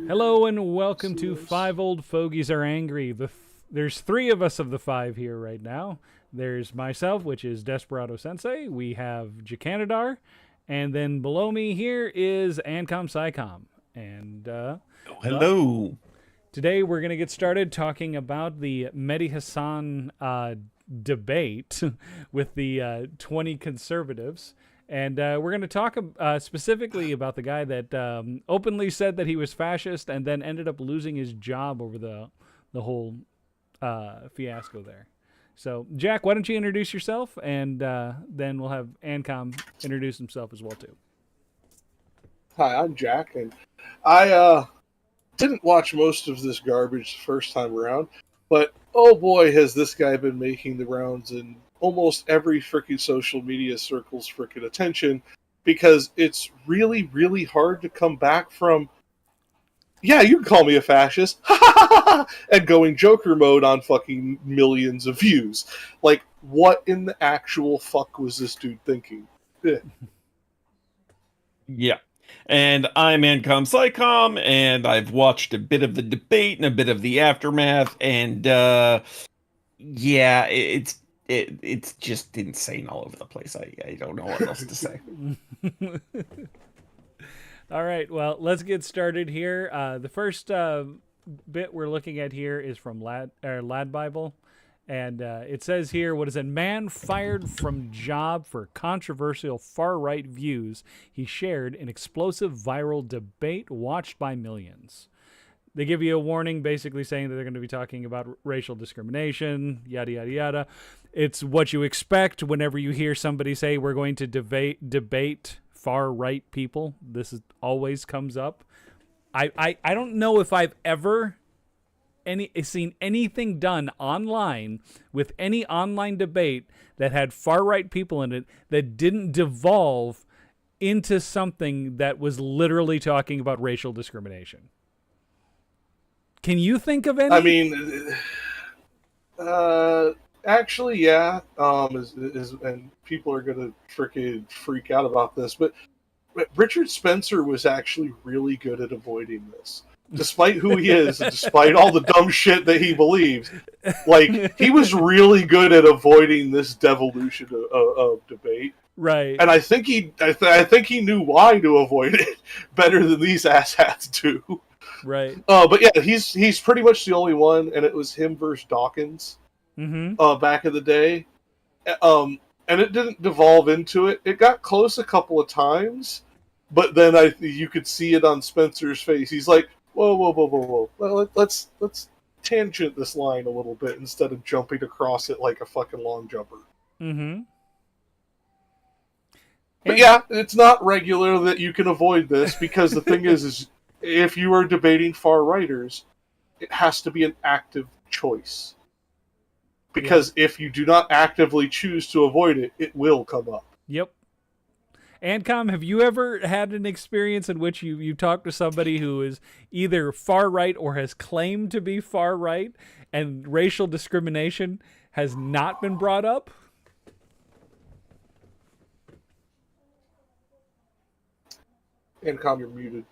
Hello and welcome to Five Old Fogies Are Angry. There's three of us of the five here right now. There's myself, which is Desperado Sensei. We have Jacanadar. And then below me here is Ancom Psycom. And Hello. Today we're going to get started talking about the Medhi Hasan debate with the 20 conservatives. And we're going to talk specifically about the guy that openly said that he was fascist and then ended up losing his job over the whole fiasco there. So, Jack, why don't you introduce yourself, and then we'll have Ancom introduce himself as well, too. Hi, I'm Jack, and I didn't watch most of this garbage the first time around, but oh boy, has this guy been making the rounds in almost every freaking social media circle's freaking attention, because it's really, really hard to come back from, yeah, you can call me a fascist, and going Joker mode on fucking millions of views. Like, what in the actual fuck was this dude thinking? Yeah. And I'm Ancom Psycom, and I've watched a bit of the debate and a bit of the aftermath, and yeah, it's just insane all over the place. I don't know what else to say. All right, well, let's get started here. The first bit we're looking at here is from Lad Bible. And it says here, what is it? Man fired from job for controversial far-right views he shared in explosive viral debate watched by millions. They give you a warning basically saying that they're going to be talking about racial discrimination, yada, yada, yada. It's what you expect whenever you hear somebody say we're going to debate far-right people. Always comes up. I don't know if I've ever seen anything done online with any online debate that had far-right people in it that didn't devolve into something that was literally talking about racial discrimination. Can you think of any? I mean, actually, yeah. And people are gonna freaking freak out about this, but Richard Spencer was actually really good at avoiding this. Despite who he is, and despite all the dumb shit that he believes, like, he was really good at avoiding this devolution of debate. Right. And I think he knew why to avoid it better than these asshats do. Right. But yeah, he's pretty much the only one, and it was him versus Dawkins. Back in the day. And it didn't devolve into it. It got close a couple of times, but then you could see it on Spencer's face. He's like, whoa. Well, let's tangent this line a little bit instead of jumping across it like a fucking long jumper. But yeah, it's not regular that you can avoid this, because the thing is if you are debating far-righters, it has to be an active choice. Because if you do not actively choose to avoid it, it will come up. Yep. Ancom, have you ever had an experience in which you talked to somebody who is either far-right or has claimed to be far-right, and racial discrimination has not been brought up? Ancom, you're muted.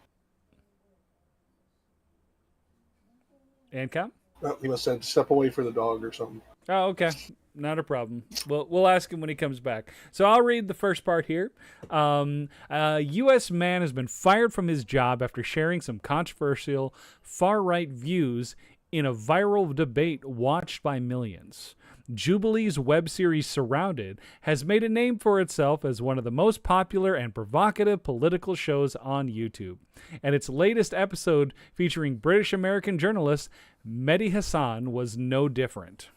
Ancom? Oh, he must have to step away for the dog or something. Oh, okay. Not a problem. We'll ask him when he comes back. So I'll read the first part here. A U.S. man has been fired from his job after sharing some controversial far-right views in a viral debate watched by millions. Jubilee's web series Surrounded has made a name for itself as one of the most popular and provocative political shows on YouTube. And its latest episode featuring British-American journalist Medhi Hasan was no different.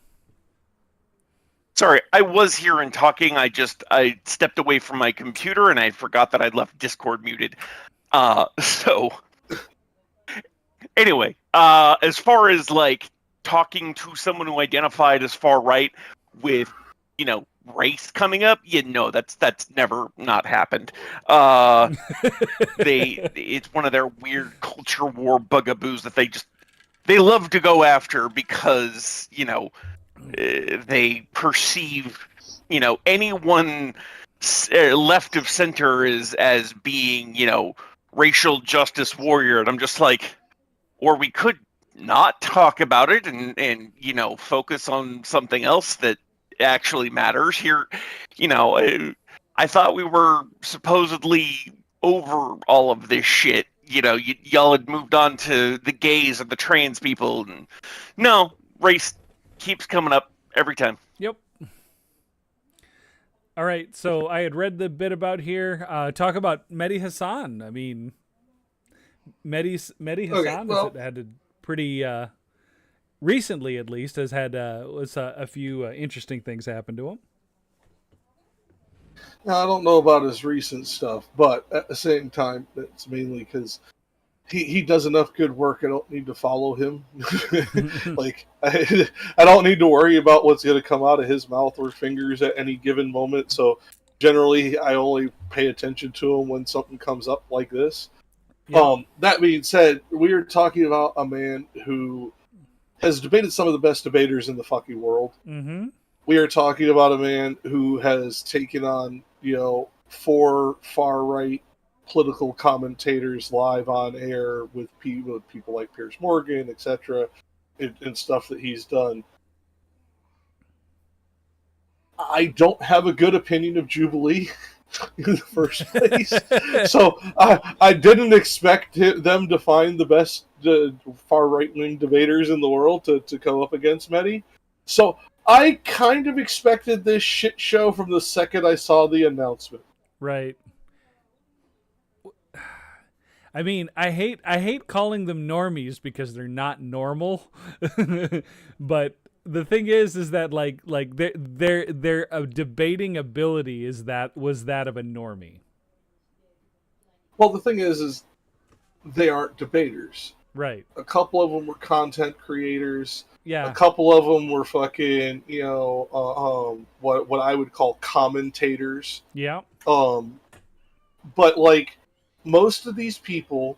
Sorry, I was here and talking. I stepped away from my computer and I forgot that I'd left Discord muted. So anyway, as far as like talking to someone who identified as far right with, race coming up, that's never not happened. It's one of their weird culture war bugaboos that they love to go after because, they perceive, anyone left of center as being, racial justice warrior, and I'm just like, or we could not talk about it and focus on something else that actually matters here. I thought we were supposedly over all of this shit. Y'all had moved on to the gays and the trans people, and no, race keeps coming up every time. Yep. All right, so I had read the bit about here. Talk about Medhi Hasan. I mean, Medhi Hasan had a pretty recently, at least, has had a few interesting things happen to him. Now, I don't know about his recent stuff, but at the same time, it's mainly because he does enough good work. I don't need to follow him. Like I don't need to worry about what's going to come out of his mouth or fingers at any given moment. So generally, I only pay attention to him when something comes up like this. Yeah. That being said, we are talking about a man who has debated some of the best debaters in the fucking world. Mm-hmm. We are talking about a man who has taken on, 4 far-right political commentators live on air with people like Piers Morgan, etc., and stuff that he's done. I don't have a good opinion of Jubilee in the first place. So I didn't expect them to find the best far right-wing debaters in the world to come up against Medhi. So I kind of expected this shit show from the second I saw the announcement. Right. I mean, I hate calling them normies because they're not normal. But the thing is that like their debating ability was that of a normie. Well, the thing is they aren't debaters. Right. A couple of them were content creators. Yeah. A couple of them were fucking, what I would call commentators. Yeah. But like most of these people,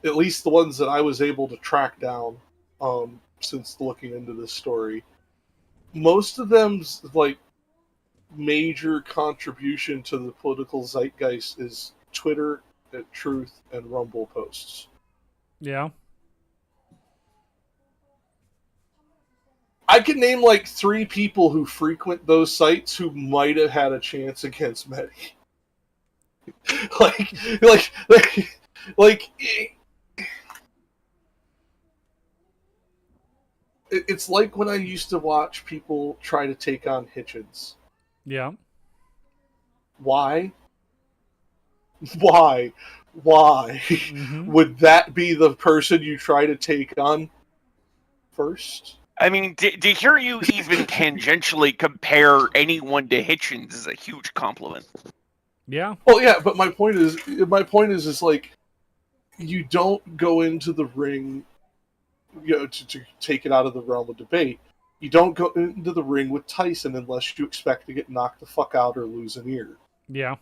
at least the ones that I was able to track down, since looking into this story, most of them's like major contribution to the political zeitgeist is Twitter, Truth, and Rumble posts. Yeah. I can name like 3 people who frequent those sites who might have had a chance against Medhi. It's like when I used to watch people try to take on Hitchens. Yeah. Why? Mm-hmm. Would that be the person you try to take on first? I mean, to hear you even tangentially compare anyone to Hitchens is a huge compliment. Yeah. Well, yeah, but my point is like, you don't go into the ring, to take it out of the realm of debate. You don't go into the ring with Tyson unless you expect to get knocked the fuck out or lose an ear. Yeah.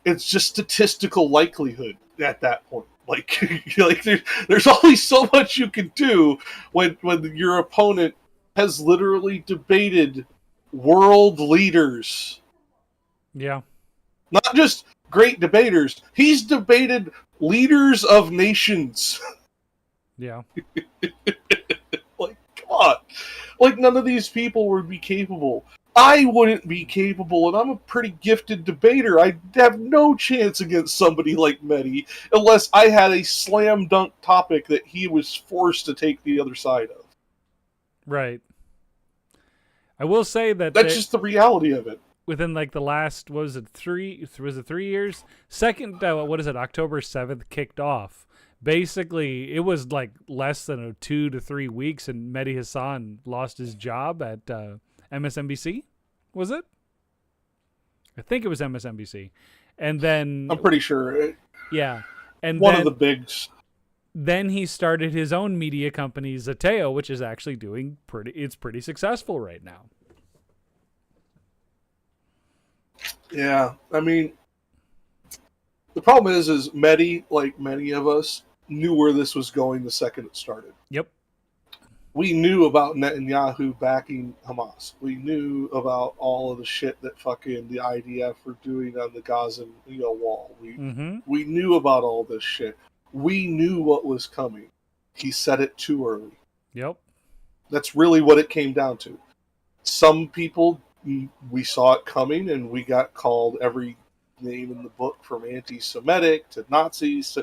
It's just statistical likelihood at that point. Like there's only so much you can do when your opponent has literally debated world leaders. Yeah. Not just great debaters. He's debated leaders of nations. Yeah. Like, come on. Like, none of these people would be capable. I wouldn't be capable, and I'm a pretty gifted debater. I'd have no chance against somebody like Medhi unless I had a slam dunk topic that he was forced to take the other side of. Right. I will say that that's just the reality of it. Within like the last, what was it, 3 years? Second, October 7th kicked off. Basically, it was like less than 2 to 3 weeks, and Medhi Hasan lost his job at MSNBC, was it? I think it was MSNBC. And then... I'm pretty sure. Yeah. And one of the bigs. Then he started his own media company, Zateo, which is actually doing pretty successful right now. Yeah, I mean, the problem is Medhi, like many of us, knew where this was going the second it started. Yep. We knew about Netanyahu backing Hamas. We knew about all of the shit that fucking the IDF were doing on the Gaza wall. We knew about all this shit. We knew what was coming. He said it too early. Yep. That's really what it came down to. Some people, we saw it coming, and we got called every name in the book, from anti-Semitic to Nazis.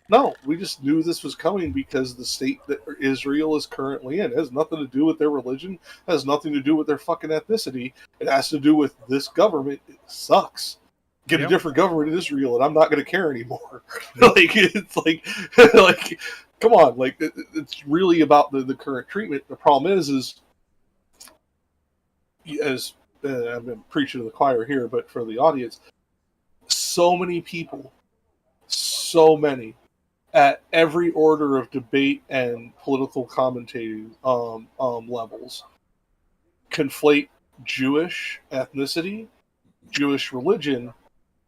No, we just knew this was coming because the state that Israel is currently in, it has nothing to do with their religion, it has nothing to do with their fucking ethnicity. It has to do with this government. It sucks. Get a different government in Israel, and I'm not going to care anymore. It's like, come on, it's really about the current treatment. The problem is as I've been preaching to the choir here, but for the audience, so many people, at every order of debate and political commentating levels, conflate Jewish ethnicity, Jewish religion,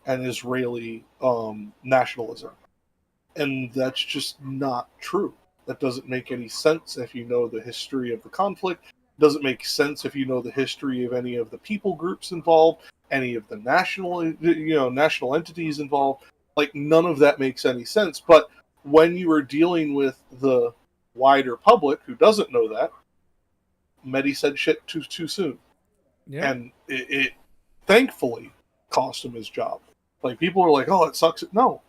and Israeli nationalism. And that's just not true. That doesn't make any sense if you know the history of the conflict. It doesn't make sense if you know the history of any of the people groups involved, any of the national entities involved. None of that makes any sense. But when you are dealing with the wider public who doesn't know that, Medhi said shit too soon. Yeah. And it thankfully cost him his job. People are like, oh, it sucks. No.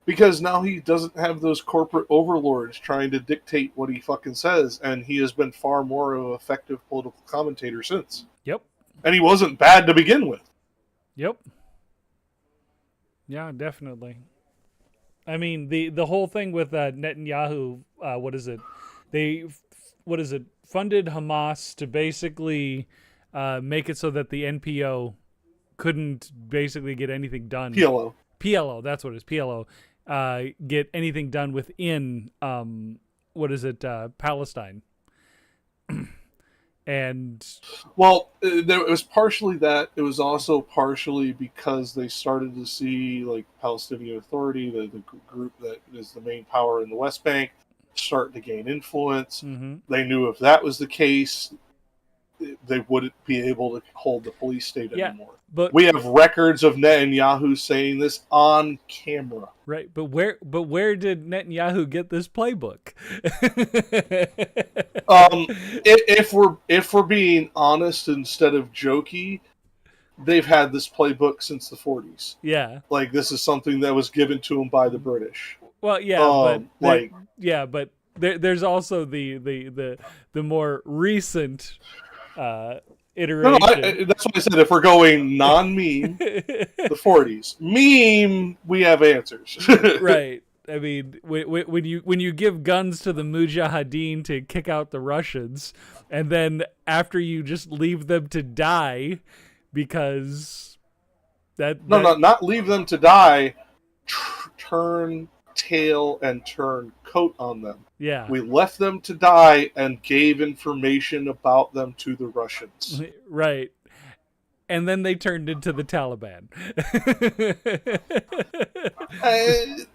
Because now he doesn't have those corporate overlords trying to dictate what he fucking says, and he has been far more of an effective political commentator since. Yep. And he wasn't bad to begin with. Yep. Yeah, definitely. I mean, the whole thing with Netanyahu, funded Hamas to basically make it so that the NPO couldn't basically get anything done. PLO, that's what it is, PLO. Get anything done within, Palestine. And well, it was partially that. It was also partially because they started to see Palestinian Authority, the group that is the main power in the West Bank, start to gain influence. Mm-hmm. They knew if that was the case, they wouldn't be able to hold the police state anymore. But we have records of Netanyahu saying this on camera. Right, but where did Netanyahu get this playbook? If we're being honest instead of jokey, they've had this playbook since the 40s. Yeah, this is something that was given to them by the British. Well, yeah, but there's also the more recent iteration. No, that's what I said. If we're going non-meme, the 40s. Meme, we have answers. Right. I mean, when you give guns to the Mujahideen to kick out the Russians, and then after you just leave them to die, because not leave them to die. Turn tail and turn coat on them. Yeah. We left them to die and gave information about them to the Russians. Right. And then they turned into the Taliban.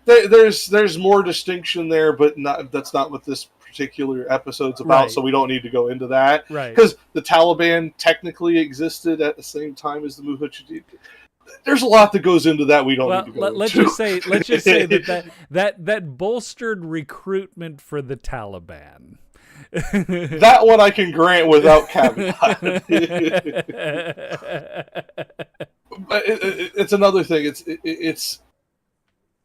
There's more distinction there, but that's not what this particular episode's about, right. So we don't need to go into that. Right. Because the Taliban technically existed at the same time as the Mujahideen. There's a lot that goes into that we don't need to go into. Let's just say that bolstered recruitment for the Taliban. That one I can grant without caveat. But it's another thing. It's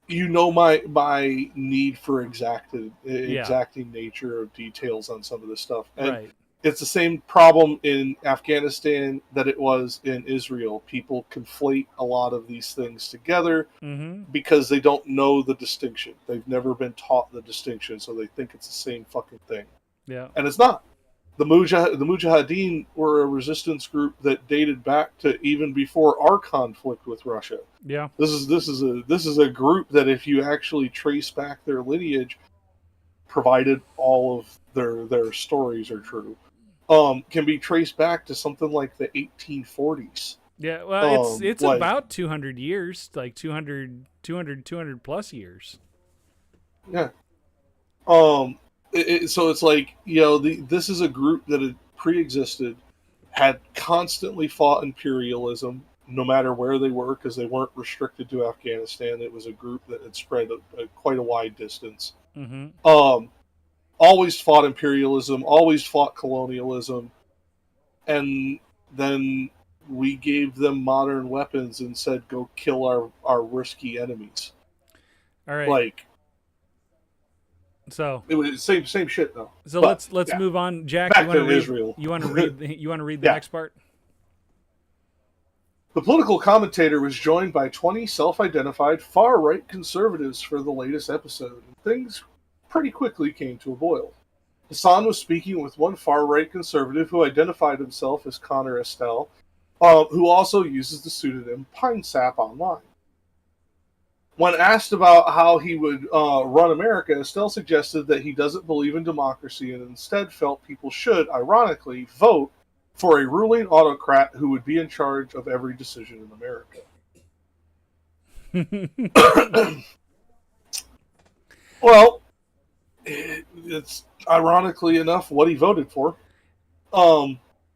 my need for exacting nature of details on some of this stuff. And right. It's the same problem in Afghanistan that it was in Israel. People conflate a lot of these things together because they don't know the distinction. They've never been taught the distinction, so they think it's the same fucking thing. Yeah, and it's not. The Mujahideen were a resistance group that dated back to even before our conflict with Russia. Yeah, this is a group that, if you actually trace back their lineage, provided all of their stories are true, can be traced back to something like the 1840s. Yeah, well, it's about 200 years, 200 plus years. Yeah. So it's like, this is a group that had pre-existed, had constantly fought imperialism, no matter where they were, because they weren't restricted to Afghanistan. It was a group that had spread quite a wide distance. Mm-hmm. Always fought imperialism, always fought colonialism, and then we gave them modern weapons and said, go kill our risky enemies. All right. Like, so it was same shit though. So But, let's yeah. move on. Jack, Back you want to to read Israel. You want to read the Yeah. next part? The political commentator was joined by 20 self-identified far-right conservatives for the latest episode, and things pretty quickly came to a boil. Hasan was speaking with one far-right conservative who identified himself as Connor Estelle, who also uses the pseudonym Pine Sap online. When asked about how he would run America, Estelle suggested that he doesn't believe in democracy and instead felt people should, ironically, vote for a ruling autocrat who would be in charge of every decision in America. Well, it's ironically enough what he voted for.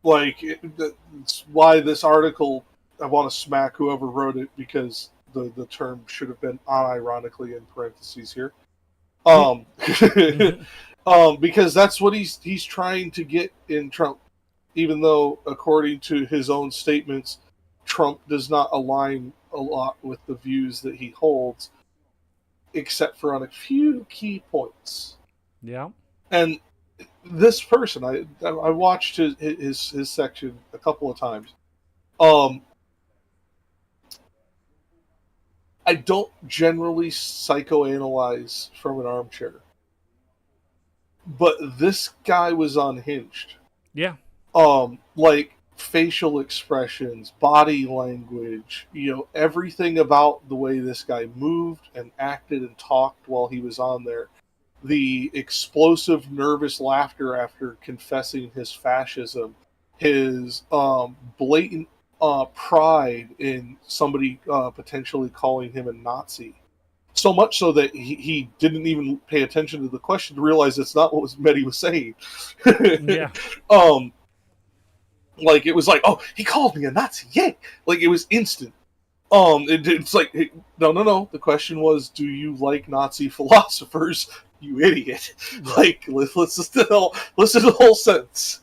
It's why this article, I want to smack whoever wrote it, because the term should have been unironically in parentheses here. Because that's what he's trying to get in Trump, even though, according to his own statements, Trump does not align a lot with the views that he holds, except for on a few key points. Yeah. And this person, I watched his section a couple of times. I don't generally psychoanalyze from an armchair, but this guy was unhinged. Yeah. Like facial expressions, body language, everything about the way this guy moved and acted and talked while he was on there. The explosive, nervous laughter after confessing his fascism, his blatant pride in somebody potentially calling him a Nazi. So much so that he didn't even pay attention to the question to realize it's not what Medhi was saying. Yeah. Like, it was like, oh, he called me a Nazi, yay! Like, it was instant. It's like, no. The question was, do you like Nazi philosophers, you idiot? Yeah. Like, listen to the whole sentence.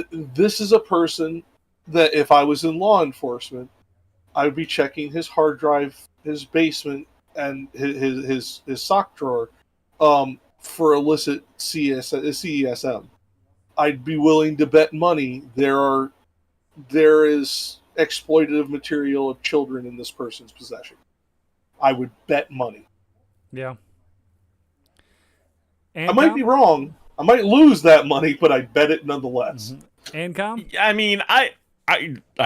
This is a person that if I was in law enforcement, I would be checking his hard drive, his basement, and his sock drawer for illicit CESM. I'd be willing to bet money there is exploitative material of children in this person's possession. I would bet money. Yeah. I might be wrong. I might lose that money, but I bet it nonetheless. Ancom? I mean, I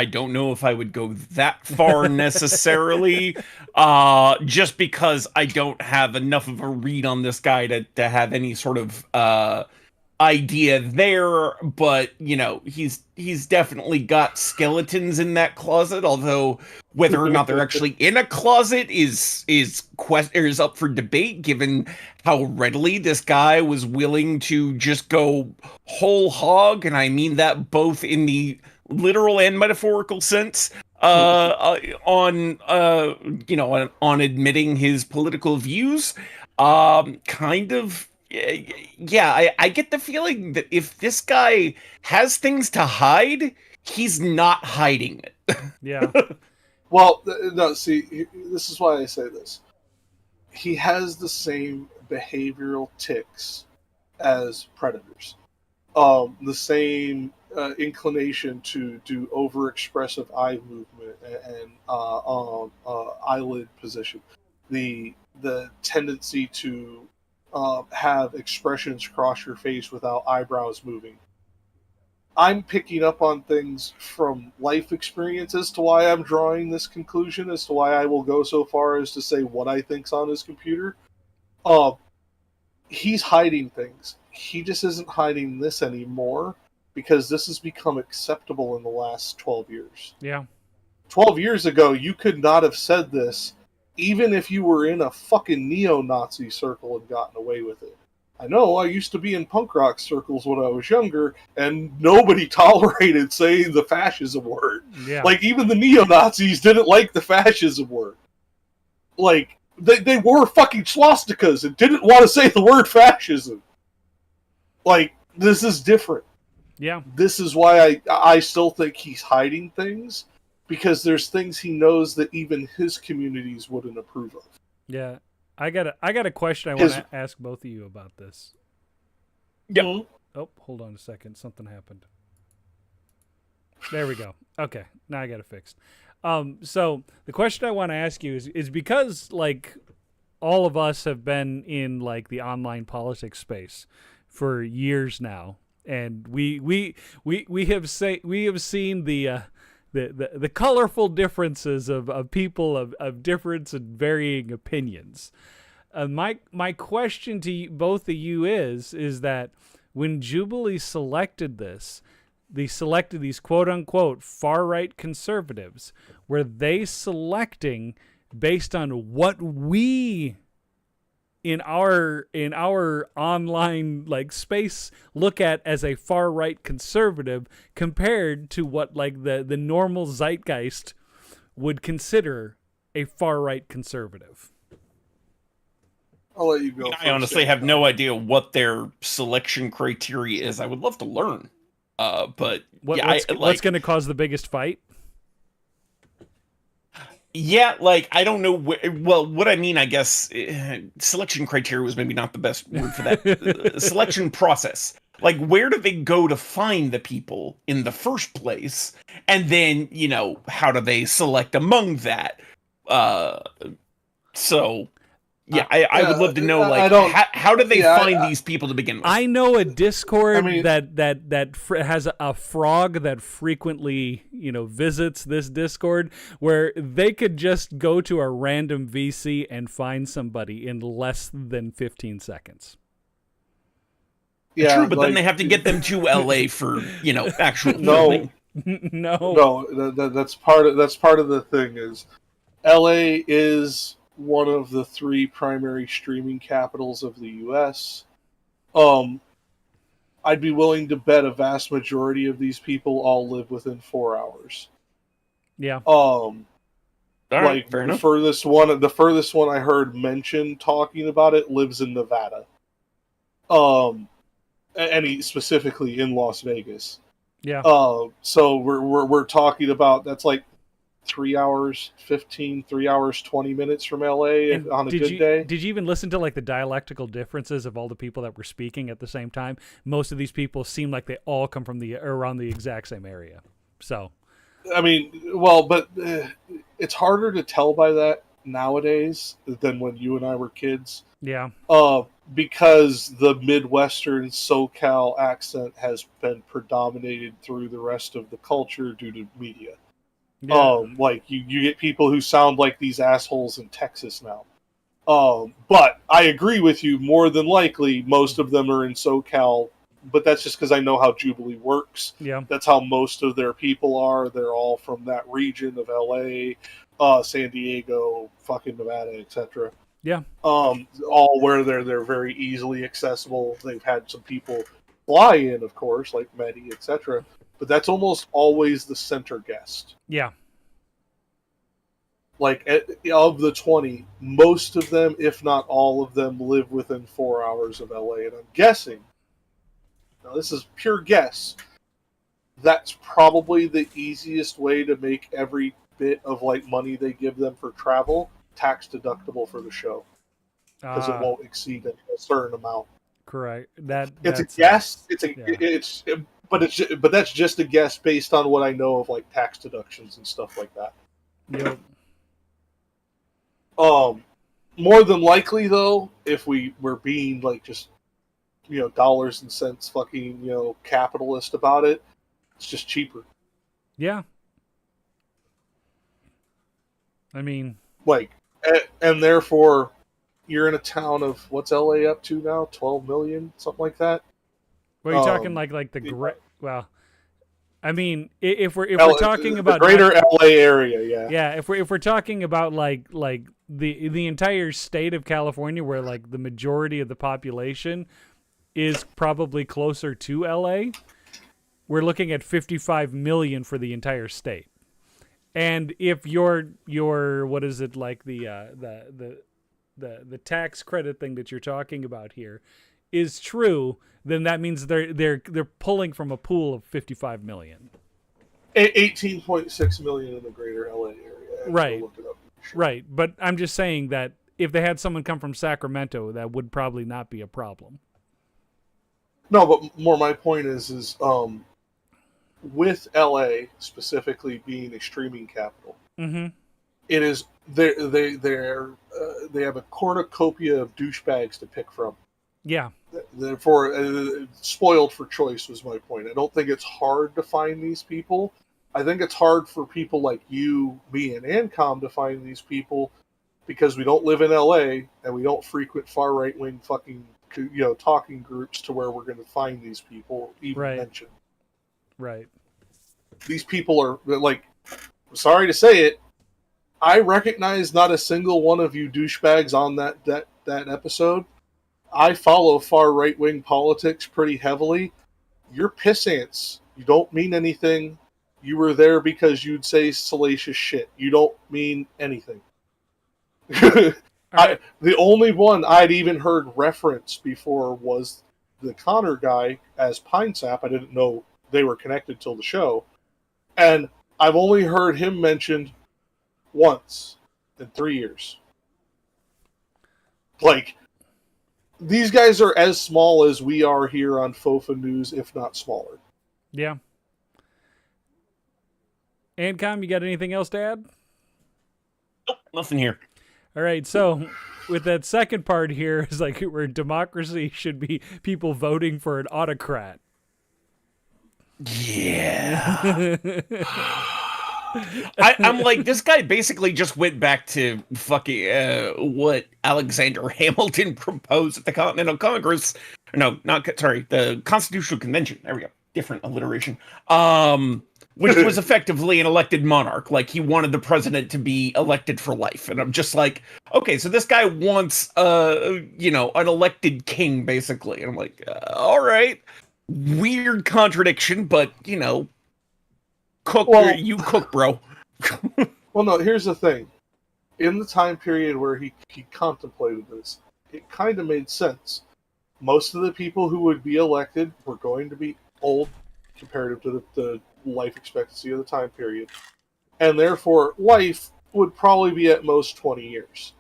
don't know if I would go that far necessarily, just because I don't have enough of a read on this guy to have any sort of idea there. But he's definitely got skeletons in that closet, although whether or not they're actually in a closet is up for debate, given how readily this guy was willing to just go whole hog, and I mean that both in the literal and metaphorical sense, on admitting his political views. I get the feeling that if this guy has things to hide, he's not hiding it. Yeah. Well, no, see, this is why I say this. He has the same behavioral tics as predators. The same inclination to do overexpressive eye movement and eyelid position. The tendency to have expressions cross your face without eyebrows moving. I'm picking up on things from life experience as to why I'm drawing this conclusion, as to why I will go so far as to say what I think's on his computer. He's hiding things. He just isn't hiding this anymore because this has become acceptable in the last 12 years. Yeah. 12 years ago, you could not have said this even if you were in a fucking neo-Nazi circle and gotten away with it. I know I used to be in punk rock circles when I was younger, and nobody tolerated saying the fascism word. Yeah. Like, even the neo-Nazis didn't like the fascism word. Like, they wore fucking swastikas and didn't want to say the word fascism. Like, this is different. Yeah. This is why I still think he's hiding things, because there's things he knows that even his communities wouldn't approve of. Yeah. I got a question I want to ask both of you about this. Yep. Oh, hold on a second. Something happened. There we go. Okay. Now I got it fixed. So the question I want to ask you is because, like, all of us have been in, like, the online politics space for years now, and we have seen the colorful differences of people of difference and varying opinions. My question to both of you is that when Jubilee selected this, they selected these quote unquote far right conservatives. Were they selecting based on what we in our online, like, space look at as a far right conservative compared to what, like, the normal zeitgeist would consider a far right conservative? I'll let you go. I honestly have no idea what their selection criteria is. I would love to learn. But what's going to cause the biggest fight? Yeah, like, I don't know. Well, what I mean, I guess, selection criteria was maybe not the best word for that. Selection process. Like, where do they go to find the people in the first place? And then, how do they select among that? So, yeah, I would love to know, like, how do they find these people to begin with? I know a Discord that has a frog that frequently, visits this Discord, where they could just go to a random VC and find somebody in less than 15 seconds. Yeah, true, but then they have to get them to LA for, actual filming. No, that's part of the thing is LA is one of the 3 primary streaming capitals of the US. I'd be willing to bet a vast majority of these people all live within 4 hours. Yeah. Right, fair enough. The furthest one I heard mentioned talking about it lives in Nevada. And specifically in Las Vegas. Yeah. So we're talking about, that's like 3 hours 15, 3 hours 20 minutes from LA on a good day. Did you even listen to, like, the dialectical differences of all the people that were speaking at the same time? Most of these people seem like they all come from around the exact same area. So, I mean, well, but it's harder to tell by that nowadays than when you and I were kids. Yeah. Because the Midwestern SoCal accent has been predominated through the rest of the culture due to media. Yeah. Like, you get people who sound like these assholes in Texas now. But I agree with you, more than likely, most of them are in SoCal, but that's just because I know how Jubilee works. Yeah. That's how most of their people are. They're all from that region of LA, San Diego, fucking Nevada, etc. Yeah. All where they're very easily accessible. They've had some people fly in, of course, like Medhi, etc. But that's almost always the center guest. Yeah. Like, of the 20, most of them, if not all of them, live within 4 hours of LA. And I'm guessing, now this is pure guess, that's probably the easiest way to make every bit of, like, money they give them for travel tax deductible for the show. Because it won't exceed a certain amount. Correct. It's a guess. But that's just a guess based on what I know of, like, tax deductions and stuff like that. Yep. More than likely, though, if we were being, like, just, dollars and cents fucking, capitalist about it, it's just cheaper. Yeah. I mean, like, and therefore, you're in a town of, what's LA up to now? 12 million, something like that. Well, you're talking like the great. Well, I mean, if we're talking about the greater LA area, yeah. Yeah, if we're talking about like the entire state of California, where, like, the majority of the population is probably closer to LA. We're looking at 55 million for the entire state. And if your what is it, like the tax credit thing that you're talking about here is true, then that means they're pulling from a pool of 55 million. 18.6 million in the greater LA area. Right. Look it up. Sure. Right, but I'm just saying that if they had someone come from Sacramento, that would probably not be a problem. No, but more my point is with LA specifically being a streaming capital, Mm-hmm. it is they have a cornucopia of douchebags to pick from. Yeah. Therefore, spoiled for choice was my point. I don't think it's hard to find these people. I think it's hard for people like you, me, and Ancom to find these people because we don't live in LA and we don't frequent far right wing fucking talking groups to where we're going to find these people even mentioned. Right. These people are like, I'm sorry to say it, I recognize not a single one of you douchebags on that episode. I follow far right wing politics pretty heavily. You're pissants. You don't mean anything. You were there because you'd say salacious shit. You don't mean anything. Right. The only one I'd even heard reference before was the Connor guy as Pine Sap. I didn't know they were connected till the show. And I've only heard him mentioned once in 3 years. Like, these guys are as small as we are here on FOFA News, if not smaller. Yeah. Ancom, you got anything else to add? Nope, nothing here. All right, so with that second part here is like where democracy should be people voting for an autocrat. Yeah. I'm like, this guy basically just went back to fucking what Alexander Hamilton proposed at the Continental Congress. No, the Constitutional Convention. There we go. Different alliteration. Which was effectively an elected monarch. Like, he wanted the president to be elected for life. And I'm just like, okay, so this guy wants, an elected king, basically. And I'm like, all right. Weird contradiction, but, cook, you cook, bro. Well, no, here's the thing. In the time period where he contemplated this, it kind of made sense. Most of the people who would be elected were going to be old comparative to the life expectancy of the time period. And therefore, life would probably be at most 20 years.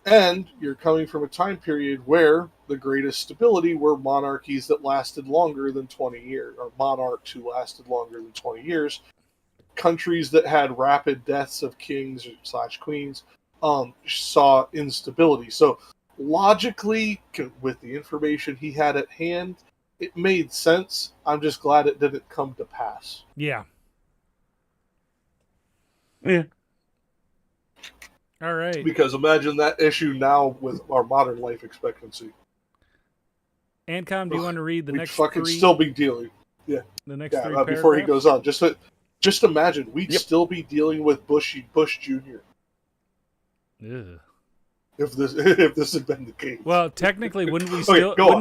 And you're coming from a time period where the greatest stability were monarchies that lasted longer than 20 years, or monarchs who lasted longer than 20 years. Countries that had rapid deaths of kings / queens saw instability. So logically, with the information he had at hand, it made sense. I'm just glad it didn't come to pass. Yeah. Yeah. All right. Because imagine that issue now with our modern life expectancy. Ancom, do you want to read the We'd next fucking three? still be dealing. The next three paragraphs? Before he goes on, just imagine we'd still be dealing with Bush Jr. Ugh. if this had been the case. Well, technically, wouldn't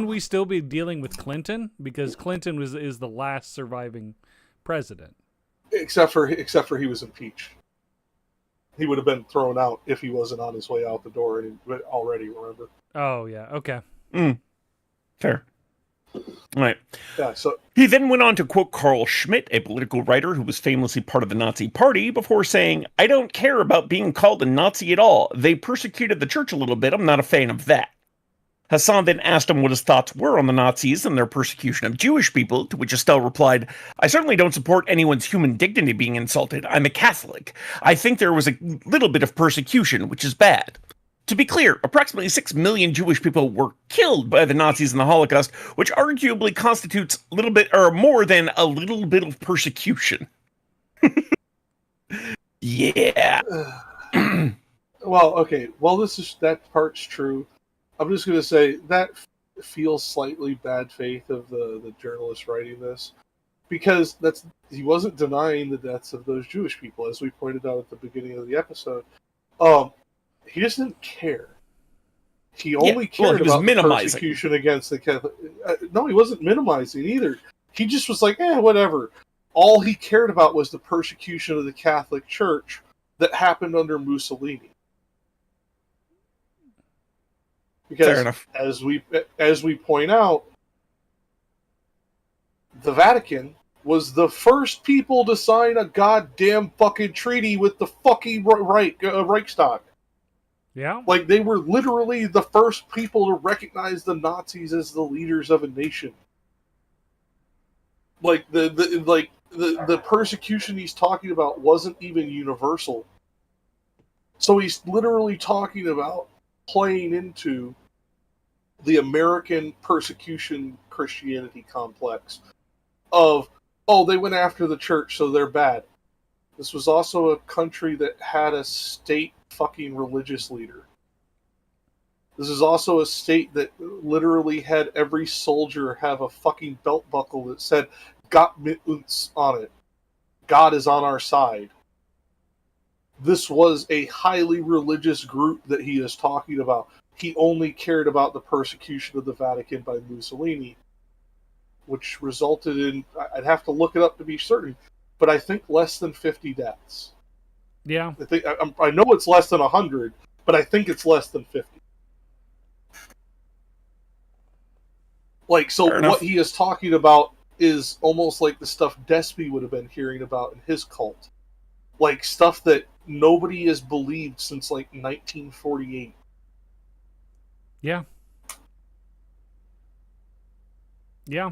we still be dealing with Clinton, because Clinton is the last surviving president? Except for he was impeached. He would have been thrown out if he wasn't on his way out the door already. Remember? Oh yeah. Okay. Fair. All right. Yeah. So he then went on to quote Carl Schmitt, a political writer who was famously part of the Nazi Party, before saying, "I don't care about being called a Nazi at all. They persecuted the church a little bit. I'm not a fan of that." Hasan then asked him what his thoughts were on the Nazis and their persecution of Jewish people, to which Estelle replied, "I certainly don't support anyone's human dignity being insulted. I'm a Catholic. I think there was a little bit of persecution, which is bad." To be clear, approximately 6 million Jewish people were killed by the Nazis in the Holocaust, which arguably constitutes a little bit, or more than a little bit of persecution. Yeah. well, okay. Well, that part's true. I'm just going to say that feels slightly bad faith of the journalist writing this, because he wasn't denying the deaths of those Jewish people, as we pointed out at the beginning of the episode. He just didn't care. He only cared about the persecution against the Catholic. No, he wasn't minimizing either. He just was like, whatever. All he cared about was the persecution of the Catholic Church that happened under Mussolini. Because Fair enough. as we point out, the Vatican was the first people to sign a goddamn fucking treaty with the fucking Reichstag. Yeah. Like, they were literally the first people to recognize the Nazis as the leaders of a nation. Like, the persecution he's talking about wasn't even universal. So he's literally talking about playing into the American persecution Christianity complex of, oh, they went after the church, so they're bad. This was also a country that had a state fucking religious leader. This is also a state that literally had every soldier have a fucking belt buckle that said, Gott mit uns on it. God is on our side. This was a highly religious group that he is talking about. He only cared about the persecution of the Vatican by Mussolini, which resulted in, I'd have to look it up to be certain, but I think less than 50 deaths. Yeah. I know it's less than 100, but I think it's less than 50. Like, so what he is talking about is almost like the stuff Despy would have been hearing about in his cult. Like, stuff that nobody has believed since, like, 1948. Yeah. Yeah.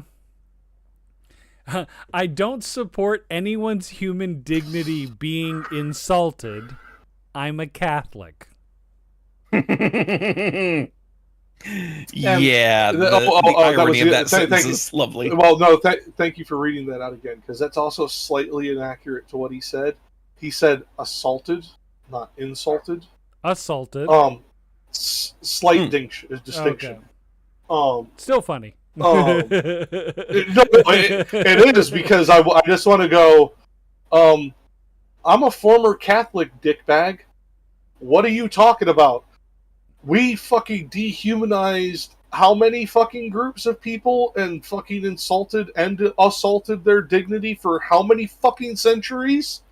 I don't support anyone's human dignity being insulted. I'm a Catholic. Yeah, the irony of that sentence is lovely. Well, no, thank you for reading that out again, because that's also slightly inaccurate to what he said. He said assaulted, not insulted. Assaulted. Slight distinction. Okay. Still funny. It is, because I just want to go, I'm a former Catholic dickbag. What are you talking about? We fucking dehumanized how many fucking groups of people and fucking insulted and assaulted their dignity for how many fucking centuries?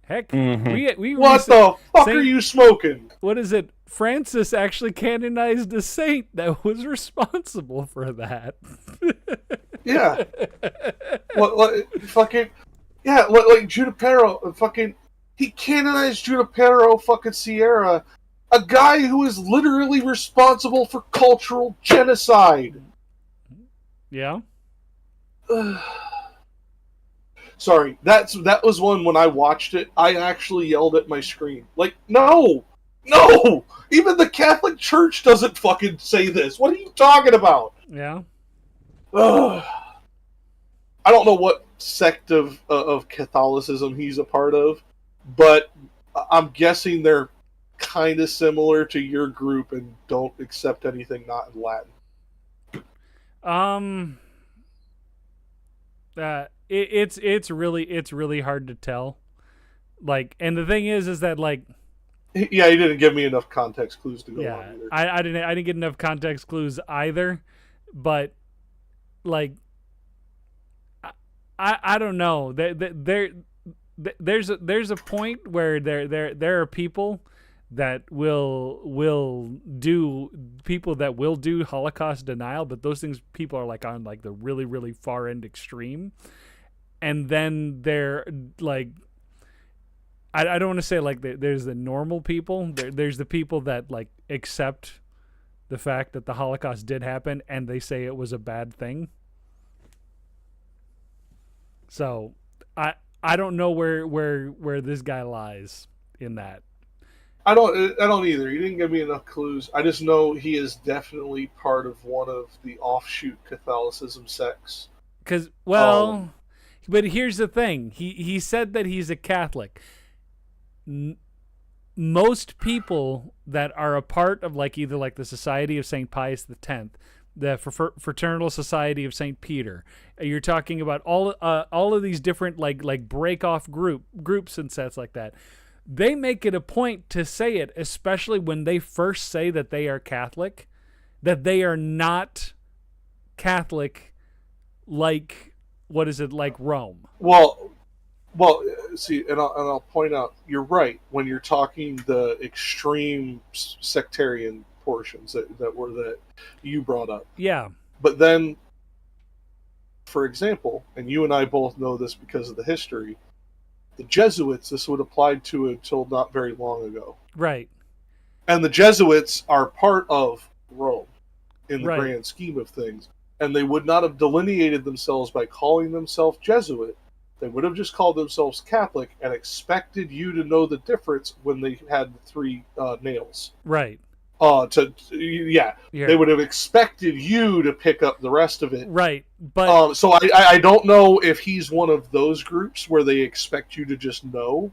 Heck, we what the fuck are you smoking? What is it? Francis actually canonized a saint that was responsible for that. Yeah. Like Junipero, fucking, he canonized Junipero fucking Sierra, a guy who is literally responsible for cultural genocide. Yeah. Sorry, that was one when I watched it, I actually yelled at my screen. Like, no! Even the Catholic Church doesn't fucking say this. What are you talking about? Yeah. Ugh. I don't know what sect of Catholicism he's a part of, but I'm guessing they're kind of similar to your group and don't accept anything not in Latin. It's really hard to tell. Like, and the thing is that, like, yeah, he didn't give me enough context clues to go on either. I didn't get enough context clues either, but like I don't know. There's a point where there are people that will do Holocaust denial, but those people are like on like the really, really far end extreme. And then they're like, I don't want to say like there's the normal people. There's the people that like accept the fact that the Holocaust did happen and they say it was a bad thing. So I don't know where this guy lies in that. I don't either. He didn't give me enough clues. I just know he is definitely part of one of the offshoot Catholicism sects. But here's the thing. He said that he's a Catholic. Most people that are a part of like either like the Society of St. Pius X, the Fraternal Society of St. Peter, you're talking about all of these different like break off groups and sets like that. They make it a point to say it, especially when they first say that they are Catholic, that they are not Catholic like, what is it, like Rome? Well, see, and I'll point out, you're right when you're talking the extreme sectarian portions that you brought up. Yeah. But then, for example, and you and I both know this because of the history, the Jesuits, this would apply to until not very long ago. Right. And the Jesuits are part of Rome in the Right. grand scheme of things. And they would not have delineated themselves by calling themselves Jesuit. They would have just called themselves Catholic and expected you to know the difference when they had the three nails. Right. Yeah, they would have expected you to pick up the rest of it. Right. But so I don't know if he's one of those groups where they expect you to just know,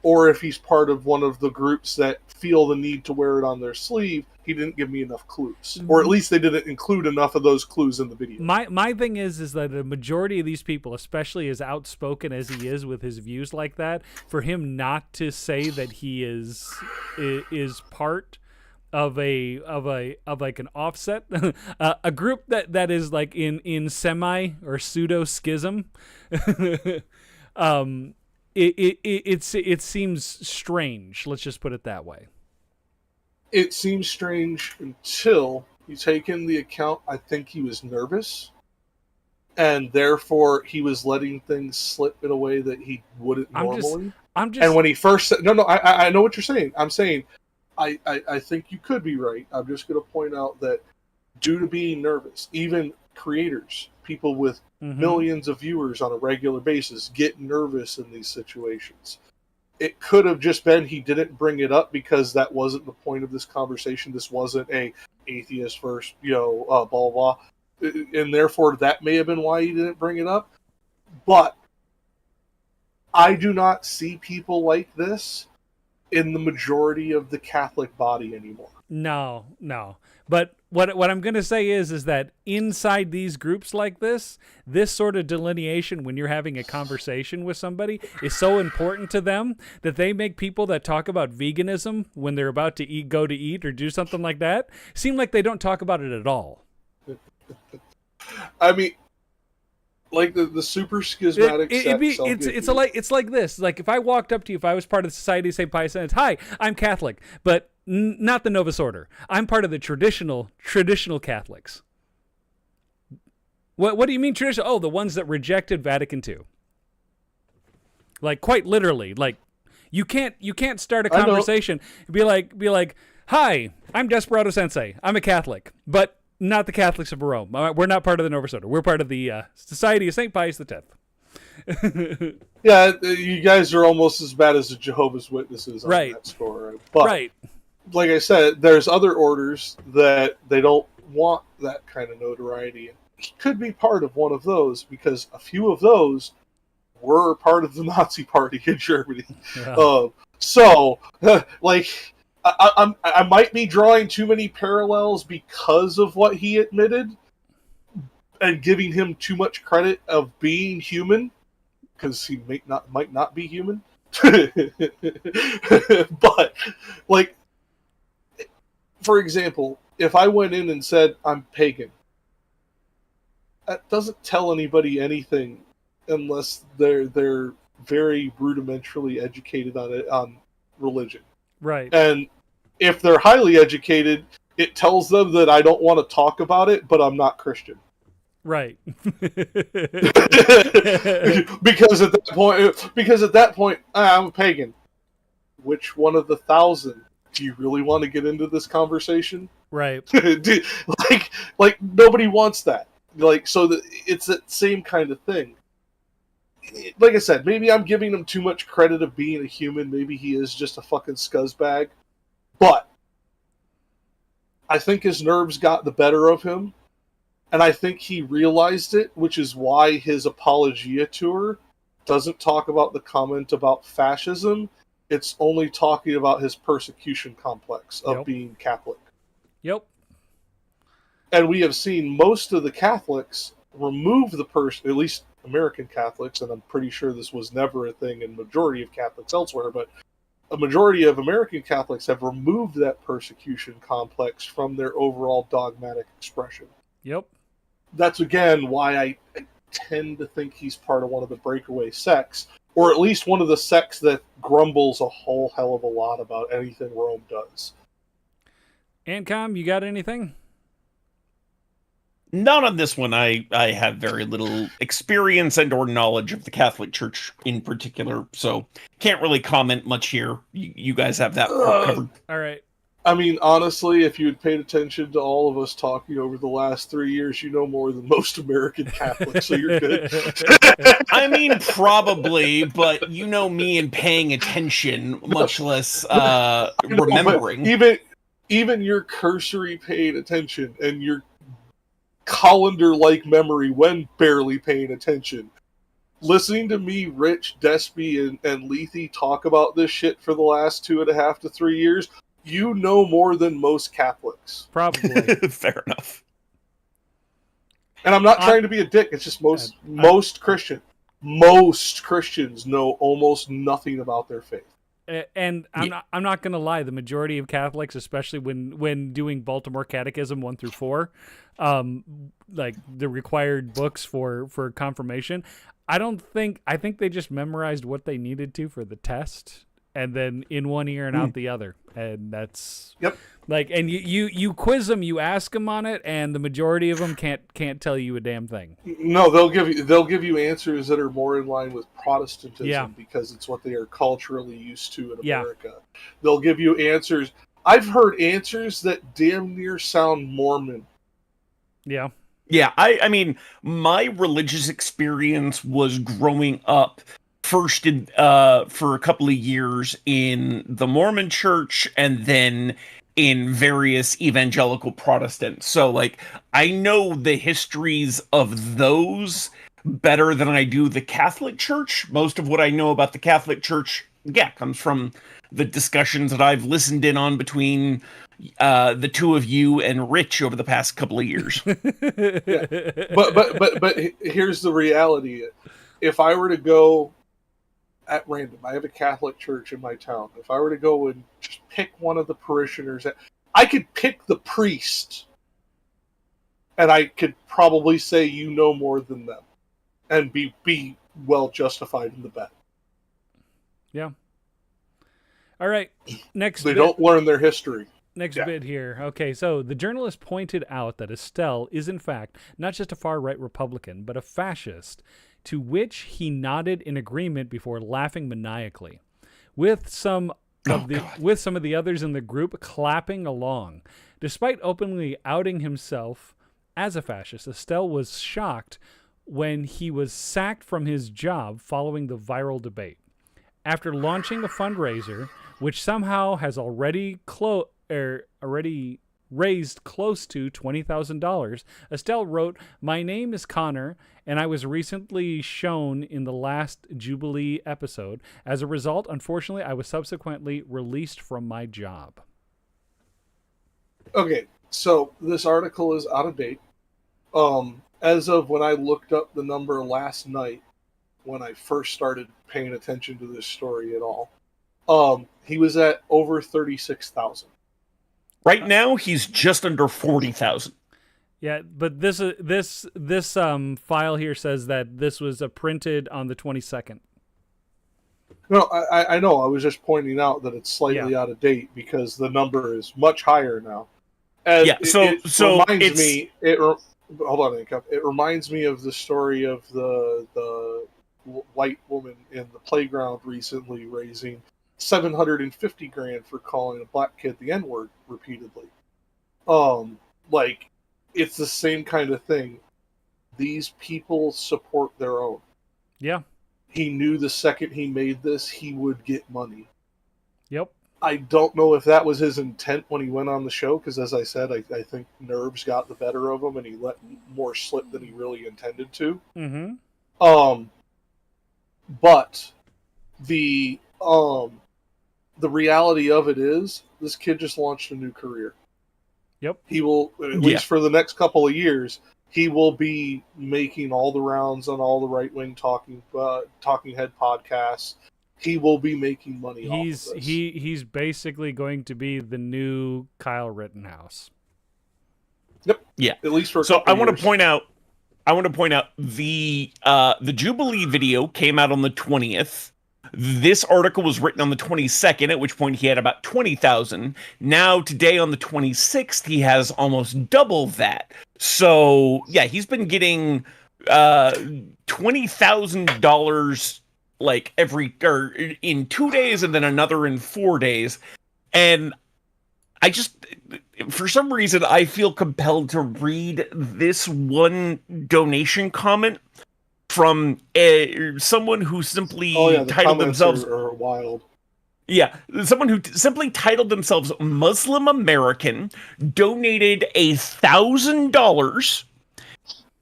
or if he's part of one of the groups that feel the need to wear it on their sleeve. He didn't give me enough clues, or at least they didn't include enough of those clues in the video. My thing is that the majority of these people, especially as outspoken as he is with his views like that, for him not to say that he is part of like an offset, a group that is like in semi or pseudo schism, it seems strange. Let's just put it that way. It seems strange until you take in the account, I think he was nervous, and therefore he was letting things slip in a way that he wouldn't normally. I'm just. And when he first said, no, I know what you're saying. I'm saying, I think you could be right. I'm just going to point out that due to being nervous, even creators, people with millions of viewers on a regular basis, get nervous in these situations. It could have just been he didn't bring it up because that wasn't the point of this conversation. This wasn't a atheist first, blah, blah. And therefore, that may have been why he didn't bring it up. But I do not see people like this in the majority of the Catholic body anymore. No. But what I'm going to say is that inside these groups like this sort of delineation when you're having a conversation with somebody is so important to them that they make people that talk about veganism when they're about to go to eat or do something like that seem like they don't talk about it at all. I mean, like the super schismatic it's like this. Like if I walked up to you, if I was part of the Society of St. Pius, and it's, hi, I'm Catholic, but not the Novus Order. I'm part of the traditional Catholics. What do you mean traditional? Oh, the ones that rejected Vatican II. Like quite literally, like you can't start a conversation and be like, hi, I'm Desperado Sensei. I'm a Catholic, but not the Catholics of Rome. We're not part of the Novus Order. We're part of the Society of St. Pius X. Yeah, you guys are almost as bad as the Jehovah's Witnesses on that score. But, like I said, there's other orders that they don't want that kind of notoriety. He could be part of one of those because a few of those were part of the Nazi Party in Germany. Yeah. I might be drawing too many parallels because of what he admitted and giving him too much credit of being human, because he might not be human. But, like, for example, if I went in and said I'm pagan, that doesn't tell anybody anything unless they're very rudimentarily educated on religion. Right. And if they're highly educated, it tells them that I don't want to talk about it, but I'm not Christian. Right. because at that point, I'm a pagan. Which one of the 1,000 do you really want to get into this conversation? Right. like nobody wants that. It's that same kind of thing. Like I said, maybe I'm giving him too much credit of being a human. Maybe he is just a fucking scuzzbag. But I think his nerves got the better of him. And I think he realized it, which is why his Apologia tour doesn't talk about the comment about fascism. It's only talking about his persecution complex of being Catholic. Yep. And we have seen most of the Catholics remove the at least American Catholics, and I'm pretty sure this was never a thing in majority of Catholics elsewhere, but a majority of American Catholics have removed that persecution complex from their overall dogmatic expression. Yep. that's again why I tend to think he's part of one of the breakaway sects, or at least one of the sects that grumbles a whole hell of a lot about anything Rome does. Ancom, you got anything? Not on this one. I have very little experience and or knowledge of the Catholic Church in particular, so can't really comment much here. You guys have that part covered. All right. I mean, honestly, if you had paid attention to all of us talking over the last 3 years, you know more than most American Catholics, so you're good. I mean, probably, but you know me and paying attention, much less remembering. Even your cursory paying attention and your colander-like memory when barely paying attention. Listening to me, Rich, Despy, and Lethe talk about this shit for the last 2.5 to 3 years, you know more than most Catholics. Probably. Fair enough. And I'm not trying to be a dick, it's just most Christians know almost nothing about their faith. And I'm not going to lie, the majority of Catholics, especially when doing Baltimore Catechism 1 through 4, like the required books for confirmation, I think they just memorized what they needed to for the test, and then in one ear and out the other, and that's like, and you quiz them, you ask them on it, and the majority of them can't tell you a damn thing. No, they'll give you answers that are more in line with Protestantism because it's what they are culturally used to in America. They'll give you answers. I've heard answers that damn near sound Mormon. Yeah, I mean, my religious experience was growing up first in, for a couple of years in the Mormon church and then in various evangelical Protestants. So, like, I know the histories of those better than I do the Catholic Church. Most of what I know about the Catholic Church, comes from the discussions that I've listened in on between the two of you and Rich over the past couple of years. But here's the reality. If I were to go at random, I have a Catholic church in my town. If I were to go and just pick one of the parishioners, I could pick the priest, and I could probably say you know more than them, and be well justified in the bet. Yeah. All right. Next, they don't learn their history. Next bit here. Okay, so the journalist pointed out that Estelle is in fact not just a far-right Republican, but a fascist, to which he nodded in agreement before laughing maniacally, with some of the others in the group clapping along. Despite openly outing himself as a fascist, Estelle was shocked when he was sacked from his job following the viral debate. After launching a fundraiser, which somehow has already raised close to $20,000, Estelle wrote, "My name is Connor, and I was recently shown in the last Jubilee episode. As a result, unfortunately, I was subsequently released from my job." Okay, so this article is out of date. As of when I looked up the number last night, when I first started paying attention to this story at all, he was at over 36,000. Right now, he's just under 40,000. Yeah, but this file here says that this was printed on the 22nd. No, I know. I was just pointing out that it's slightly out of date because the number is much higher now. And hold on, Income. It reminds me of the story of the white woman in the playground recently raising $750,000 for calling a black kid the N-word repeatedly. Like, it's the same kind of thing. These people support their own. Yeah. He knew the second he made this, he would get money. Yep. I don't know if that was his intent when he went on the show, because as I said, I think nerves got the better of him and he let more slip than he really intended to. Mm-hmm. But the reality of it is, this kid just launched a new career. Yep. He will, at least for the next couple of years, he will be making all the rounds on all the right-wing talking head podcasts. He will be making money off of this. He's basically going to be the new Kyle Rittenhouse. Yep. Yeah. At least for a So couple I want years. to point out I want to point out the Jubilee video came out on the 20th. This article was written on the 22nd, at which point he had about 20,000. Now, today on the 26th, he has almost double that. So, yeah, he's been getting $20,000 like in 2 days and then another in 4 days. And I just, for some reason, I feel compelled to read this one donation comment from someone who simply titled themselves are wild. Yeah, someone who simply titled themselves Muslim American, donated $1,000,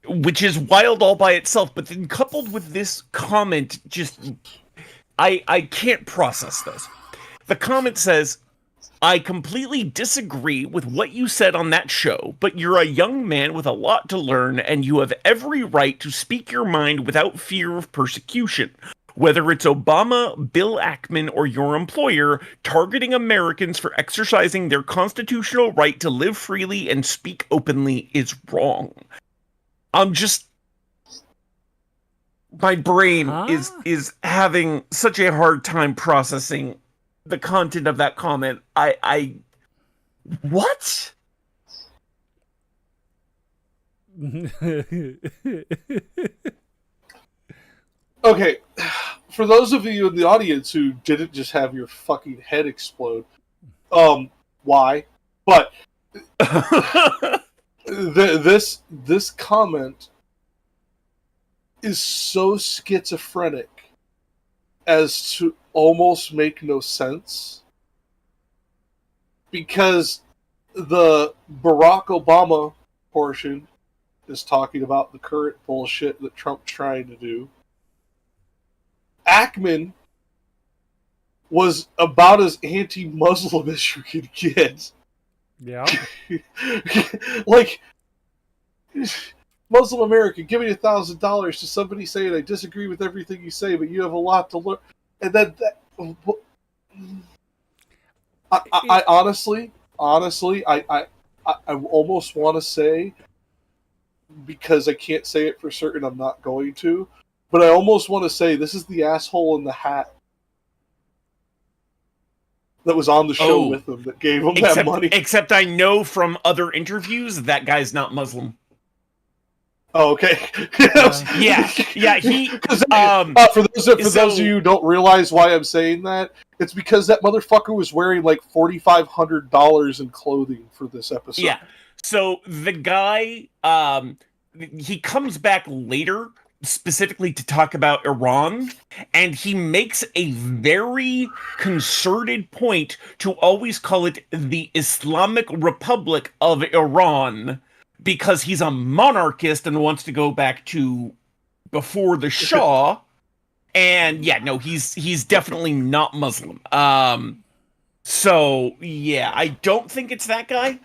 which is wild all by itself, but then coupled with this comment, just I can't process this. The comment says, I completely disagree with what you said on that show, but you're a young man with a lot to learn, and you have every right to speak your mind without fear of persecution. Whether it's Obama, Bill Ackman, or your employer, targeting Americans for exercising their constitutional right to live freely and speak openly is wrong. My brain is having such a hard time processing the content of that comment. What? Okay, for those of you in the audience who didn't just have your fucking head explode, why? But this comment is so schizophrenic as to almost make no sense, because the Barack Obama portion is talking about the current bullshit that Trump's trying to do. Ackman was about as anti-Muslim as you could get. Yeah. Like, Muslim American, give me $1,000 to somebody saying I disagree with everything you say, but you have a lot to learn. And then I honestly, I almost want to say, because I can't say it for certain, I'm not going to, but I almost want to say this is the asshole in the hat that was on the show with him that gave him that money. Except I know from other interviews that guy's not Muslim. Oh, okay. Yeah. He. For those of you who don't realize why I'm saying that, it's because that motherfucker was wearing like $4,500 in clothing for this episode. Yeah. So the guy, he comes back later specifically to talk about Iran, and he makes a very concerted point to always call it the Islamic Republic of Iran, because he's a monarchist and wants to go back to before the Shah. And yeah, no, he's definitely not Muslim. So yeah, I don't think it's that guy,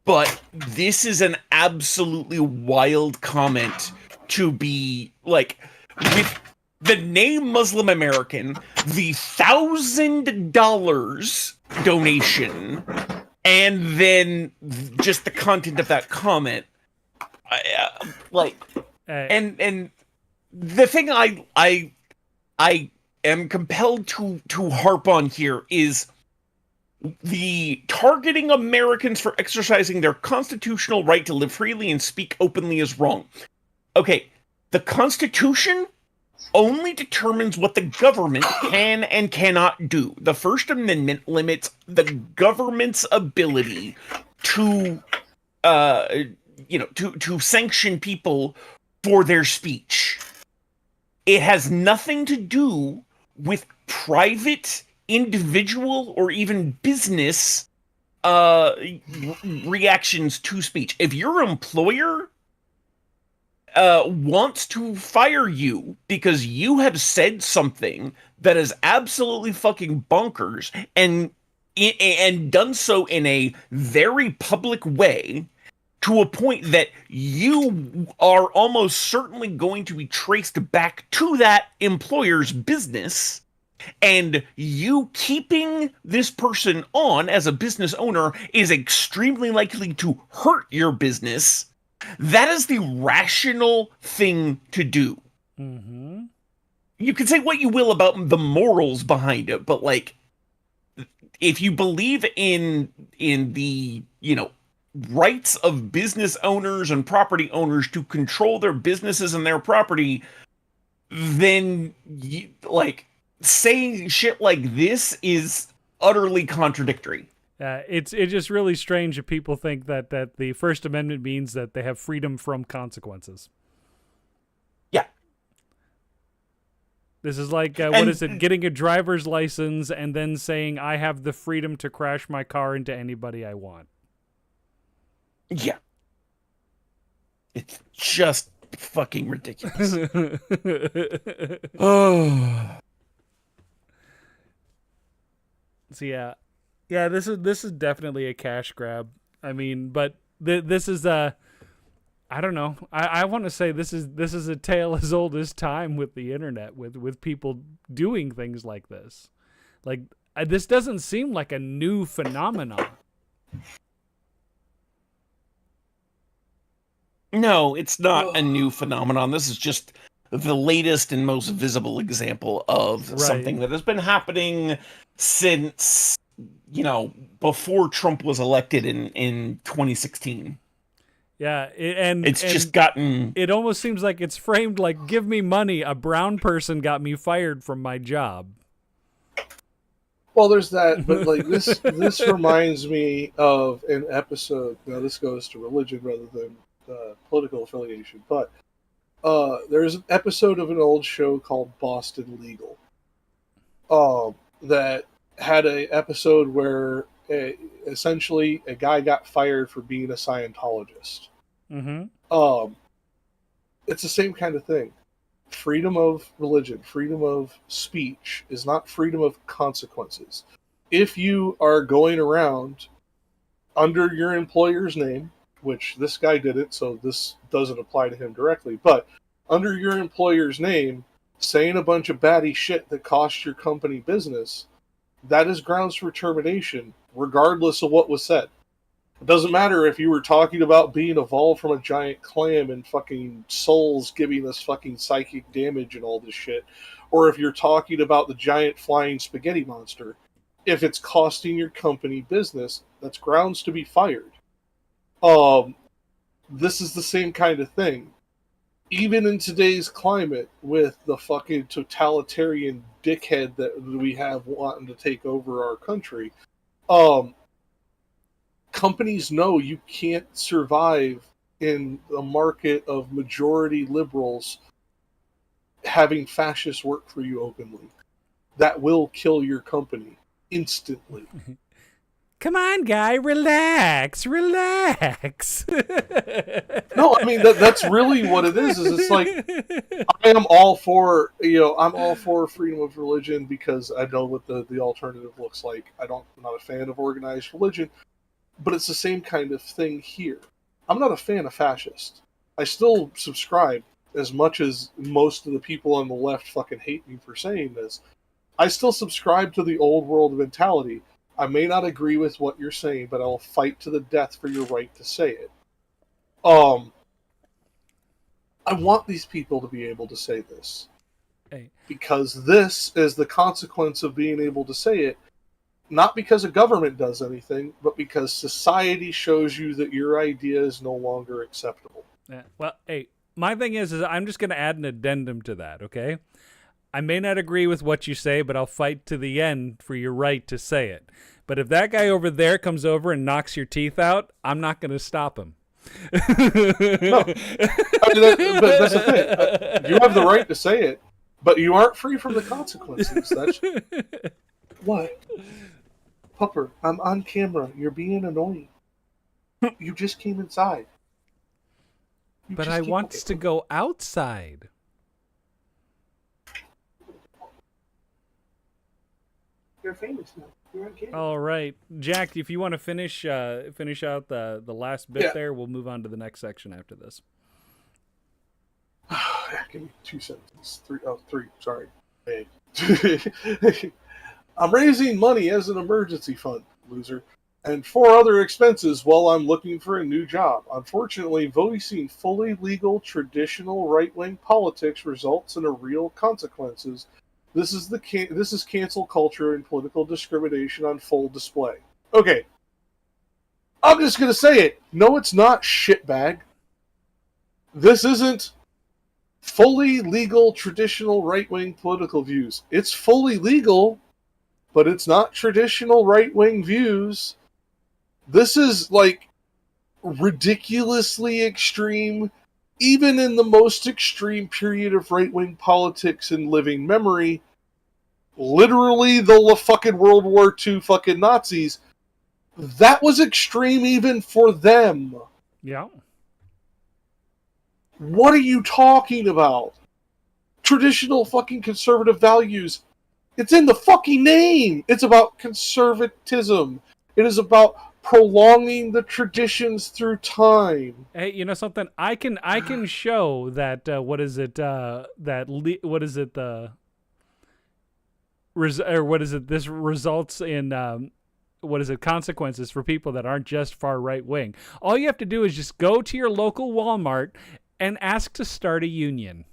but this is an absolutely wild comment to be like, with the name Muslim American, the $1,000 donation, and then just the content of that comment, and the thing I am compelled to harp on here is the targeting Americans for exercising their constitutional right to live freely and speak openly is wrong. Okay, the Constitution only determines what the government can and cannot do. The First Amendment limits the government's ability to, to sanction people for their speech. It has nothing to do with private, individual, or even business reactions to speech. If your employer wants to fire you because you have said something that is absolutely fucking bonkers and done so in a very public way, to a point that you are almost certainly going to be traced back to that employer's business, and you keeping this person on as a business owner is extremely likely to hurt your business, That is the rational thing to do. Mm-hmm. You can say what you will about the morals behind it, but like, if you believe in the, rights of business owners and property owners to control their businesses and their property, then like saying shit like this is utterly contradictory. It's just really strange that people think that the First Amendment means that they have freedom from consequences. Yeah. This is like, what is it, getting a driver's license and then saying I have the freedom to crash my car into anybody I want. Yeah. It's just fucking ridiculous. Oh. So yeah, this is definitely a cash grab. I mean, but this is I don't know. I want to say this is a tale as old as time with the internet, with people doing things like this. Like, this doesn't seem like a new phenomenon. No, it's not a new phenomenon. This is just the latest and most visible example of something that has been happening since, before Trump was elected in 2016. Yeah, it's just gotten... It almost seems like it's framed like, give me money, a brown person got me fired from my job. Well, there's that, but like this reminds me of an episode. Now, this goes to religion rather than political affiliation, but there's an episode of an old show called Boston Legal that had an episode where essentially a guy got fired for being a Scientologist. Mm-hmm. It's the same kind of thing. Freedom of religion, freedom of speech is not freedom of consequences. If you are going around under your employer's name, which this guy didn't, so this doesn't apply to him directly, but under your employer's name, saying a bunch of batty shit that costs your company business, that is grounds for termination, regardless of what was said. It doesn't matter if you were talking about being evolved from a giant clam and fucking souls giving us fucking psychic damage and all this shit, or if you're talking about the giant flying spaghetti monster. If it's costing your company business, that's grounds to be fired. This is the same kind of thing. Even in today's climate, with the fucking totalitarian dickhead that we have wanting to take over our country, companies know you can't survive in a market of majority liberals having fascists work for you openly. That will kill your company instantly. Come on, guy, relax. No, I mean that's really what it is. Is it's like I am all for I'm all for freedom of religion because I know what the alternative looks like. I'm not a fan of organized religion, but it's the same kind of thing here. I'm not a fan of fascists. I still subscribe, as much as most of the people on the left fucking hate me for saying this. I still subscribe to the old world mentality. I may not agree with what you're saying, but I'll fight to the death for your right to say it. I want these people to be able to say this. Hey. Because this is the consequence of being able to say it. Not because a government does anything, but because society shows you that your idea is no longer acceptable. Yeah. Well, hey, my thing is I'm just going to add an addendum to that, okay? I may not agree with what you say, but I'll fight to the end for your right to say it. But if that guy over there comes over and knocks your teeth out, I'm not going to stop him. No. I mean, but that's the thing. You have the right to say it, but you aren't free from the consequences. That's what? Pupper, I'm on camera. You're being annoying. You just came inside. But I want to go outside. You're famous now. You're on camera. All right, Jack. If you want to finish out the last bit there, we'll move on to the next section after this. Give me 2 sentences. Three. Sorry. Hey. I'm raising money as an emergency fund, loser. and 4 other expenses while I'm looking for a new job. Unfortunately, voicing fully legal traditional right-wing politics results in a real consequences. This is cancel culture and political discrimination on full display. Okay, I'm just gonna say it. No, it's not, shitbag. This isn't fully legal traditional right-wing political views. It's fully legal, but it's not traditional right-wing views. This is like ridiculously extreme, even in the most extreme period of right-wing politics in living memory. Literally the fucking World War II fucking Nazis. That was extreme even for them. Yeah. What are you talking about? Traditional fucking conservative values. It's in the fucking name. It's about conservatism. It is about prolonging the traditions through time. Hey, you know something? I can show that what is it? What is it? What is it? This results in what is it? Consequences for people that aren't just far right wing. All you have to do is just go to your local Walmart and ask to start a union.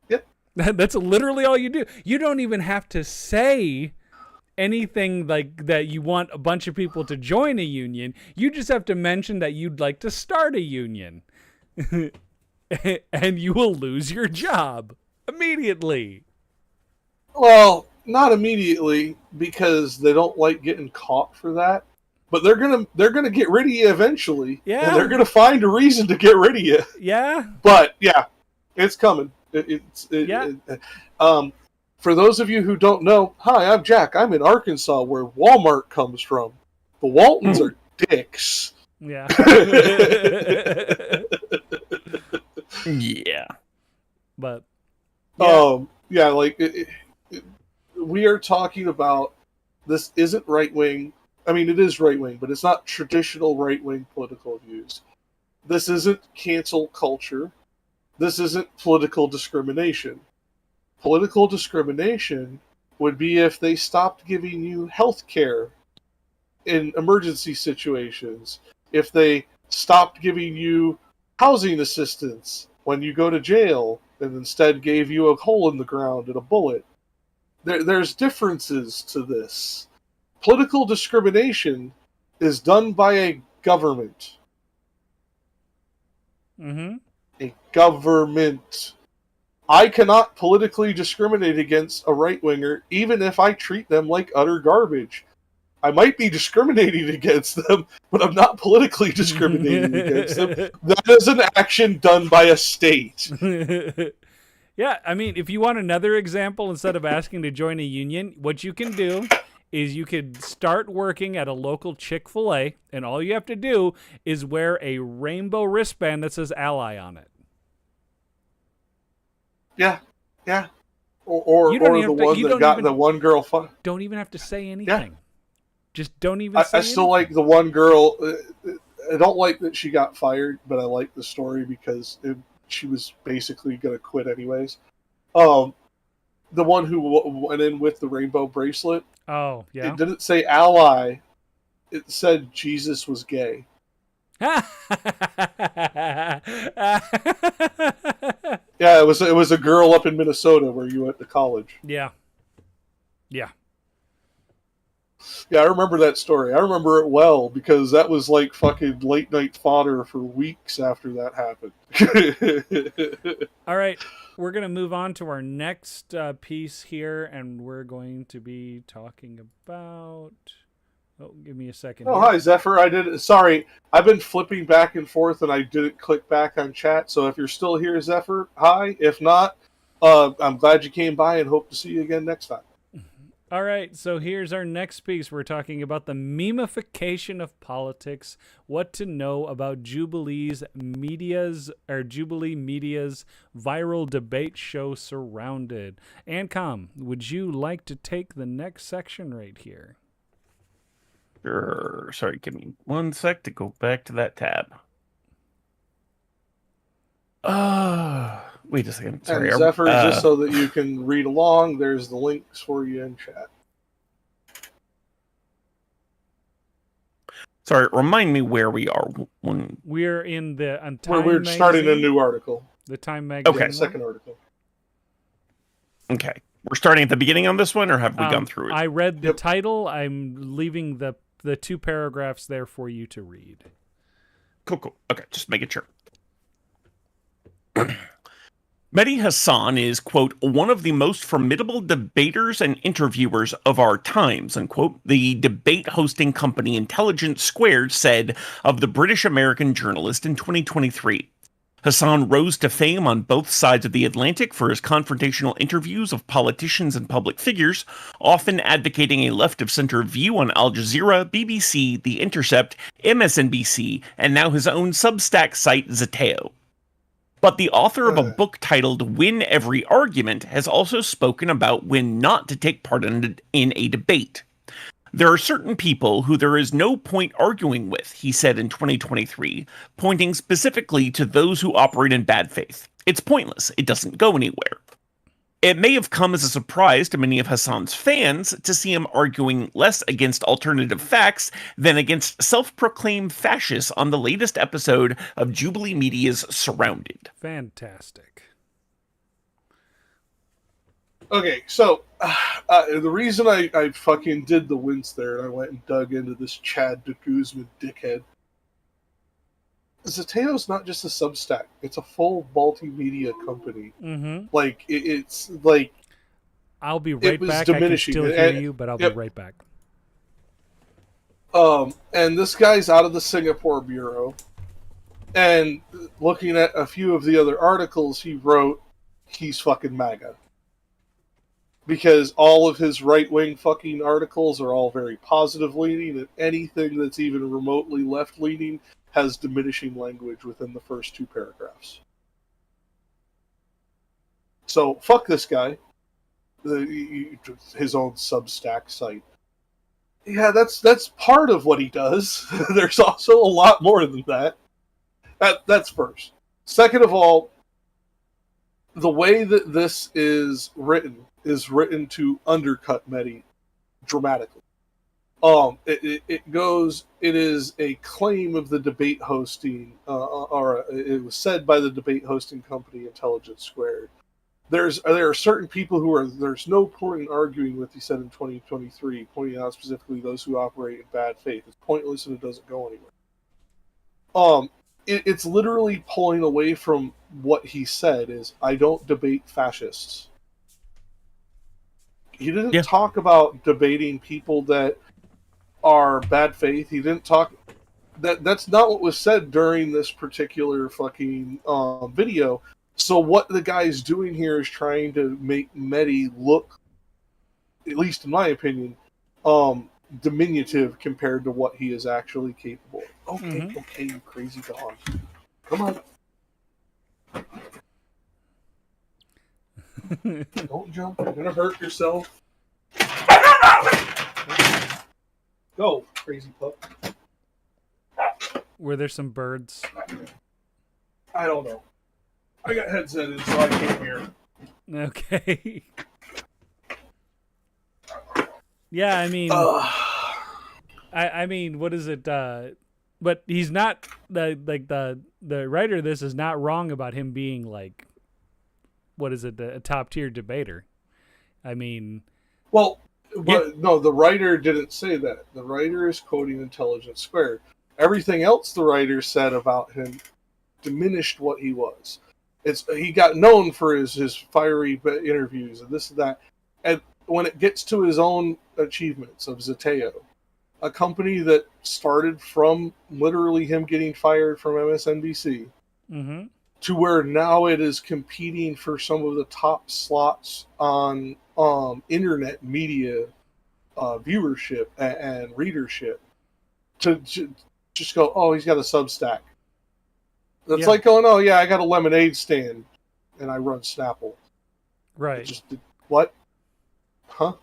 Yep. That's literally all you do. You don't even have to say anything like that you want a bunch of people to join a union. You just have to mention that you'd like to start a union. And you will lose your job immediately. Well, not immediately, because they don't like getting caught for that. But they're gonna get rid of you eventually. Yeah. And they're gonna find a reason to get rid of you. Yeah. But yeah, it's coming. For those of you who don't know, hi, I'm Jack. I'm in Arkansas, where Walmart comes from. The Waltons are dicks. Yeah. Yeah. But yeah, like we are talking about, this isn't right wing. I mean, it is right wing, but it's not traditional right wing political views. This isn't cancel culture. This isn't political discrimination. Political discrimination would be if they stopped giving you health care in emergency situations, if they stopped giving you housing assistance when you go to jail and instead gave you a hole in the ground and a bullet. There's differences to this. Political discrimination is done by a government. mm-hmm. A government. I cannot politically discriminate against a right-winger, even if I treat them like utter garbage. I might be discriminating against them, but I'm not politically discriminating against them. That is an action done by a state. Yeah, I mean, if you want another example, instead of asking to join a union, what you can do is you could start working at a local Chick-fil-A, and all you have to do is wear a rainbow wristband that says Ally on it. Yeah. Or the one that got the one girl fired. Don't even have to say anything. Yeah. Just don't even say I still like the one girl. I don't like that she got fired, but I like the story because she was basically going to quit anyways. The one who went in with the rainbow bracelet. Oh, yeah. It didn't say ally. It said Jesus was gay. Yeah, it was a girl up in Minnesota where you went to college. Yeah. Yeah, I remember that story. I remember it well because that was like fucking late night fodder for weeks after that happened. All right, we're going to move on to our next piece here, and we're going to be talking about... Oh, give me a second. Oh, hi, Zephyr. Sorry, I've been flipping back and forth, and I didn't click back on chat. So if you're still here, Zephyr, hi. If not, I'm glad you came by and hope to see you again next time. All right, so here's our next piece. We're talking about the memification of politics, what to know about Jubilee Media's viral debate show Surrounded. Ancom, would you like to take the next section right here? Sure. Sorry, give me 1 sec to go back to that tab. Wait a second. Sorry. And Zephyr, just so that you can read along, there's the links for you in chat. Sorry, remind me where we are. We're in the Where we're starting a new article. The Time magazine. Okay. Yeah, second article. Okay. We're starting at the beginning on this one, or have we gone through it? I read the title. I'm leaving the 2 paragraphs there for you to read. Cool. Okay, just making sure. Medhi Hasan is, quote, one of the most formidable debaters and interviewers of our times, unquote, the debate hosting company Intelligence Squared said of the British-American journalist in 2023. Hasan rose to fame on both sides of the Atlantic for his confrontational interviews of politicians and public figures, often advocating a left-of-center view on Al Jazeera, BBC, The Intercept, MSNBC, and now his own Substack site Zeteo. But the author of a book titled Win Every Argument has also spoken about when not to take part in a debate. There are certain people who there is no point arguing with, he said in 2023, pointing specifically to those who operate in bad faith. It's pointless. It doesn't go anywhere. It may have come as a surprise to many of Hasan's fans to see him arguing less against alternative facts than against self-proclaimed fascists on the latest episode of Jubilee Media's Surrounded. Fantastic. Okay, so the reason I fucking did the wince there and I went and dug into this Chad de Guzman dickhead, Zeteo's not just a Substack; it's a full multimedia company. Mm-hmm. Like it's like I'll be right back. Diminishing. I can still hear you, but I'll be right back. And this guy's out of the Singapore bureau, and looking at a few of the other articles he wrote, he's fucking MAGA. Because all of his right-wing fucking articles are all very positive-leaning, and anything that's even remotely left-leaning has diminishing language within the first 2 paragraphs. So, fuck this guy. His own Substack site. Yeah, that's part of what he does. There's also a lot more than that. That's first. Second of all, the way that this is written to undercut Medhi dramatically. It is a claim of the debate hosting, or it was said by the debate hosting company Intelligence Squared. There are certain people there's no point in arguing with, he said in 2023, pointing out specifically those who operate in bad faith. It's pointless and it doesn't go anywhere. It's literally pulling away from what he said is, I don't debate fascists. He didn't talk about debating people that are bad faith. He didn't talk... That's not what was said during this particular fucking video. So what the guy's doing here is trying to make Medhi look, at least in my opinion, diminutive compared to what he is actually capable of. Okay, you crazy dog. Come on. Don't jump. You're going to hurt yourself. Go, crazy pup. Were there some birds? I don't know. I got headset in, so I can't hear. Okay. Yeah, I mean... I mean, what is it? But he's not... The writer of this is not wrong about him being, like... What is it? A top-tier debater. I mean... Well, no, the writer didn't say that. The writer is quoting Intelligence Squared. Everything else the writer said about him diminished what he was. He got known for his fiery interviews and this and that. And when it gets to his own achievements of Zeteo, a company that started from literally him getting fired from MSNBC, to where now it is competing for some of the top slots on internet media viewership and readership, to just go, oh, he's got a Substack. That's like going, oh yeah, I got a lemonade stand and I run Snapple. Right. What? Huh?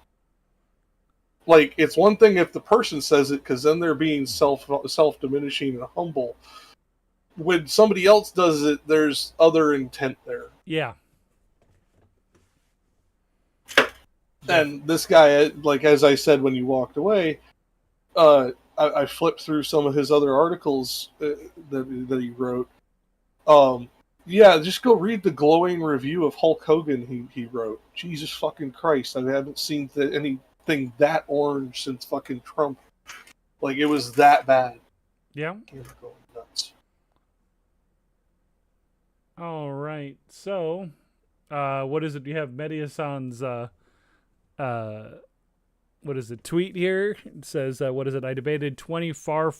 Like, it's one thing if the person says it, because then they're being self-diminishing and humble. When somebody else does it, there's other intent there. Yeah. And this guy, like as I said when you walked away, I flipped through some of his other articles that he wrote. Yeah, just go read the glowing review of Hulk Hogan he wrote. Jesus fucking Christ, I haven't seen anything that orange since fucking Trump. Like, it was that bad. Yeah. He was going nuts. All right. So, what is it? You have Medhi-san's what is it, tweet here. It says, what is it? I debated 20 far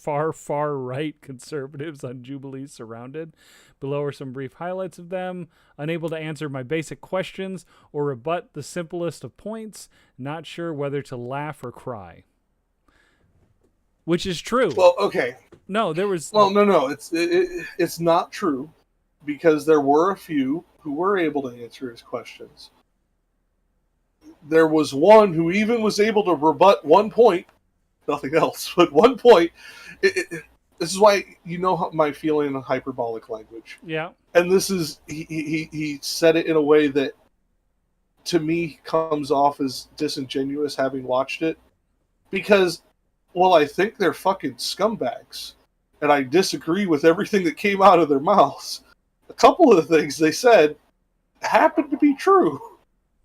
right conservatives on Jubilee Surrounded. Below are some brief highlights of them. Unable to answer my basic questions or rebut the simplest of points. Not sure whether to laugh or cry. Which is true. Well, okay. No, there was... Well, no. It's not true, because there were a few who were able to answer his questions. There was one who even was able to rebut one point, nothing else, but one point. This is why you know my feeling on hyperbolic language. Yeah. And this is, he said it in a way that, to me, comes off as disingenuous having watched it. Because, well, I think they're fucking scumbags. And I disagree with everything that came out of their mouths. A couple of the things they said happened to be true.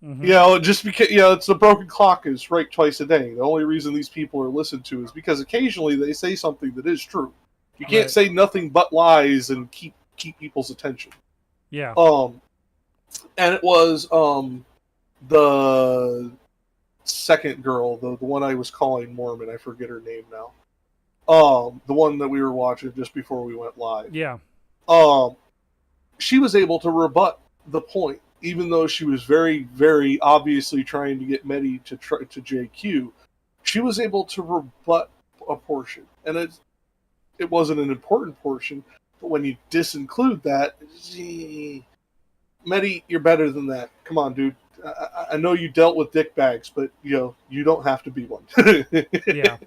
Mm-hmm. You know, just because, it's the broken clock is right twice a day. The only reason these people are listened to is because occasionally they say something that is true. You can't say nothing but lies and keep people's attention. Yeah. And it was the second girl, the one I was calling Mormon. I forget her name now. The one that we were watching just before we went live. Yeah. She was able to rebut the point. Even though she was very, very obviously trying to get Medhi to JQ, she was able to rebut a portion. And it wasn't an important portion, but when you disinclude that, Medhi, you're better than that. Come on, dude. I know you dealt with dick bags, but you don't have to be one. Yeah.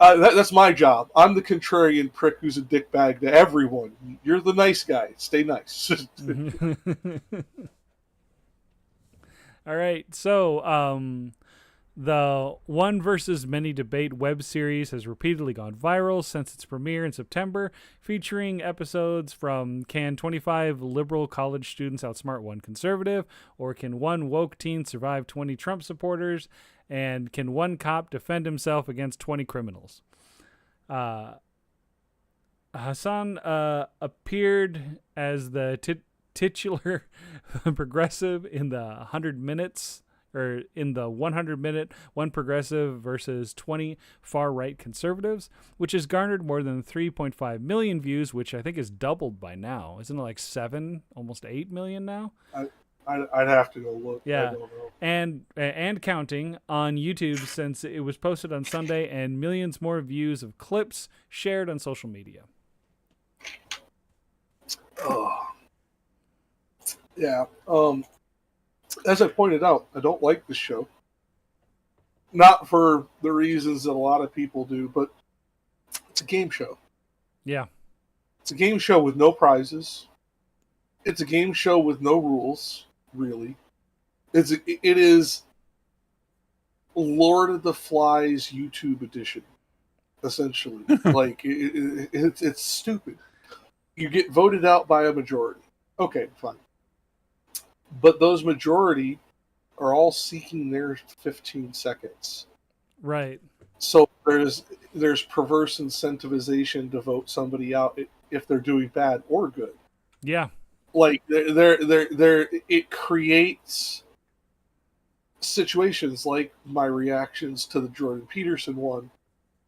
That's my job. I'm the contrarian prick who's a dickbag to everyone. You're the nice guy. Stay nice. All right. So, the One versus Many debate web series has repeatedly gone viral since its premiere in September, featuring episodes from Can 25 liberal college students outsmart one conservative, or Can one woke teen survive 20 Trump supporters, and Can one cop defend himself against 20 criminals? Hasan appeared as the titular progressive in the 100 minutes, or in the 100-minute one progressive versus 20 far-right conservatives, which has garnered more than 3.5 million views, which I think is doubled by now. Isn't it like 7, almost 8 million now? I'd have to go look. Yeah, I don't know. And counting on YouTube since it was posted on Sunday, and millions more views of clips shared on social media. Oh. Yeah. As I pointed out, I don't like this show. Not for the reasons that a lot of people do, but it's a game show. Yeah. It's a game show with no prizes. It's a game show with no rules, really. It is Lord of the Flies YouTube edition, essentially. Like, it's stupid. You get voted out by a majority. Okay, fine. But those majority are all seeking their 15 seconds. Right. So there's perverse incentivization to vote somebody out if they're doing bad or good. Yeah. Like it creates situations like my reactions to the Jordan Peterson one,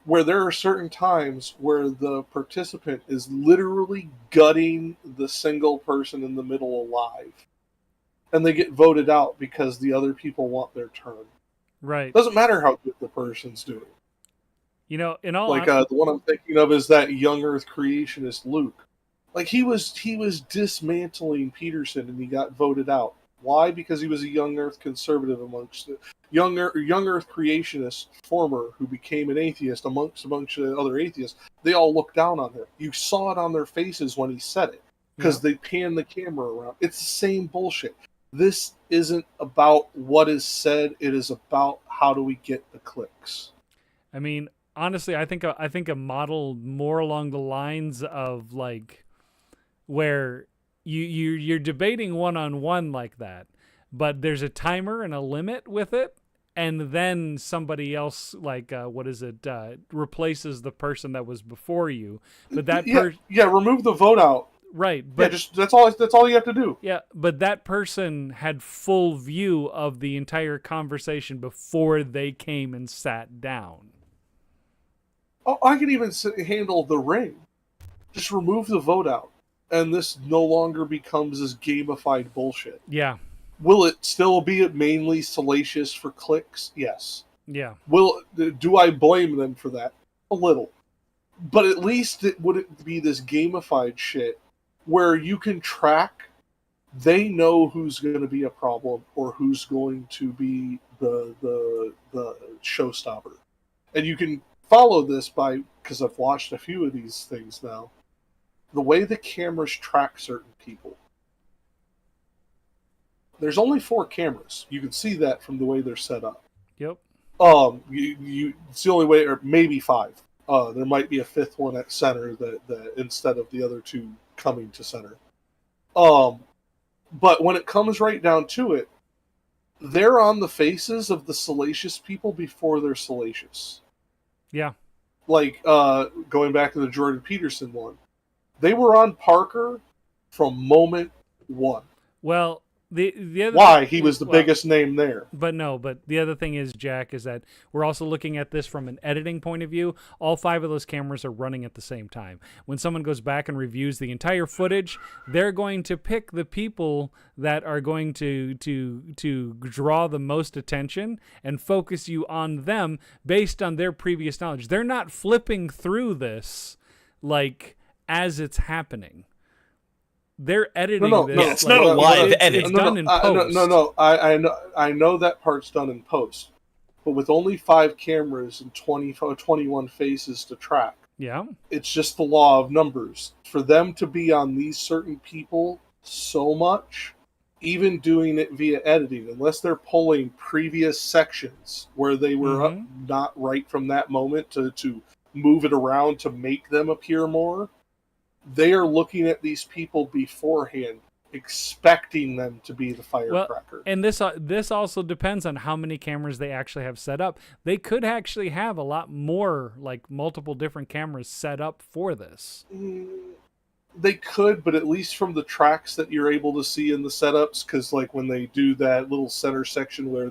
where there are certain times where the participant is literally gutting the single person in the middle alive. And they get voted out because the other people want their turn. Right. Doesn't matter how good the person's doing. You know, in all the one I'm thinking of is that young Earth creationist Luke. Like he was dismantling Peterson and he got voted out. Why? Because he was a young Earth conservative amongst the young Earth creationist former who became an atheist amongst the other atheists. They all looked down on him. You saw it on their faces when he said it because they panned the camera around. It's the same bullshit. This isn't about what is said. It is about how do we get the clicks. I mean, honestly, I think a model more along the lines of like where you're debating one-on-one like that, but there's a timer and a limit with it, and then somebody else like replaces the person that was before you, but that remove the vote out. right, but that's all you have to do. yeah, but that person had full view of the entire conversation before they came and sat down. Oh, I can even handle the ring. Just remove the vote out, and this no longer becomes this gamified bullshit. Yeah. Will it still be mainly salacious for clicks? Yes. Yeah. Do I blame them for that? A little. But at least it wouldn't be this gamified shit where you can track, they know who's going to be a problem or who's going to be the showstopper. And you can follow this because I've watched a few of these things now, the way the cameras track certain people. There's only 4 cameras. You can see that from the way they're set up. Yep. It's the only way, or maybe 5. There might be a 5th one at center that instead of the other 2 coming to center. But when it comes right down to it, they're on the faces of the salacious people before they're salacious. Yeah. Like, going back to the Jordan Peterson one, they were on Parker from moment 1. Well, the other why he was the biggest name there. But the other thing is, Jack, is that we're also looking at this from an editing point of view. All 5 of those cameras are running at the same time. When someone goes back and reviews the entire footage, they're going to pick the people that are going to draw the most attention and focus you on them based on their previous knowledge. They're not flipping through this like as it's happening. They're editing this. No, it's not a live edit. It's done in post. I know that part's done in post. But with only 5 cameras and 21 faces to track, yeah, it's just the law of numbers. For them to be on these certain people so much, even doing it via editing, unless they're pulling previous sections where they were not right from that moment to move it around to make them appear more, they are looking at these people beforehand, expecting them to be the firecracker. Well, and this also depends on how many cameras they actually have set up. They could actually have a lot more, like multiple different cameras set up for this. They could, but at least from the tracks that you're able to see in the setups, because like when they do that little center section where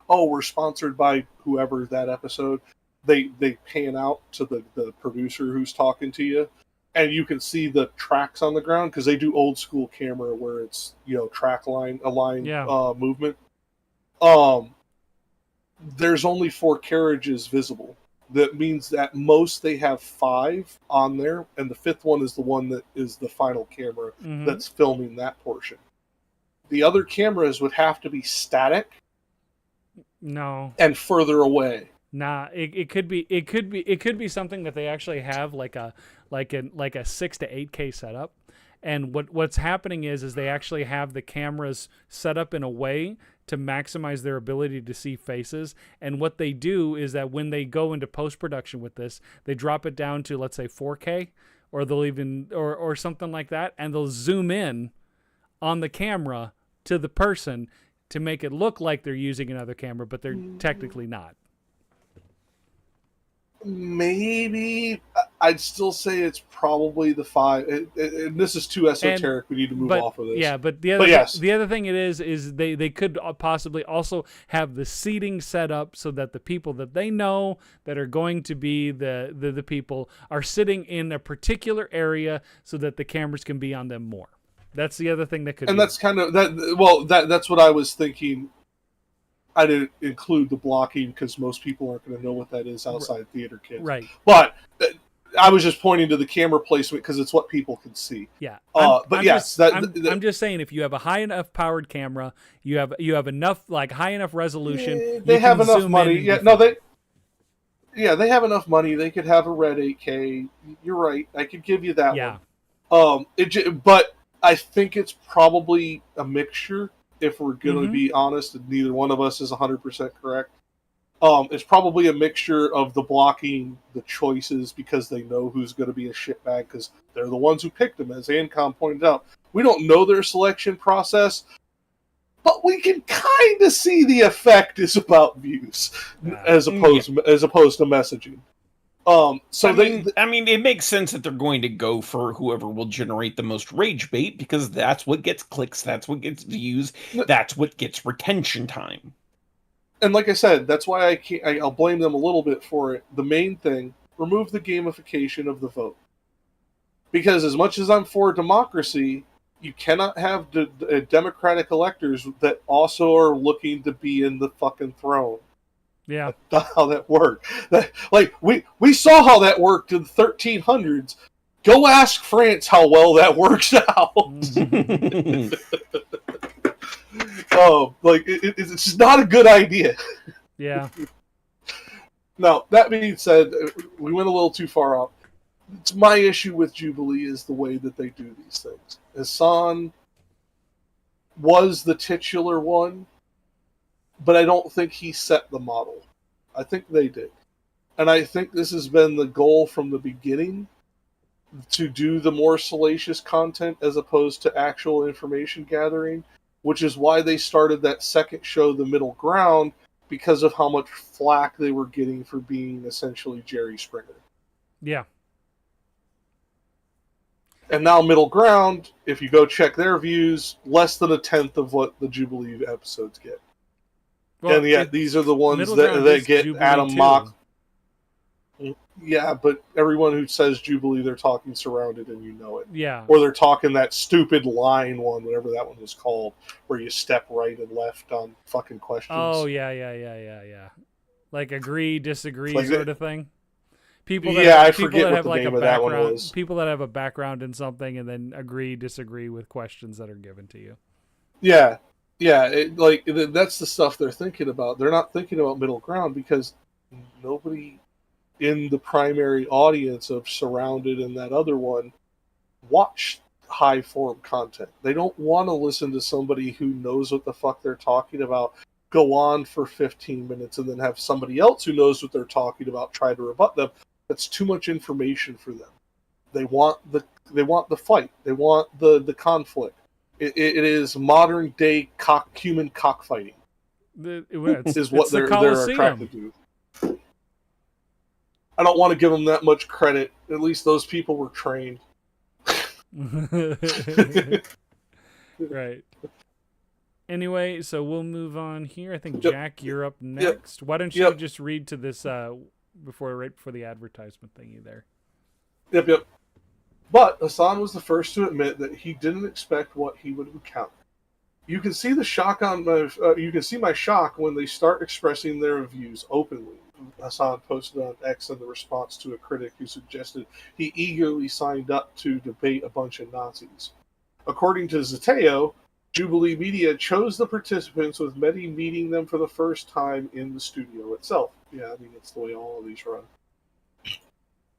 we're sponsored by whoever that episode, they pan out to the producer who's talking to you. And you can see the tracks on the ground because they do old school camera where it's track line movement. There's only 4 carriages visible. That means that most they have 5 on there, and the 5th one is the one that is the final camera that's filming that portion. The other cameras would have to be static. No. And further away. Nah, it could be something that they actually have like a 6 to 8K setup, and what's happening is they actually have the cameras set up in a way to maximize their ability to see faces. And what they do is that when they go into post production with this, they drop it down to, let's say, 4K, or they'll even or something like that, and they'll zoom in on the camera to the person to make it look like they're using another camera, but they're technically not. Maybe I'd still say it's probably the 5. And this is too esoteric. We need to move off of this. Yeah, but the other thing it is they could possibly also have the seating set up so that the people that they know that are going to be the people are sitting in a particular area so that the cameras can be on them more. That's the other thing that could. And that's kind of that. Well, that's what I was thinking. I didn't include the blocking because most people aren't going to know what that is outside theater kids. Right. But I was just pointing to the camera placement because it's what people can see. Yeah. I'm just saying, if you have a high enough powered camera, you have enough high enough resolution. They have enough money. They have enough money. They could have a red 8K. You're right. I could give you that one. But I think it's probably a mixture. If we're going to be honest, and neither one of us is 100% correct. It's probably a mixture of the blocking the choices because they know who's going to be a shitbag because they're the ones who picked them, as Ancom pointed out. We don't know their selection process, but we can kind of see the effect is about views as opposed to messaging. So I mean, it makes sense that they're going to go for whoever will generate the most rage bait because that's what gets clicks, that's what gets views, that's what gets retention time. And like I said, that's why I'll blame them a little bit for it. The main thing, remove the gamification of the vote. Because as much as I'm for democracy, you cannot have democratic electors that also are looking to be in the fucking throne. Yeah. That's not how that worked. We saw how that worked in the 1300s. Go ask France how well that works out. It's just not a good idea. Yeah. Now, that being said, we went a little too far off. It's my issue with Jubilee is the way that they do these things. Hasan was the titular one, but I don't think he set the model. I think they did. And I think this has been the goal from the beginning, to do the more salacious content as opposed to actual information gathering, which is why they started that second show, The Middle Ground, because of how much flack they were getting for being essentially Jerry Springer. Yeah. And now Middle Ground, if you go check their views, less than 1/10 of what the Jubilee episodes get. Well, and yet these are the ones Middle that Ground is get Jubilee Adam too. Mock. Yeah, but everyone who says Jubilee, they're talking Surrounded, and you know it. Yeah. Or they're talking that stupid line one, whatever that one was called, where you step right and left on fucking questions. Oh, yeah. Like agree, disagree Like sort of thing. People I that forget what have the like name a of that one background, was. people that have a background in something and then agree, disagree with questions that are given to you. Yeah, that's the stuff they're thinking about. They're not thinking about Middle Ground because nobody in the primary audience of Surrounded and that other one watch high form content. They don't want to listen to somebody who knows what the fuck they're talking about go on for 15 minutes and then have somebody else who knows what they're talking about try to rebut them. That's too much information for them. They want the fight. They want the conflict. It is modern day human cockfighting. Is what they're attracted to. I don't want to give them that much credit. At least those people were trained. Right. Anyway, so we'll move on here. I think Jack, you're up next. Why don't you just read to this right before the advertisement thingy there? Yep. But Hasan was the first to admit that he didn't expect what he would encounter. You can see the shock on my. You can see my shock when they start expressing their views openly. Hasan posted on X in the response to a critic who suggested he eagerly signed up to debate a bunch of Nazis. According to Zateo, Jubilee Media chose the participants with Medhi meeting them for the first time in the studio itself. Yeah, I mean, it's the way all of these run.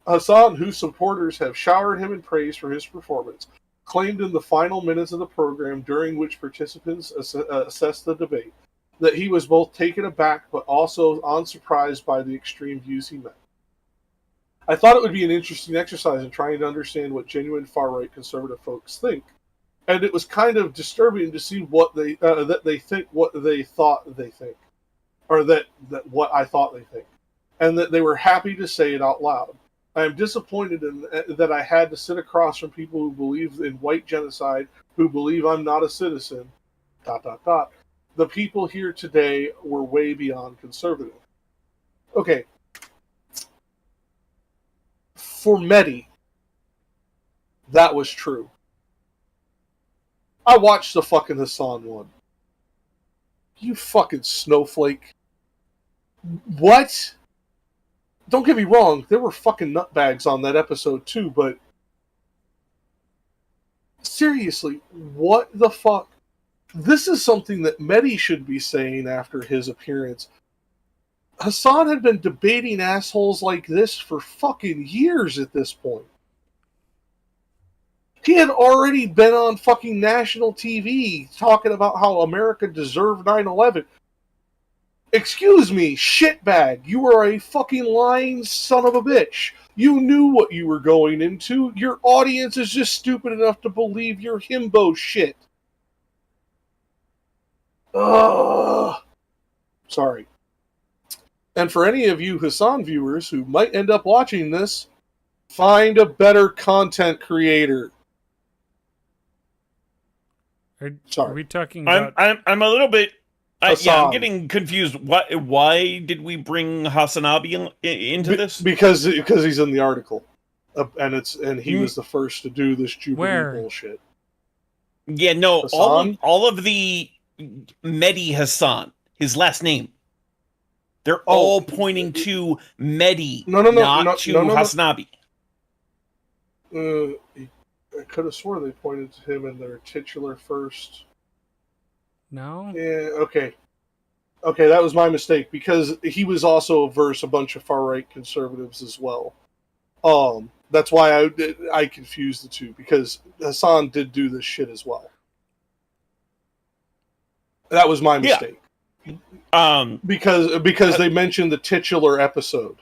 Hasan, whose supporters have showered him in praise for his performance, claimed in the final minutes of the program, during which participants assessed the debate, that he was both taken aback but also unsurprised by the extreme views he met. I thought it would be an interesting exercise in trying to understand what genuine far-right conservative folks think, and it was kind of disturbing to see what that they think what they thought they think, or that what I thought they think, and that they were happy to say it out loud. I am disappointed in that I had to sit across from people who believe in white genocide, who believe I'm not a citizen, ... The people here today were way beyond conservative. Okay. For Medhi, that was true. I watched the fucking Hasan one. You fucking snowflake. What? Don't get me wrong, there were fucking nutbags on that episode too, but seriously, what the fuck? This is something that Medhi should be saying after his appearance. Hasan had been debating assholes like this for fucking years at this point. He had already been on fucking national TV talking about how America deserved 9/11. Excuse me, shitbag. You are a fucking lying son of a bitch. You knew what you were going into. Your audience is just stupid enough to believe your himbo shit. Ugh. Sorry. And for any of you Hasan viewers who might end up watching this, find a better content creator. Are we talking about... I'm a little bit... I'm Hasan. getting confused. Why did we bring Hasanabi into this? Because he's in the article. And he was the first to do this Jubilee bullshit. Yeah, no, Hasan? all of the Medhi Hasan, his last name, they're all pointing to Medhi, not to Hasanabi. I could have swore they pointed to him in their titular first. No? Yeah, okay. Okay, that was my mistake, because he was also versus a bunch of far-right conservatives as well. That's why I confused the two, because Hasan did do this shit as well. That was my mistake. Yeah. Because they mentioned the titular episode.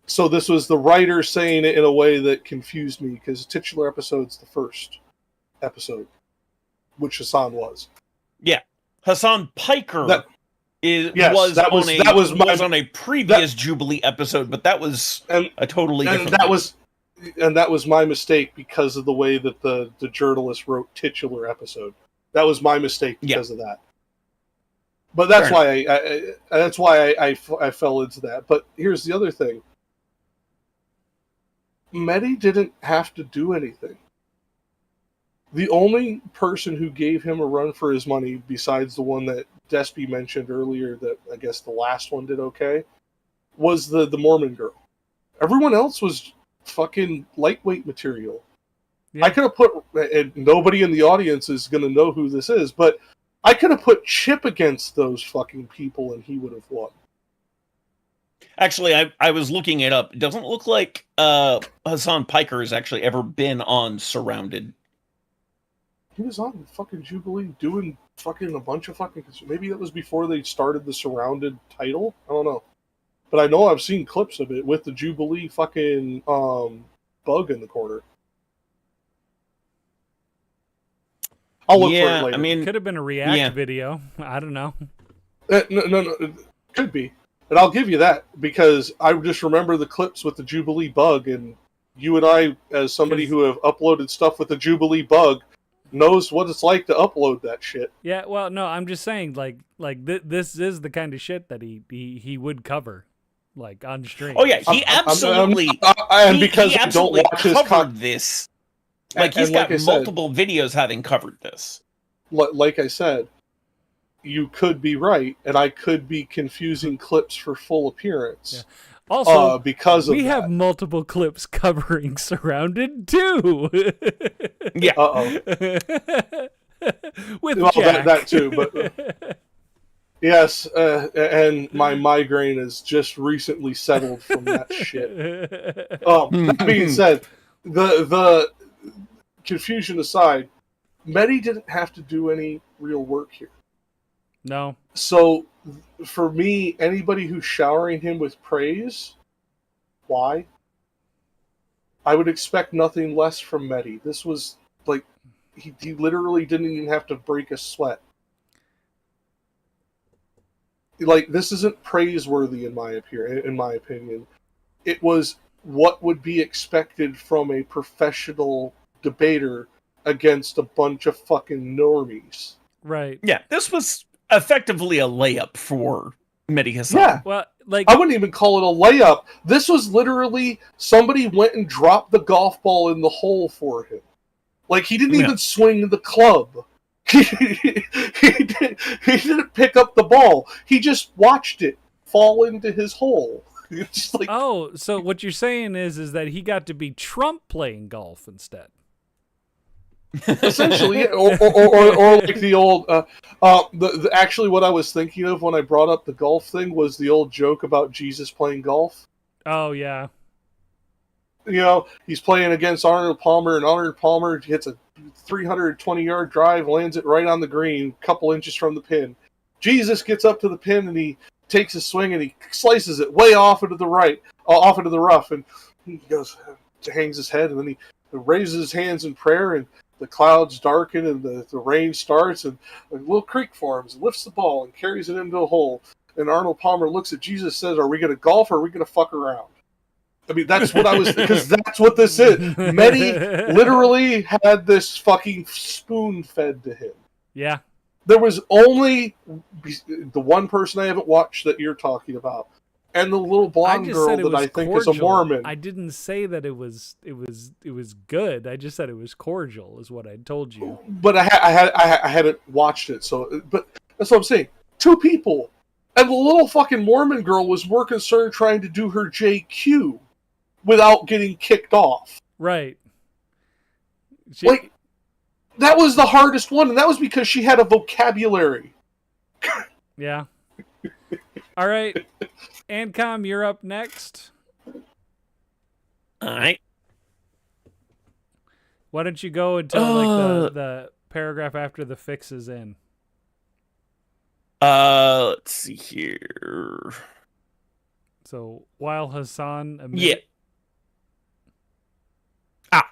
So this was the writer saying it in a way that confused me, because the titular episode's the first episode, which Hasan was. Yeah. Hasan Piker was on a previous Jubilee episode, but that was a totally different thing. That was my mistake because of the way that the journalist wrote titular episode. That was my mistake because of that. But that's why I fell into that. But here's the other thing. Medhi didn't have to do anything. The only person who gave him a run for his money, besides the one that Despy mentioned earlier, that I guess the last one did okay, was the Mormon girl. Everyone else was fucking lightweight material. Yeah. I could have put, and nobody in the audience is going to know who this is, but I could have put Chip against those fucking people and he would have won. Actually, I was looking it up. It doesn't look like Hasan Piker has actually ever been on Surrounded. He was on fucking Jubilee doing fucking a bunch of fucking... Maybe that was before they started the Surrounded title? I don't know. But I know I've seen clips of it with the Jubilee fucking bug in the corner. I'll look for it later. I mean, could have been a React video. I don't know. No, it could be. And I'll give you that, because I just remember the clips with the Jubilee bug, and you and I, as somebody who have uploaded stuff with the Jubilee bug, knows what it's like to upload that shit. Yeah, well, no, I'm just saying, this is the kind of shit that he would cover, on stream. Oh yeah, he absolutely. And because I don't watch his this, he's got multiple videos having covered this. Like I said, you could be right, and I could be confusing clips for full appearance. Yeah. Also, because we have multiple clips covering Surrounded too. Yeah. With Jack. That too, but yes, and my migraine has just recently settled from that shit. That being said, the confusion aside, Medhi didn't have to do any real work here. No. So, for me, anybody who's showering him with praise, why? I would expect nothing less from Medhi. This was, he literally didn't even have to break a sweat. This isn't praiseworthy in my opinion. It was what would be expected from a professional debater against a bunch of fucking normies. Right. Yeah, this was effectively a layup for Medhi Hasan. Yeah. Well, I wouldn't even call it a layup. This was literally somebody went and dropped the golf ball in the hole for him. He didn't even swing the club. He didn't pick up the ball. He just watched it fall into his hole. It's so what you're saying is that he got to be Trump playing golf instead. Essentially, or like the old. Actually, what I was thinking of when I brought up the golf thing was the old joke about Jesus playing golf. Oh yeah. He's playing against Arnold Palmer, and Arnold Palmer hits a 320-yard drive, lands it right on the green, a couple inches from the pin. Jesus gets up to the pin, and he takes a swing and he slices it way off into the off into the rough, and he goes, hangs his head, and then he raises his hands in prayer, and the clouds darken, and the rain starts, and a little creek forms, and lifts the ball and carries it into a hole. And Arnold Palmer looks at Jesus and says, "Are we going to golf or are we going to fuck around?" I mean, that's what I was, because that's what this is. Medhi literally had this fucking spoon fed to him. Yeah. There was only the one person I haven't watched that you're talking about, and the little blonde girl that I think is a Mormon. I didn't say that it was good. I just said it was cordial, is what I told you. But I hadn't watched it, so but that's what I'm saying. Two people, and the little fucking Mormon girl was more concerned trying to do her JQ without getting kicked off. Right. That was the hardest one, and that was because she had a vocabulary. Yeah. All right. Ancom, you're up next. All right. Why don't you go until the paragraph after the fix is in? Let's see here. So while Hasan admits, Yeah.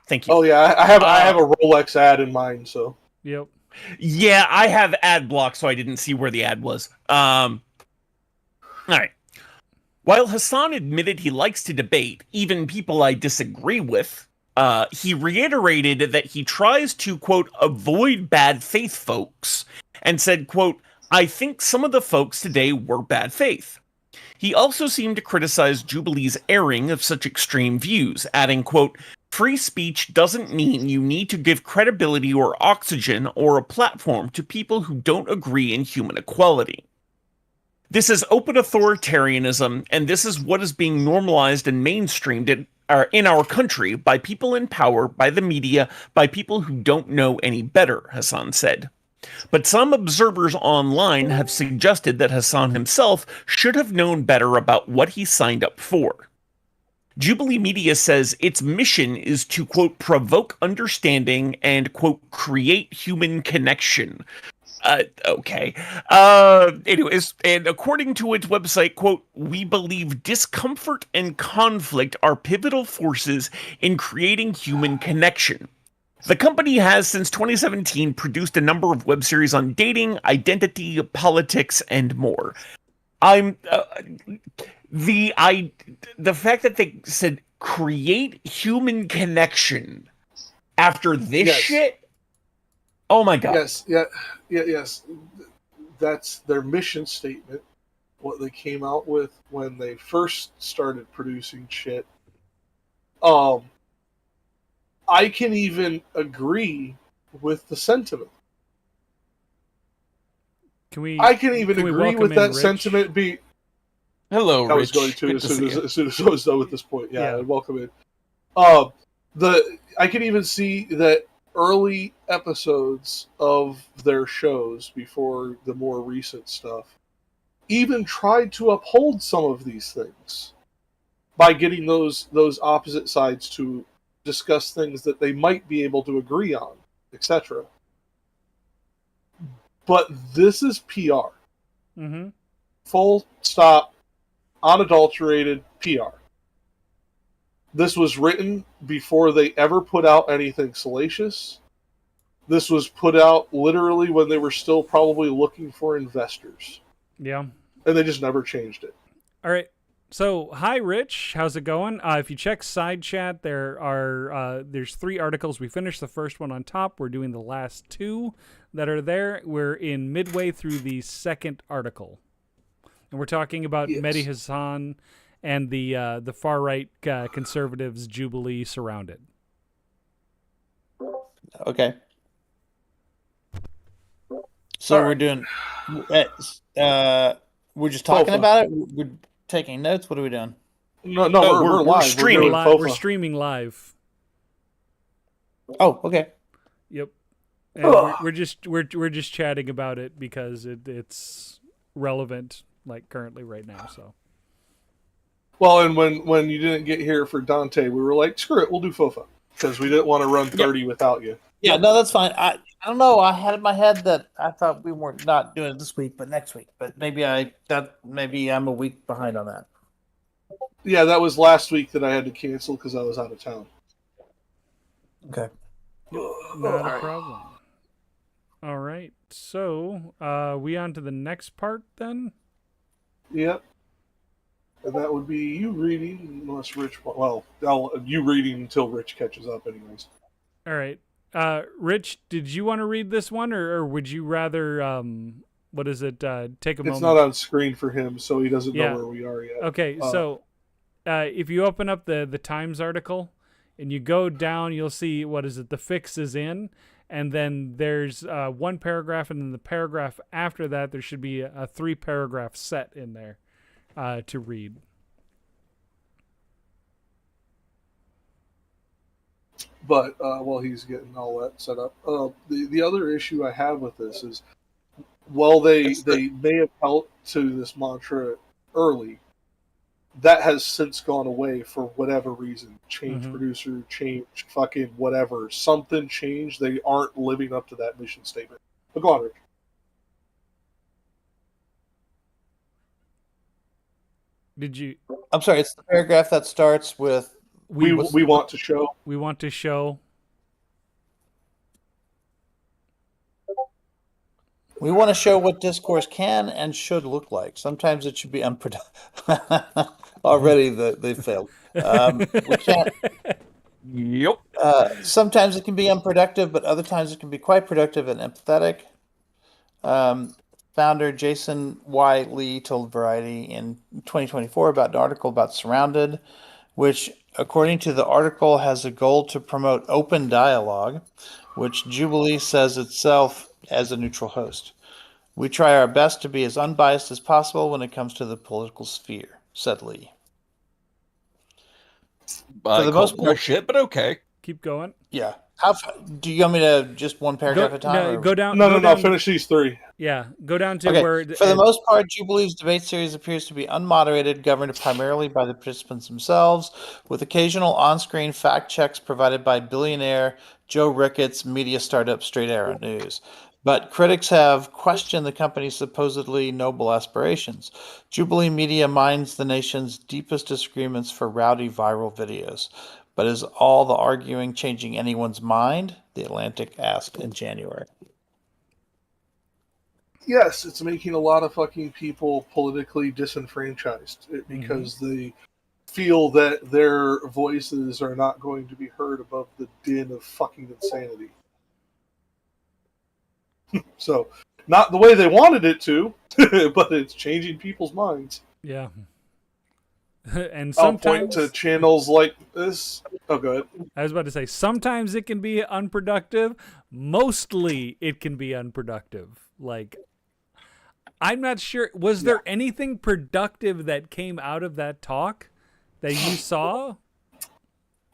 Thank you. Oh yeah, I have a Rolex ad in mind, so. Yep. Yeah, I have ad block, so I didn't see where the ad was. All right. While Hasan admitted he likes to debate, even people I disagree with, he reiterated that he tries to, quote, avoid bad faith folks, and said, quote, I think some of the folks today were bad faith. He also seemed to criticize Jubilee's airing of such extreme views, adding, quote, free speech doesn't mean you need to give credibility or oxygen or a platform to people who don't agree in human equality. This is open authoritarianism, and this is what is being normalized and mainstreamed in our country by people in power, by the media, by people who don't know any better, Hasan said. But some observers online have suggested that Hasan himself should have known better about what he signed up for. Jubilee Media says its mission is to, quote, provoke understanding and, quote, create human connection. Okay. Anyways, and according to its website, quote, we believe discomfort and conflict are pivotal forces in creating human connection. The company has, since 2017, produced a number of web series on dating, identity, politics, and more. The fact that they said create human connection after this shit. Oh my god. Yes. That's their mission statement. What they came out with when they first started producing shit. I can even agree with the sentiment. I can even agree with that sentiment. Hello, Rich. I was going to as soon as I was done with this point. Yeah. Welcome in. I can even see that early episodes of their shows before the more recent stuff even tried to uphold some of these things by getting those opposite sides to discuss things that they might be able to agree on, etc. But this is PR. Mm-hmm. Full stop, unadulterated PR. This was written before they ever put out anything salacious. This was put out literally when they were still probably looking for investors. Yeah. And they just never changed it. All right. So, hi, Rich. How's it going? If you check side chat, there's 3 articles. We finished the first one on top. We're doing the last 2 that are there. We're in midway through the second article. And we're talking about Medhi Hasan and the far-right conservatives Jubilee surrounded. Okay. So we're doing... we're just talking about it? We're taking notes? What are we doing? No, we're live. Streaming we're streaming live. Oh, okay. Yep. And we're just chatting about it because it's relevant, like currently right now. So. Well, and when you didn't get here for Dante, we were like, screw it, we'll do FOFA because we didn't want to run 30 without you. Yeah, no, that's fine. I don't know. I had in my head that I thought we weren't not doing it this week, but next week. But maybe I'm a week behind on that. Yeah, that was last week that I had to cancel because I was out of town. Okay. Not a problem. All right. So, we on to the next part then? Yep. And that would be you reading, unless Rich. Well, you reading until Rich catches up, anyways. All right. Rich, did you want to read this one, or would you rather, what is it, take a moment? It's not on screen for him, so he doesn't Yeah. know where we are yet. Okay, so if you open up the Times article and you go down, you'll see, what is it, the fix is in, and then there's one paragraph, and then the paragraph after that, there should be a 3-paragraph set in there to read. But while he's getting all that set up, the other issue I have with this is, while they may have held to this mantra early, that has since gone away for whatever reason. Change producer, change fucking whatever. Something changed. They aren't living up to that mission statement. But go on, Rick. Did you? I'm sorry. It's the paragraph that starts with We want to show. We want to show. We want to show what discourse can and should look like. Sometimes it should be unproductive. Already they failed. We can't. Yep. Sometimes it can be unproductive, but other times it can be quite productive and empathetic. Founder Jason Y. Lee told Variety in 2024 about an article about Surrounded, which, according to the article, has a goal to promote open dialogue, which Jubilee says itself as a neutral host. We try our best to be as unbiased as possible when it comes to the political sphere, said Lee. For the most part- bullshit, but okay. Keep going. Yeah. Do you want me to just one paragraph at a time? Go down. No. down, Finish these 3. Yeah, go down to Okay. where. For the most part, Jubilee's debate series appears to be unmoderated, governed primarily by the participants themselves, with occasional on-screen fact checks provided by billionaire Joe Ricketts' media startup Straight Arrow News. But critics have questioned the company's supposedly noble aspirations. Jubilee Media mines the nation's deepest disagreements for rowdy viral videos. But is all the arguing changing anyone's mind? The Atlantic asked in January. Yes, it's making a lot of fucking people politically disenfranchised because they feel that their voices are not going to be heard above the din of fucking insanity. So, not the way they wanted it to, but it's changing people's minds. Yeah. And I'll point sometimes to channels like this. Oh, go ahead. I was about to say, sometimes it can be unproductive. Mostly it can be unproductive. Like, I'm not sure. Was there anything productive that came out of that talk that you saw?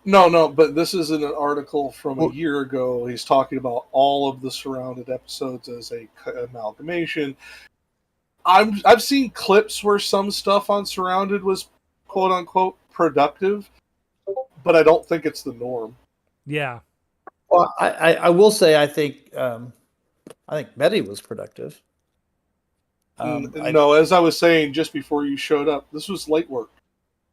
No, but this is in an article from a year ago. He's talking about all of the Surrounded episodes as a amalgamation. I've seen clips where some stuff on Surrounded was quote unquote productive, but I don't think it's the norm. Yeah. Well, I will say I think Medhi was productive. No, as I was saying just before you showed up, this was light work.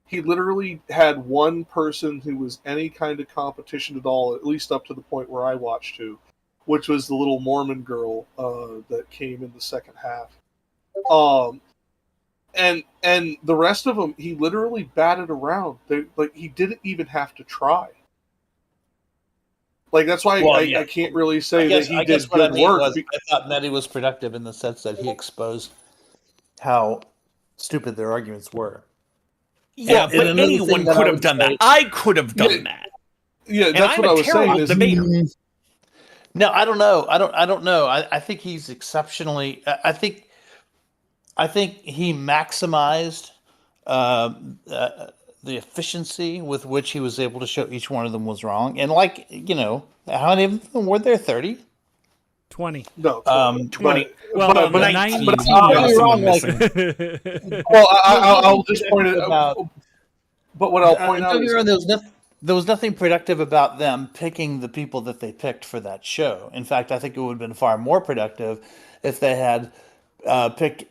He literally had one person who was any kind of competition at all, at least up to the point where I watched to, which was the little Mormon girl that came in the second half. And the rest of them, he literally batted around. He didn't even have to try. Like, that's why I can't really say that he did good work. I thought Medhi was productive in the sense that he exposed how stupid their arguments were. Yeah, but anyone could have done that. I could have done that. Yeah, that's what I was saying. Debater. No, I don't know. I don't know. I think he's exceptionally. I think he maximized the efficiency with which he was able to show each one of them was wrong. And how many of them were there? 30? 20. No, 20. Well, but 19. Well, I'll just point it out. But what I'll point out is there was nothing productive about them picking the people that they picked for that show. In fact, I think it would have been far more productive if they had picked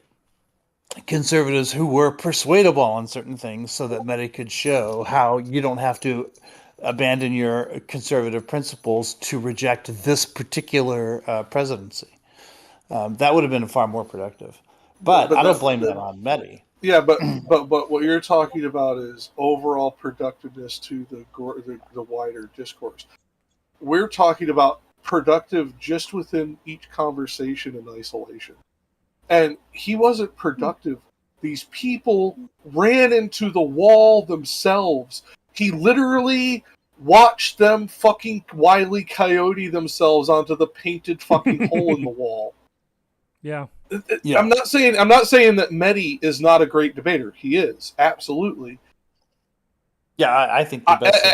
conservatives who were persuadable on certain things so that Medhi could show how you don't have to abandon your conservative principles to reject this particular presidency. That would have been far more productive. But I don't blame that on Medhi. Yeah, but what you're talking about is overall productiveness to the wider discourse. We're talking about productive just within each conversation in isolation. And he wasn't productive. These people ran into the wall themselves. He literally watched them fucking Wile E. Coyote themselves onto the painted fucking hole in the wall. Yeah. I'm not saying that Medhi is not a great debater. He is, absolutely. Yeah, I think the best.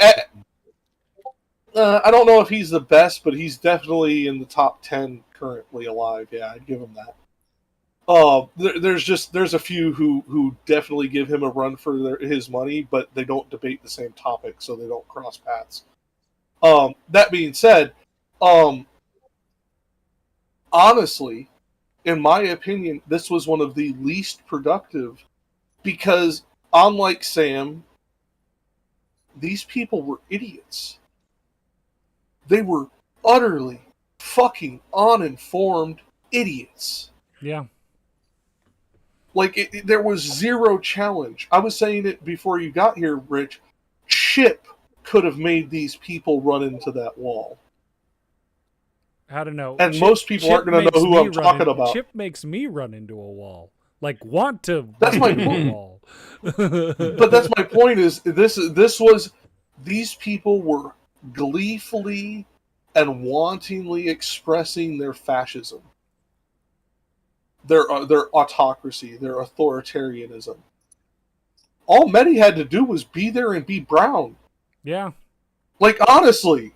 I don't know if he's the best, but he's definitely in the top 10 currently alive. Yeah, I'd give him that. There's a few who definitely give him a run for his money, but they don't debate the same topic, so they don't cross paths. That being said, honestly, in my opinion, this was one of the least productive because, unlike Sam, these people were idiots. They were utterly fucking uninformed idiots. Yeah. Like, there was zero challenge. I was saying it before you got here, Rich. Chip could have made these people run into that wall. How to know? And most people aren't going to know who I'm talking about. Chip makes me run into a wall. Like, want to that's run my into point. a wall. But that's my point is, these people were gleefully and wantingly expressing their fascism. Their autocracy, their authoritarianism. All Medhi had to do was be there and be Brown. Yeah. Like, honestly.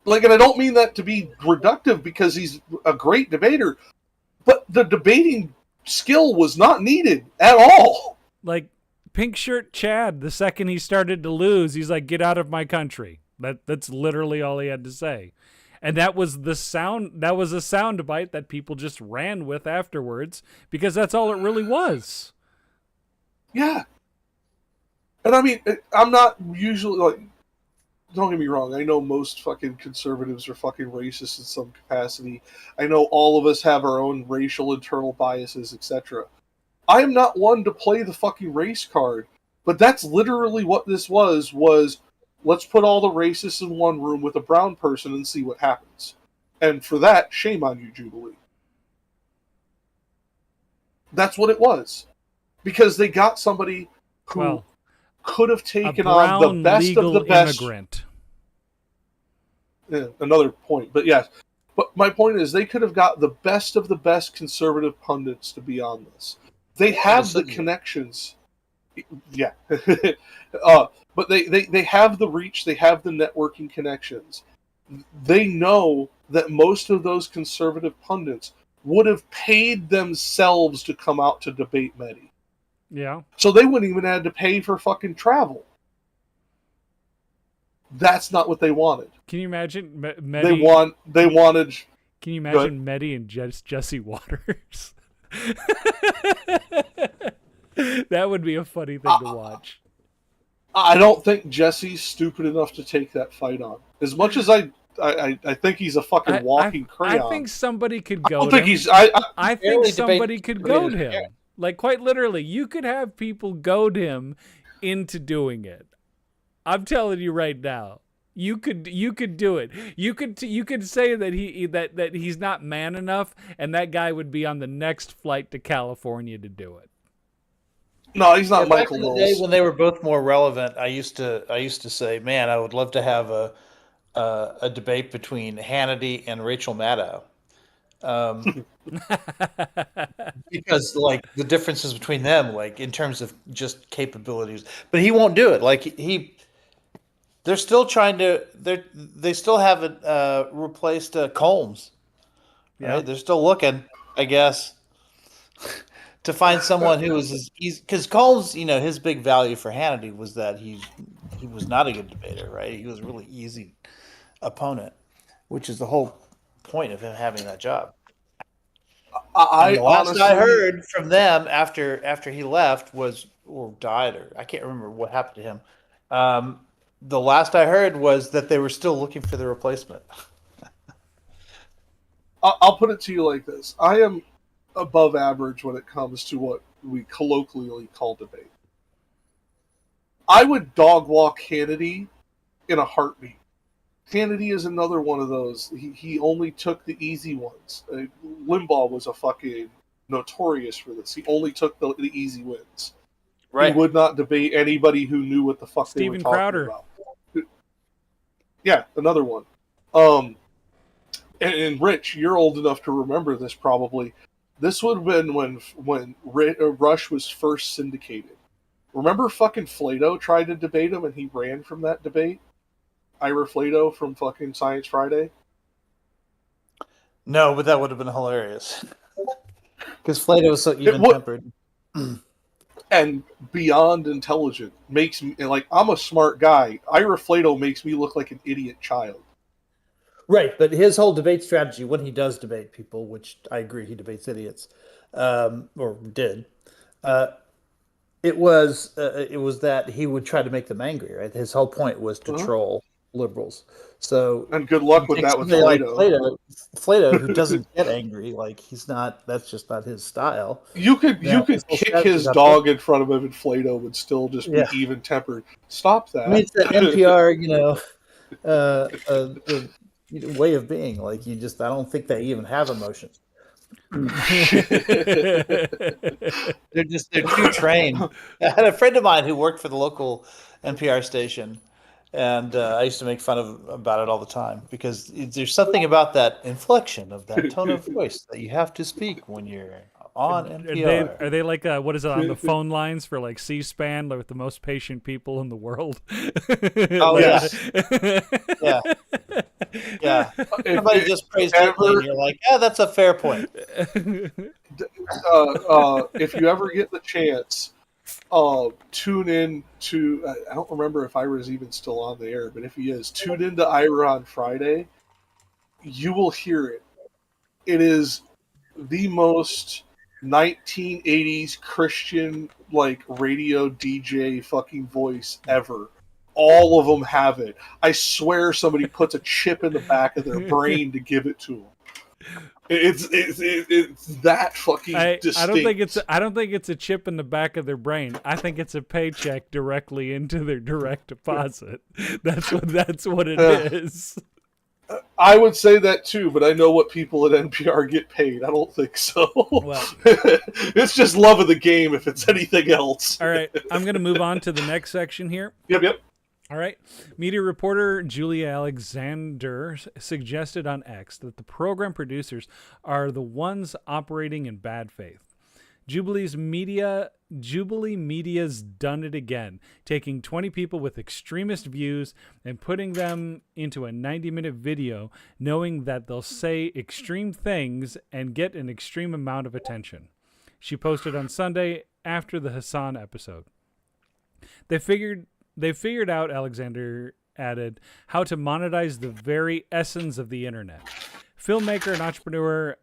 Like, and I don't mean that to be reductive because he's a great debater, but the debating skill was not needed at all. Like, Pink Shirt Chad, the second he started to lose, he's like, "Get out of my country." That's literally all he had to say. And that was a sound bite that people just ran with afterwards because that's all it really was. Yeah. And I mean, I'm not usually, like, don't get me wrong, I know most fucking conservatives are fucking racist in some capacity. I know all of us have our own racial internal biases, etc. I am not one to play the fucking race card, but that's literally what this was let's put all the racists in one room with a brown person and see what happens. And for that, shame on you, Jubilee. That's what it was. Because they got somebody who could have taken on the best of the best. Immigrant. Yeah, another point, but yes. But my point is, they could have got the best of the best conservative pundits to be on this. They have the connections. Yeah. But they have the reach, they have the networking connections. They know that most of those conservative pundits would have paid themselves to come out to debate Medhi. Yeah. So they wouldn't even have to pay for fucking travel. That's not what they wanted. Can you imagine Medhi? They wanted. Can you imagine Medhi and Jesse Waters? That would be a funny thing to watch. I don't think Jesse's stupid enough to take that fight on. As much as I think he's a fucking walking crayon. I think somebody could goad him. I think somebody could goad him. Yeah. Like, quite literally, you could have people goad him into doing it. I'm telling you right now. You could do it. You could say that that he's not man enough, and that guy would be on the next flight to California to do it. No, he's not Michael Knowles. Back in the day when they were both more relevant, I used to say, man, I would love to have a debate between Hannity and Rachel Maddow. Because, like, the differences between them, like, in terms of just capabilities, but he won't do it. Like, they're still trying to. They still haven't replaced Combs. Right? Yeah. They're still looking, I guess, to find someone who is because Combs, his big value for Hannity was that he he was not a good debater, right? He was a really easy opponent, which is the whole point of him having that job. And I the last honestly, I heard from them after he left was or died, or I can't remember what happened to him. The last I heard was that they were still looking for the replacement. I'll put it to you like this: I am above average when it comes to what we colloquially call debate. I would dog walk Hannity in a heartbeat. Hannity is another one of those. He only took the easy ones. Limbaugh was a fucking notorious for this. He only took the easy wins. He would not debate anybody who knew what the fuck they were Steven talking Crowder. about. Yeah, another one. And Rich, you're old enough to remember this probably. This would have been when Rush was first syndicated. Remember fucking Flato tried to debate him and he ran from that debate? Ira Flato from fucking Science Friday? No, but that would have been hilarious. Because Flato was so even-tempered. And beyond intelligent. Makes me, like, I'm a smart guy. Ira Flato makes me look like an idiot child. Right, but his whole debate strategy, when he does debate people, which I agree he debates idiots, or did, it was that he would try to make them angry. Right, his whole point was to troll liberals. So, and good luck with that with Flato. Like Flato, who doesn't get angry, like he's not. That's just not his style. You could kick his dog in front of him, and Flato would still just be even tempered. Stop that. I mean, it's that NPR, way of being. Like I don't think they even have emotions. they're too trained. I had a friend of mine who worked for the local NPR station, and I used to make fun about it all the time because there's something about that inflection of that tone of voice that you have to speak when you're on NPR. Are they like what is it on the phone lines for like C-SPAN, like with the most patient people in the world? Oh yeah. Yeah. Somebody just praised it, and you're like, yeah, that's a fair point. If you ever get the chance, tune in to, I don't remember if Ira's even still on the air, but if he is, tune in to Ira on Friday. You will hear it. It is the most 1980s Christian like radio DJ fucking voice ever. All of them have it. I swear somebody puts a chip in the back of their brain to give it to them. It's that fucking distinct. I don't think it's a chip in the back of their brain. I think it's a paycheck directly into their direct deposit. That's what it is. I would say that too, but I know what people at NPR get paid. I don't think so. Well, it's just love of the game if it's anything else. All right, I'm going to move on to the next section here. Yep. All right. Media reporter Julia Alexander suggested on X that the program producers are the ones operating in bad faith. Jubilee Media's done it again, taking 20 people with extremist views and putting them into a 90-minute video, knowing that they'll say extreme things and get an extreme amount of attention. She posted on Sunday after the Hasan episode. They figured out, Alexander added, how to monetize the very essence of the internet. Filmmaker and entrepreneur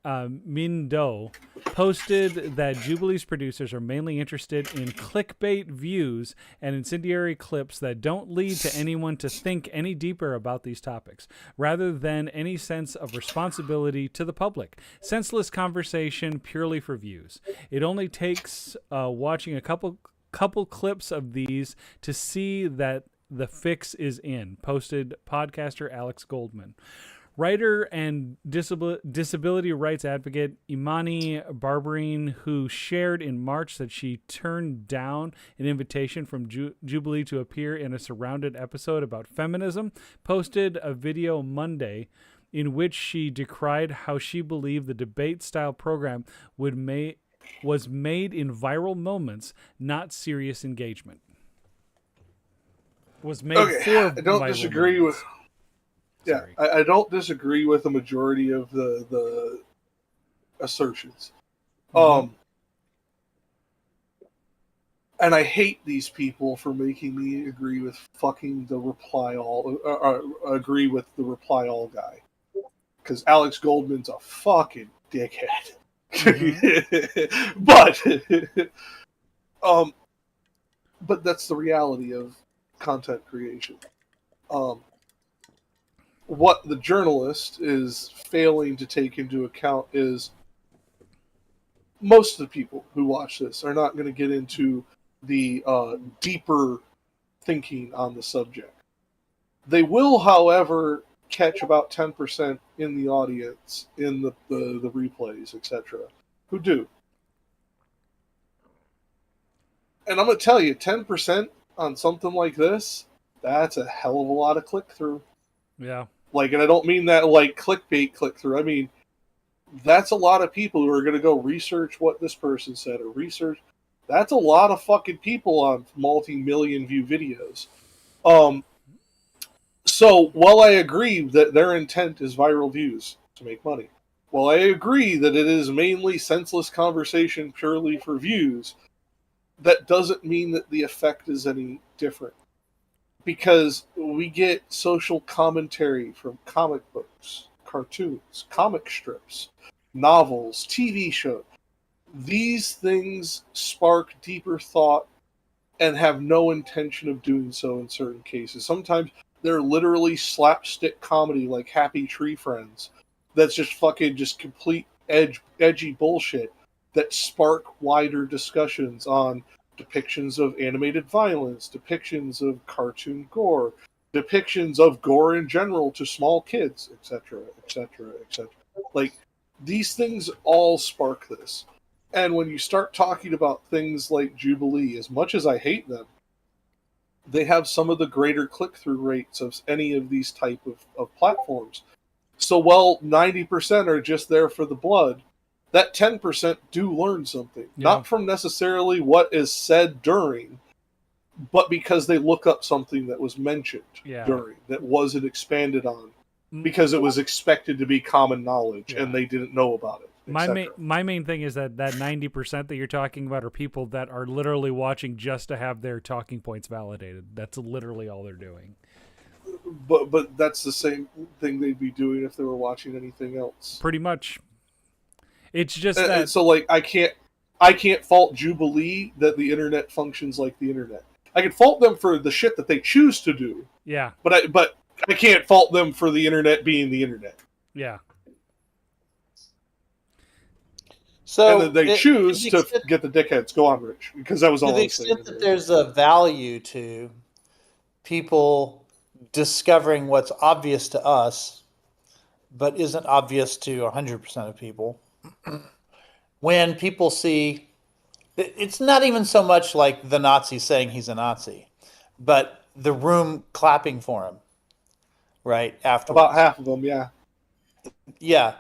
Min Do posted that Jubilee's producers are mainly interested in clickbait views and incendiary clips that don't lead to anyone to think any deeper about these topics, rather than any sense of responsibility to the public. Senseless conversation purely for views. It only takes watching a couple clips of these to see that the fix is in, posted podcaster Alex Goldman. Writer and disability rights advocate Imani Barberine, who shared in March that she turned down an invitation from Jubilee to appear in a Surrounded episode about feminism, posted a video Monday in which she decried how she believed the debate-style program was made in viral moments, not serious engagement. Was made for I don't disagree moments. I don't disagree with the majority of the assertions. Mm-hmm. And I hate these people for making me agree with fucking the reply all, agree with the reply all guy. Because Alex Goldman's a fucking dickhead. But that's the reality of content creation. What the journalist is failing to take into account is most of the people who watch this are not going to get into the deeper thinking on the subject. They will, however, catch about 10% in the audience, in the replays, etc., who do. And I'm going to tell you, 10% on something like this, that's a hell of a lot of click-through. Yeah. Like, and I don't mean that like clickbait click-through. I mean, that's a lot of people who are going to go research what this person said or research. That's a lot of fucking people on multi-million view videos. So while I agree that their intent is viral views to make money, while I agree that it is mainly senseless conversation purely for views, that doesn't mean that the effect is any different. Because we get social commentary from comic books, cartoons, comic strips, novels, TV shows. These things spark deeper thought and have no intention of doing so in certain cases. Sometimes they're literally slapstick comedy like Happy Tree Friends that's just fucking just complete edgy bullshit that spark wider discussions on depictions of animated violence, depictions of cartoon gore, depictions of gore in general to small kids, etc., etc., etc. Like, these things all spark this. And when you start talking about things like Jubilee, as much as I hate them, they have some of the greater click-through rates of any of these type of platforms. So while 90% are just there for the blood, that 10% do learn something. Yeah. Not from necessarily what is said during, but because they look up something that was mentioned during, that wasn't expanded on, because it was expected to be common knowledge and they didn't know about it. My main thing is that 90% that you're talking about are people that are literally watching just to have their talking points validated. That's literally all they're doing. But that's the same thing they'd be doing if they were watching anything else. Pretty much. It's just that. So like I can't fault Jubilee that the internet functions like the internet. I can fault them for the shit that they choose to do. Yeah. But I can't fault them for the internet being the internet. Yeah. So and then they choose to get the dickheads. Go on, Rich, because that was all I was saying. To the extent that there's a value to people discovering what's obvious to us, but isn't obvious to 100% of people, when people see, it's not even so much like the Nazi saying he's a Nazi, but the room clapping for him, right? Afterwards. About half of them, yeah. Yeah.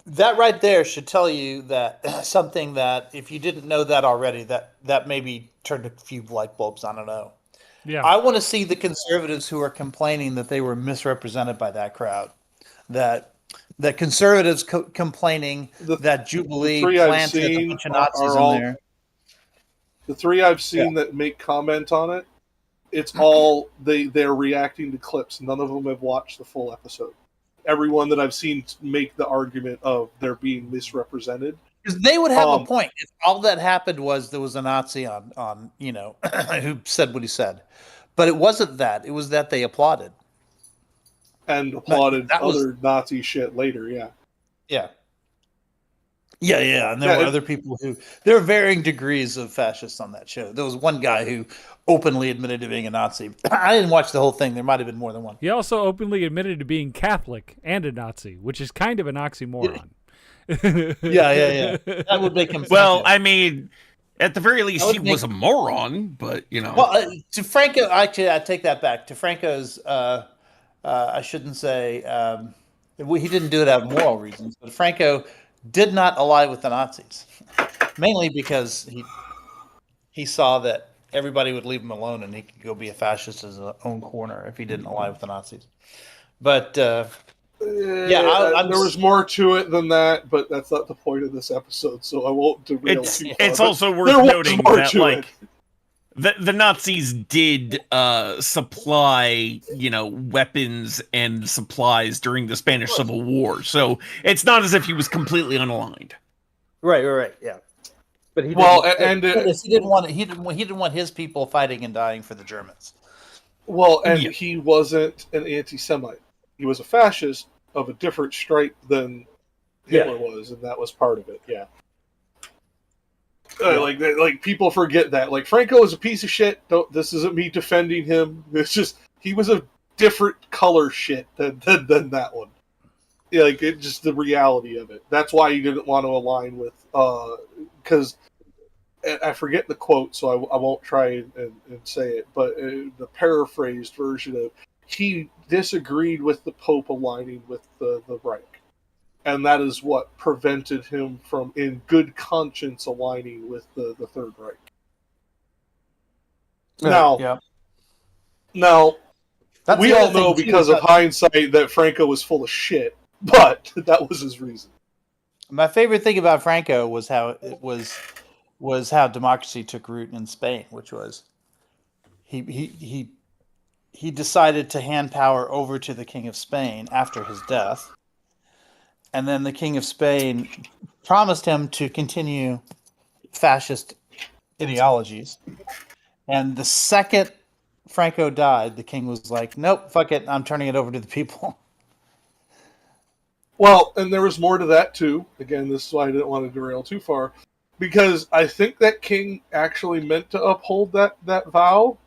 That right there should tell you that something that if you didn't know that already, that maybe turned a few light bulbs. I don't know. Yeah. I want to see the conservatives who are complaining that they were misrepresented by that crowd. That conservatives complaining that Jubilee planted a bunch of Nazis in there. The three I've seen that make comment on it, it's all they're reacting to clips. None of them have watched the full episode. Everyone that I've seen make the argument of they're being misrepresented. Because they would have a point. If all that happened was there was a Nazi on who said what he said. But it wasn't that. It was that they applauded. And applauded other Nazi shit later, yeah. Yeah. Yeah. And there were other people there are varying degrees of fascists on that show. There was one guy who openly admitted to being a Nazi. I didn't watch the whole thing. There might have been more than one. He also openly admitted to being Catholic and a Nazi, which is kind of an oxymoron. Yeah. That would make him. Well, I mean, at the very least, he was a moron, but Well, to Franco, actually, I take that back. To Franco's, I shouldn't say he didn't do it out of moral reasons, but Franco did not ally with the Nazis, mainly because he saw that everybody would leave him alone and he could go be a fascist in his own corner if he didn't ally with the Nazis. But There was more to it than that, but that's not the point of this episode, so I won't derail too far. It's also worth noting that, like, the Nazis did supply, weapons and supplies during the Spanish Civil War, so it's not as if he was completely unaligned. Right, yeah. But he didn't want his people fighting and dying for the Germans. Well, and he wasn't an anti-Semite. He was a fascist of a different stripe than Hitler was, and that was part of it. Yeah. Like people forget that. Like, Franco is a piece of shit. This isn't me defending him. It's just he was a different color shit than that one. Yeah, like, it just the reality of it. That's why he didn't want to align with because I forget the quote, so I won't try and say it. But the paraphrased version of he disagreed with the Pope aligning with the Reich. And that is what prevented him from, in good conscience, aligning with the Third Reich. Now, we all know because of hindsight that Franco was full of shit, but that was his reason. My favorite thing about Franco was how how democracy took root in Spain, which was he decided to hand power over to the King of Spain after his death. And then the King of Spain promised him to continue fascist ideologies. And the second Franco died, the king was like, nope, fuck it, I'm turning it over to the people. Well, and there was more to that, too. Again, this is why I didn't want to derail too far. Because I think that king actually meant to uphold that vow,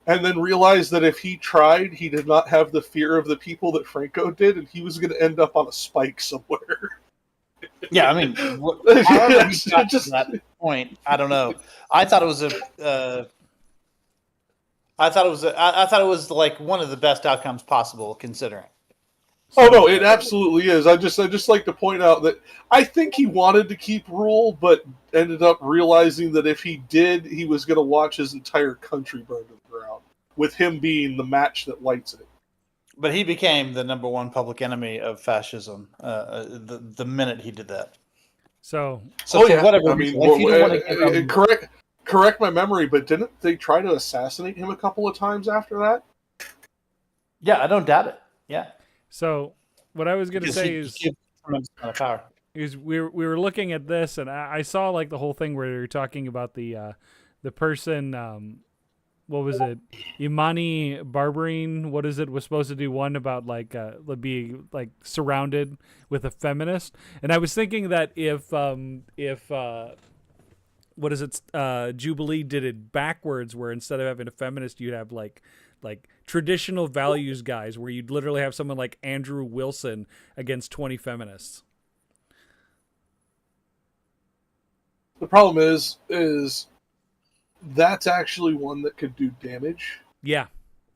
and then realized that if he tried, he did not have the fear of the people that Franco did, and he was going to end up on a spike somewhere. Yeah, I mean, however he got to that point, I don't know. I thought it was I thought it was like one of the best outcomes possible, considering. Oh no, it absolutely is. I just like to point out that I think he wanted to keep rule, but ended up realizing that if he did, he was going to watch his entire country burn to the ground, with him being the match that lights it. But he became the number one public enemy of fascism the minute he did that. So whatever. I mean, correct my memory, but didn't they try to assassinate him a couple of times after that? Yeah, I don't doubt it. Yeah. So what I was going to say is power. We were looking at this, and I saw like the whole thing where you're talking about the person. What was it? Imani Barberine. What is it? Was supposed to do one about like be like surrounded with a feminist, and I was thinking that if what is it? Jubilee did it backwards, where instead of having a feminist, you'd have like traditional values guys, where you'd literally have someone like Andrew Wilson against 20 feminists. The problem is that's actually one that could do damage. Yeah.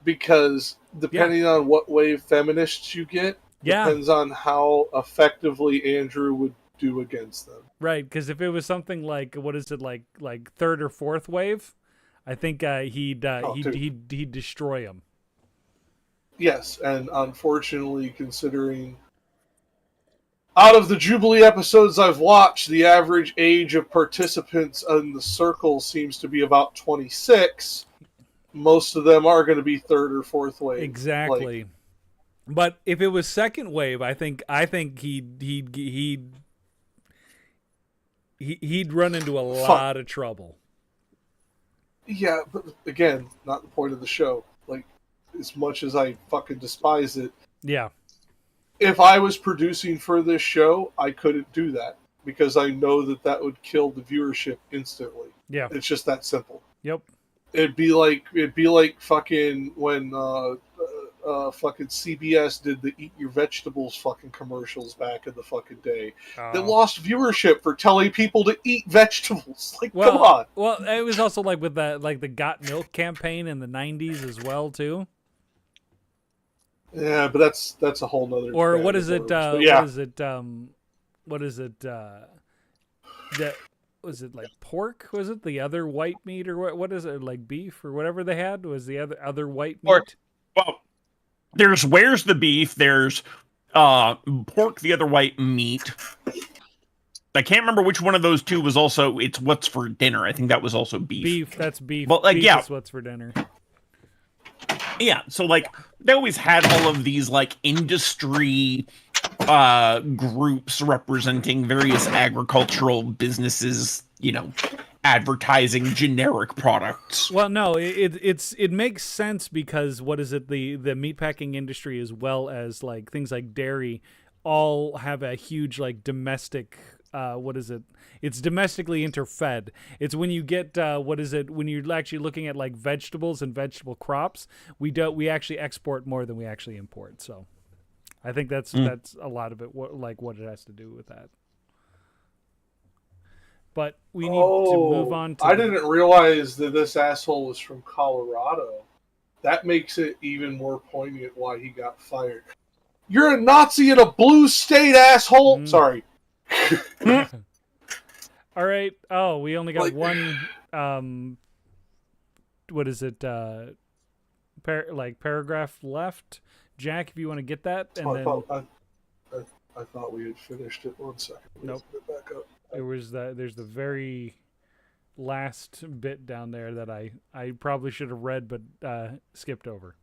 Because depending on what wave feminists you get, depends on how effectively Andrew would do against them. Right, because if it was something like, what is it, like third or fourth wave, I think he'd destroy him. Yes, and unfortunately, considering out of the Jubilee episodes I've watched, the average age of participants in the circle seems to be about 26. Most of them are going to be third or fourth wave. Exactly. But if it was second wave, I think he'd run into a lot of trouble. Yeah, but again, not the point of the show. Like, as much as I fucking despise it. Yeah. If I was producing for this show, I couldn't do that because I know that would kill the viewership instantly. Yeah. It's just that simple. Yep. It'd be like fucking when fucking CBS did the Eat Your Vegetables fucking commercials back in the fucking day. They lost viewership for telling people to eat vegetables. Like, come on. Well, it was also like with the Got Milk campaign in the 90s as well too. Yeah, but that's a whole nother. Or what is it? Yeah. What is it? That was it like pork? Was it the other white meat or what is it, like beef or whatever they had? Was the other white meat? Well, there's Where's the Beef, there's pork, the other white meat. I can't remember which one of those two was also. It's what's for dinner. I think that was also beef. Beef. That's beef. But like, beef yeah, is what's for dinner. yeah. So like, they always had all of these like industry groups representing various agricultural businesses. You know, advertising generic products. Well, no, it makes sense because what is it? The meatpacking industry, as well as like things like dairy, all have a huge like domestic. What is it? It's domestically interfed. It's when you get what is it? When you're actually looking at like vegetables and vegetable crops, we actually export more than we actually import. So, I think that's a lot of it. What it has to do with that. But we need to move on to. I didn't realize that this asshole was from Colorado. That makes it even more poignant why he got fired. You're a Nazi in a blue state, asshole. Sorry. All right. Oh, we only got one. What is it? Paragraph left. Jack, if you want to get that, and I thought we had finished it. 1 second. Nope. Get back up. There's the very last bit down there that I probably should have read but skipped over.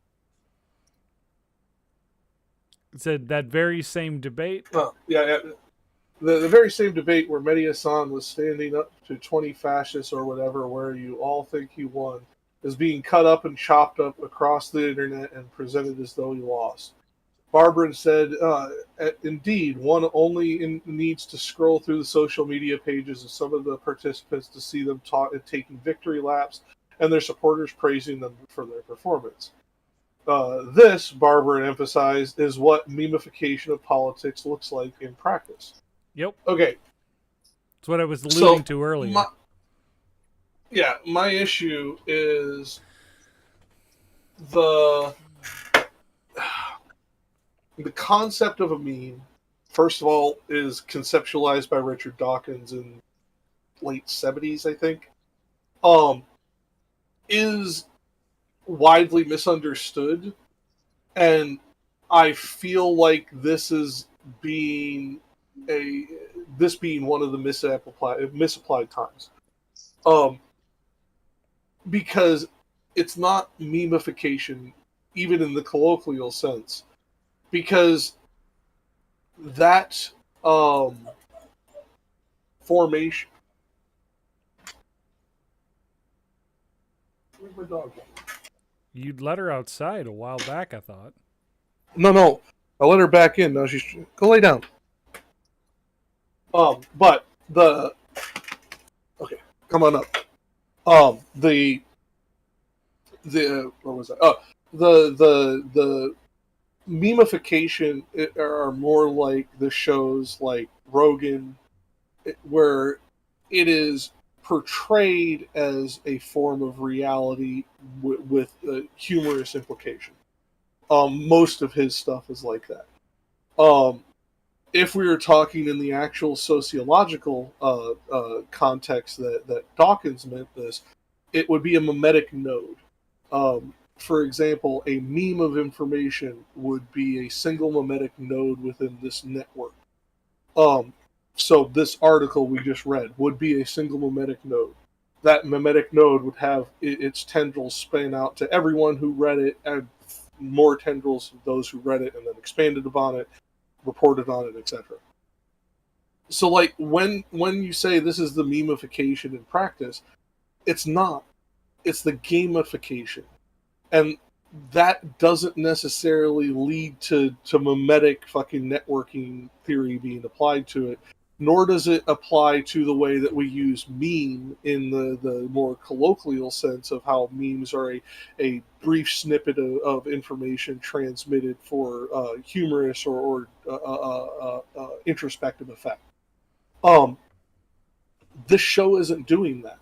It said that very same debate. Oh, yeah. The very same debate where Medhi Hasan was standing up to 20 fascists or whatever, where you all think he won, is being cut up and chopped up across the internet and presented as though he lost. Barbara said, indeed, one only needs to scroll through the social media pages of some of the participants to see them taking victory laps and their supporters praising them for their performance. This, Barbara emphasized, is what memification of politics looks like in practice. Yep. Okay. That's what I was alluding to earlier. My issue is the concept of a meme, first of all, is conceptualized by Richard Dawkins in late 70s, I think, is widely misunderstood, and I feel like this is being one of the misapplied times, because it's not memification, even in the colloquial sense, because that formation. Where's my dog? You'd let her outside a while back, I thought. No, I let her back in. Now she's go lay down. But okay, come on up. The what was that? Oh, the memification are more like the shows like Rogan, where it is portrayed as a form of reality with a humorous implication. Most of his stuff is like that. If we were talking in the actual sociological context that Dawkins meant this, it would be a mimetic node. For example, a meme of information would be a single mimetic node within this network. So this article we just read would be a single mimetic node. That mimetic node would have its tendrils span out to everyone who read it, and more tendrils of those who read it, and then expanded upon it, reported on it, etc. So, like, when you say this is the memification in practice, it's not. It's the gamification. And that doesn't necessarily lead to mimetic fucking networking theory being applied to it, nor does it apply to the way that we use meme in the more colloquial sense of how memes are a brief snippet of information transmitted for humorous or introspective effect. This show isn't doing that.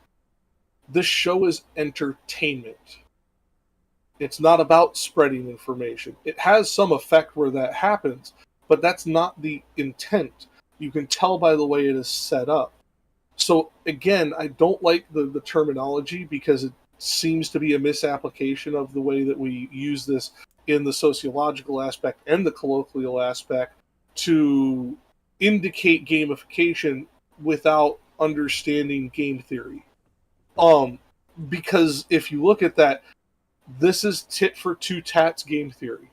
This show is entertainment. It's not about spreading information. It has some effect where that happens, but that's not the intent. You can tell by the way it is set up. So again, I don't like the terminology because it seems to be a misapplication of the way that we use this in the sociological aspect and the colloquial aspect to indicate gamification without understanding game theory. Because if you look at that, this is tit for two tats game theory,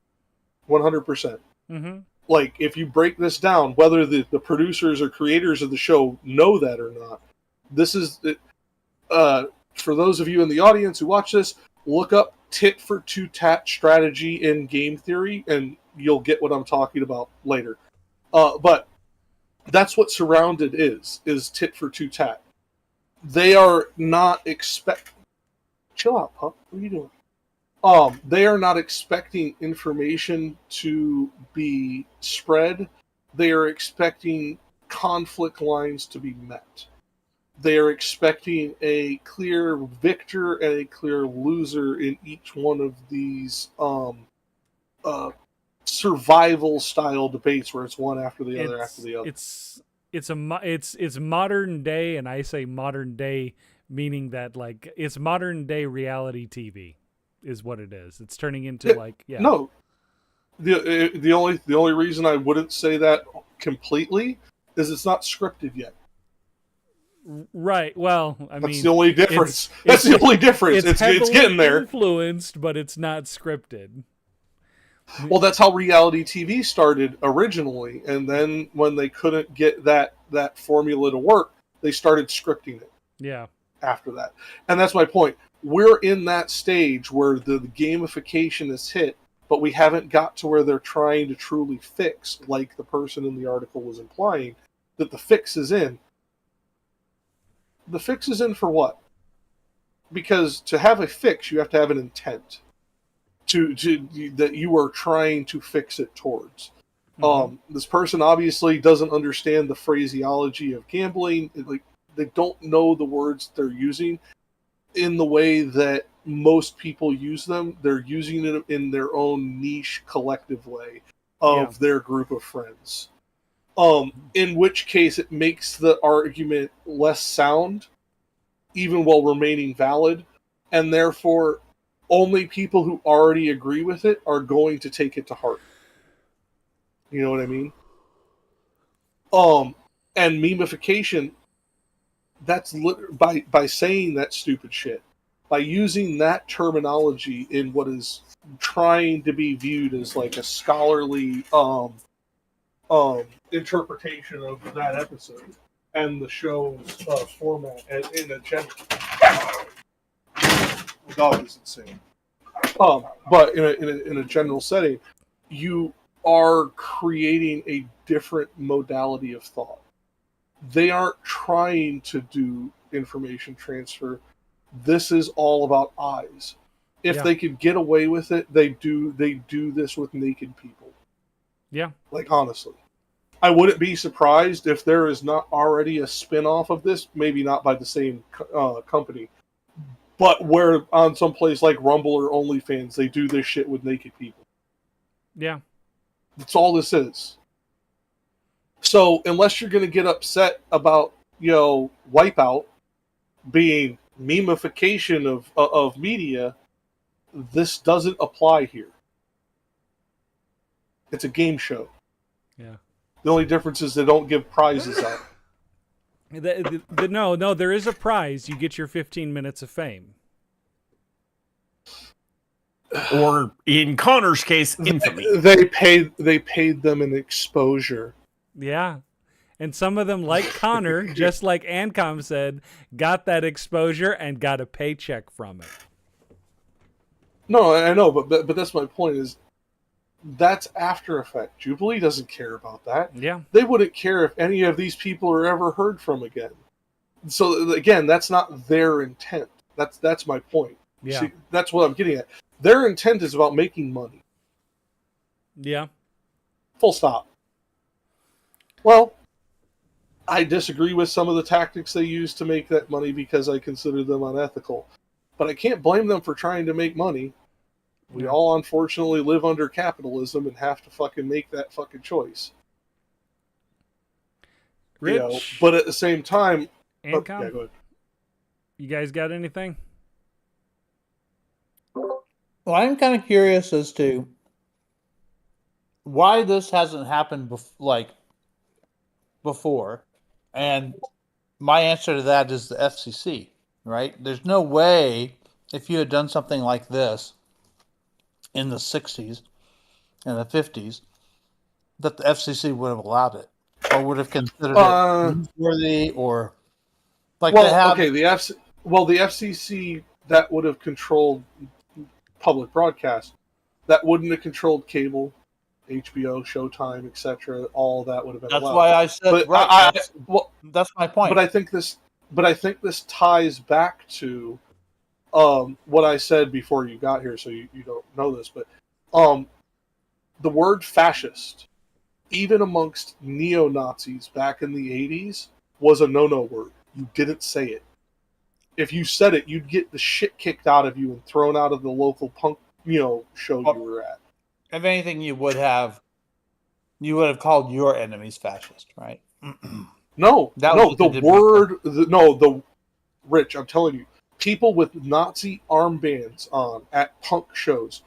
100%. Mm-hmm. Like, if you break this down, whether the producers or creators of the show know that or not, this is for those of you in the audience who watch this, look up tit for two tat strategy in game theory, and you'll get what I'm talking about later. But that's what Surrounded is tit for two tat. They are not chill out, pup. What are you doing? They are not expecting information to be spread. They are expecting conflict lines to be met. They are expecting a clear victor and a clear loser in each one of these survival style debates where it's one after the other after the other. It's modern day, and I say modern day meaning that like it's modern day reality TV is what it is. It's turning into No. The only reason I wouldn't say that completely is it's not scripted yet. Right. Well, That's the only difference. That's the only difference. It's getting there. Influenced, but it's not scripted. Well, that's how reality TV started originally, and then when they couldn't get that formula to work, they started scripting it. Yeah. After that, and that's my point. We're in that stage where the gamification is hit, but we haven't got to where they're trying to truly fix, like the person in the article was implying, that the fix is in. The fix is in for what? Because to have a fix, you have to have an intent to that you are trying to fix it towards. Mm-hmm. This person obviously doesn't understand the phraseology of gambling. They don't know the words they're using in the way that most people use them. They're using it in their own niche collective way of their group of friends. In which case it makes the argument less sound, even while remaining valid, and therefore only people who already agree with it are going to take it to heart. You know what I mean? And memification, that's by saying that stupid shit, by using that terminology in what is trying to be viewed as like a scholarly interpretation of that episode and the show's format in a general. The dog is insane. But in a general setting, you are creating a different modality of thought. They aren't trying to do information transfer. This is all about eyes. If they could get away with it, they do this with naked people. Yeah. Like, honestly. I wouldn't be surprised if there is not already a spin-off of this, maybe not by the same company, but where on some place like Rumble or OnlyFans, they do this shit with naked people. Yeah. That's all this is. So, unless you're going to get upset about, Wipeout being memification of media, this doesn't apply here. It's a game show. Yeah. The only difference is they don't give prizes out. No, there is a prize. You get your 15 minutes of fame. Or in Connor's case, infamy. They paid them an exposure. Yeah. And some of them, like Connor, just like Ancom said, got that exposure and got a paycheck from it. No, I know, but that's my point is that's After Effect. Jubilee doesn't care about that. Yeah. They wouldn't care if any of these people are ever heard from again. So again, that's not their intent. That's my point. Yeah. See, that's what I'm getting at. Their intent is about making money. Yeah. Full stop. Well, I disagree with some of the tactics they use to make that money because I consider them unethical. But I can't blame them for trying to make money. We all unfortunately live under capitalism and have to fucking make that fucking choice. Rich, but at the same time, Ancom, go ahead. You guys got anything? Well, I'm kind of curious as to why this hasn't happened before, and my answer to that is the FCC. Right? There's no way if you had done something like this in the '60s and the '50s that the FCC would have allowed it or would have considered it newsworthy or like they Well, have. okay, the FCC that would have controlled public broadcast. That wouldn't have controlled cable, HBO, Showtime, etc. All that would have been That's allowed. why I said But right. that's my point. But I think this ties back to what I said before you got here, so you don't know this, but the word fascist, even amongst neo-Nazis back in the 80s, was a no-no word. You didn't say it. If you said it, you'd get the shit kicked out of you and thrown out of the local punk, show you were at. If anything, you would have called your enemies fascist, right? No, That no, was the what they did word, the Rich, I'm telling you, people with Nazi armbands on at punk shows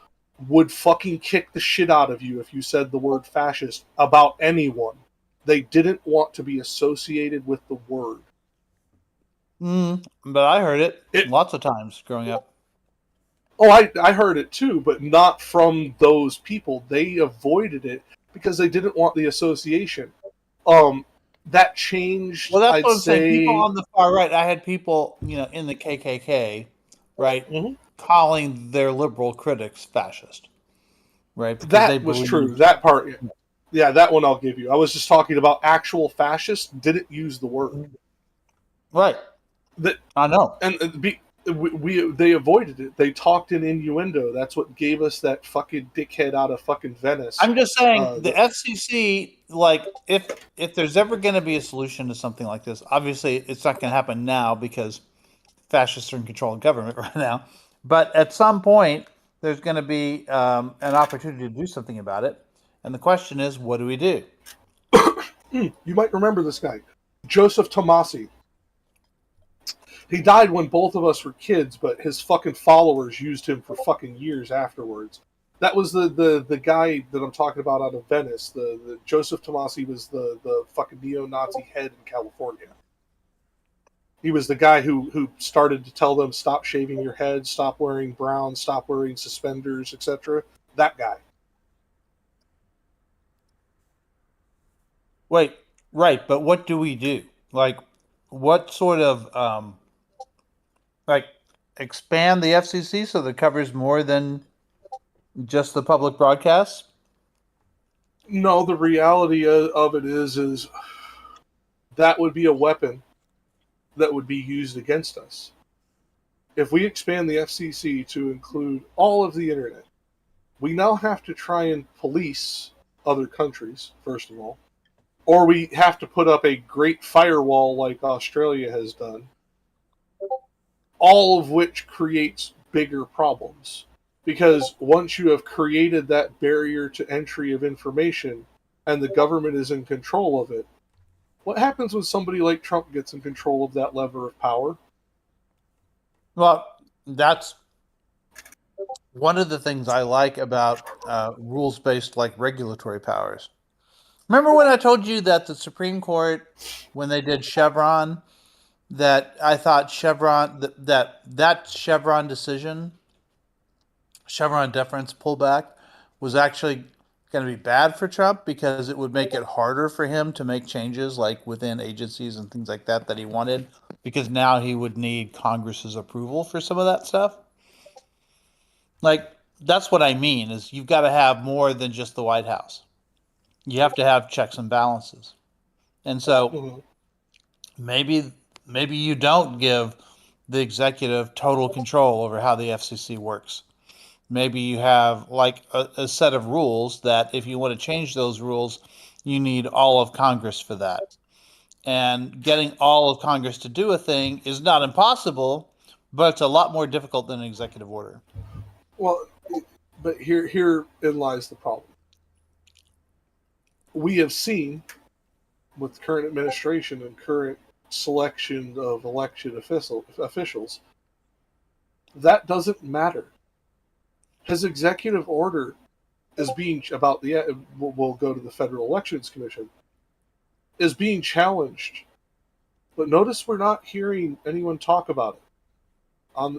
would fucking kick the shit out of you if you said the word fascist about anyone. They didn't want to be associated with the word. But I heard it lots of times growing up. Oh, I heard it too, but not from those people. They avoided it because they didn't want the association. That changed. Well, that's I'd what I'm saying. say People on the far right. I had people, in the KKK, right, calling their liberal critics fascist, right? Because that was true. That part, yeah, that one I'll give you. I was just talking about actual fascists didn't use the word. Right. That I know, and they avoided it. They talked in innuendo. That's what gave us that fucking dickhead out of fucking Venice. I'm just saying the FCC, like, if there's ever going to be a solution to something like this, obviously it's not going to happen now because fascists are in control of government right now. But at some point, there's going to be an opportunity to do something about it. And the question is, what do we do? You might remember this guy, Joseph Tomasi. He died when both of us were kids, but his fucking followers used him for fucking years afterwards. That was the guy that I'm talking about out of Venice. The Joseph Tomasi was the fucking neo-Nazi head in California. He was the guy who started to tell them, stop shaving your head, stop wearing brown, stop wearing suspenders, etc. That guy. Wait, right, but what do we do? Like, what sort of expand the FCC so that it covers more than just the public broadcasts? No, the reality of it is that would be a weapon that would be used against us. If we expand the FCC to include all of the internet, we now have to try and police other countries, first of all, or we have to put up a great firewall like Australia has done, all of which creates bigger problems. Because once you have created that barrier to entry of information and the government is in control of it, what happens when somebody like Trump gets in control of that lever of power? Well, that's one of the things I like about rules-based, like, regulatory powers. Remember when I told you that the Supreme Court, when they did Chevron, that I thought Chevron that Chevron decision, Chevron deference pullback, was actually going to be bad for Trump because it would make it harder for him to make changes like within agencies and things like that he wanted, because now he would need Congress's approval for some of that stuff. Like, that's what I mean, is you've got to have more than just the White House. You have to have checks and balances. And so maybe you don't give the executive total control over how the FCC works. Maybe you have like a set of rules that if you want to change those rules, you need all of Congress for that. And getting all of Congress to do a thing is not impossible, but it's a lot more difficult than an executive order. Well, but herein lies the problem. We have seen with current administration and current selection of elected officials, that doesn't matter. His executive order is being about the we'll go to the Federal Elections Commission, is being challenged. But notice we're not hearing anyone talk about it.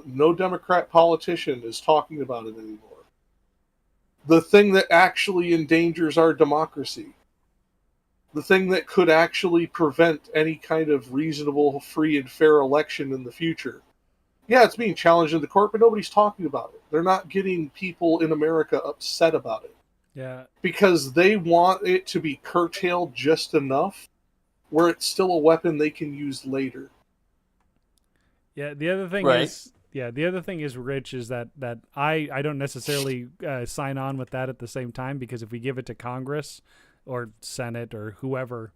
No Democrat politician is talking about it anymore. The thing that actually endangers our democracy, the thing that could actually prevent any kind of reasonable, free, and fair election in the future. Yeah, it's being challenged in the court, but nobody's talking about it. They're not getting people in America upset about it. Yeah. Because they want it to be curtailed just enough where it's still a weapon they can use later. Yeah, the other thing is, Rich, is that I don't necessarily sign on with that at the same time, because if we give it to Congress or Senate or whoever,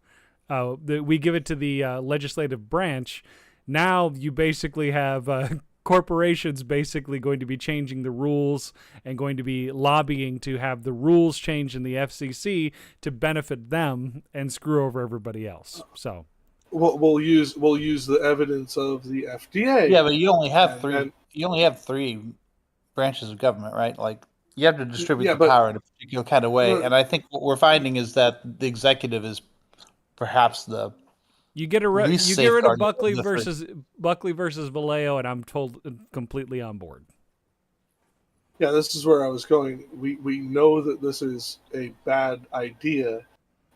we give it to the legislative branch, now you basically have corporations basically going to be changing the rules and going to be lobbying to have the rules changed in the FCC to benefit them and screw over everybody else. So we'll use the evidence of the FDA. Yeah, but you only have three branches of government, right? Like, you have to distribute the power in a particular kind of way. And I think what we're finding is that the executive is perhaps the you get rid of Buckley versus Vallejo, and I'm completely on board. Yeah, this is where I was going. We know that this is a bad idea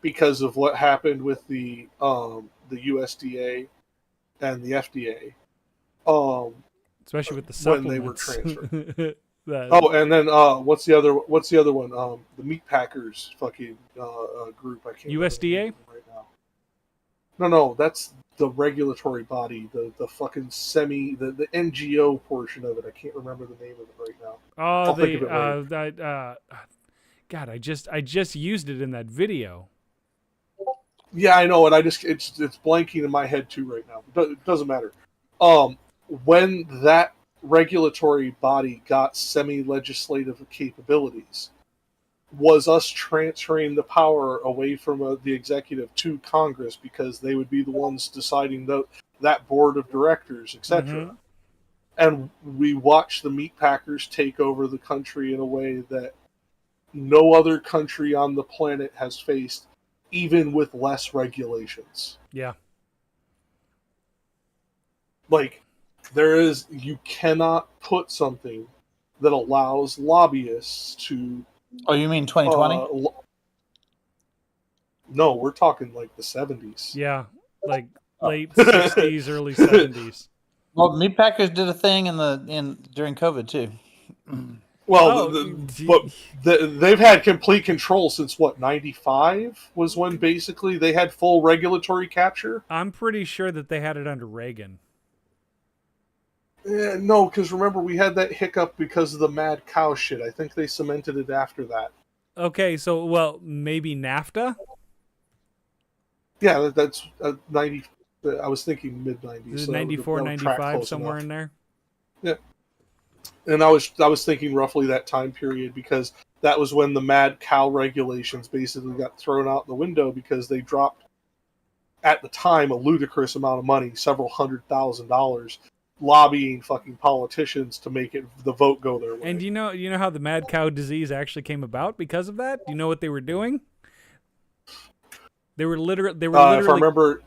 because of what happened with the USDA and the FDA. Especially with the supplements. When they were transferred. And then what's the other one? The meat packers fucking group. I can't USDA right now. No, that's the regulatory body. The fucking the NGO portion of it. I can't remember the name of it right now. God, I just used it in that video. Yeah, I know, and it's blanking in my head too right now. It doesn't matter. When that regulatory body got semi-legislative capabilities, was us transferring the power away from the executive to Congress, because they would be the ones deciding that board of directors, etc. Mm-hmm. And we watched the meat packers take over the country in a way that no other country on the planet has faced, even with less regulations. Yeah. Like, you cannot put something that allows lobbyists to... Oh, you mean 2020? No, we're talking like the 70s. Yeah, like late 60s, early 70s. Well, meat packers did a thing during COVID too. Well, they've had complete control since 95 was when basically they had full regulatory capture. I'm pretty sure that they had it under Reagan. No, because remember, we had that hiccup because of the mad cow shit. I think they cemented it after that. Okay, so, maybe NAFTA? Yeah, that's 90. I was thinking mid-90s. 94, 95, somewhere in there? Yeah. And I was thinking roughly that time period, because that was when the mad cow regulations basically got thrown out the window, because they dropped, at the time, a ludicrous amount of money, several $100,000, lobbying fucking politicians to make the vote go their way. And you know how the mad cow disease actually came about because of that? Do you know what they were doing? They were literally. If I remember,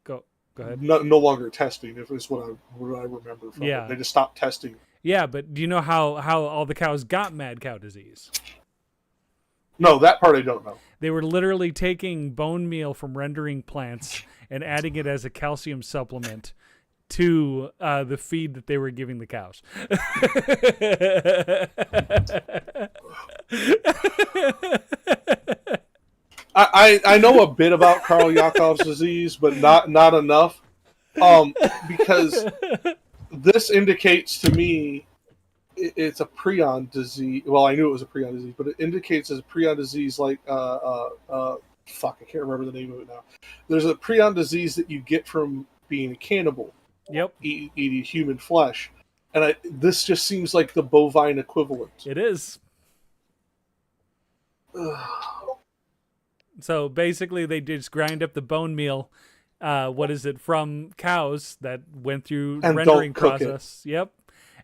go ahead. No longer testing. If it's what I remember from it. They just stopped testing. Yeah, but do you know how all the cows got mad cow disease? No, that part I don't know. They were literally taking bone meal from rendering plants and adding it as a calcium supplement to the feed that they were giving the cows. I know a bit about Karl Yakov's disease, but not enough. Because this indicates to me it's a prion disease. Well, I knew it was a prion disease, but it indicates as a prion disease like I can't remember the name of it now. There's a prion disease that you get from being a cannibal. Yep. Eating human flesh. And this just seems like the bovine equivalent. It is. So basically they just grind up the bone meal, from cows that went through the rendering process. Yep.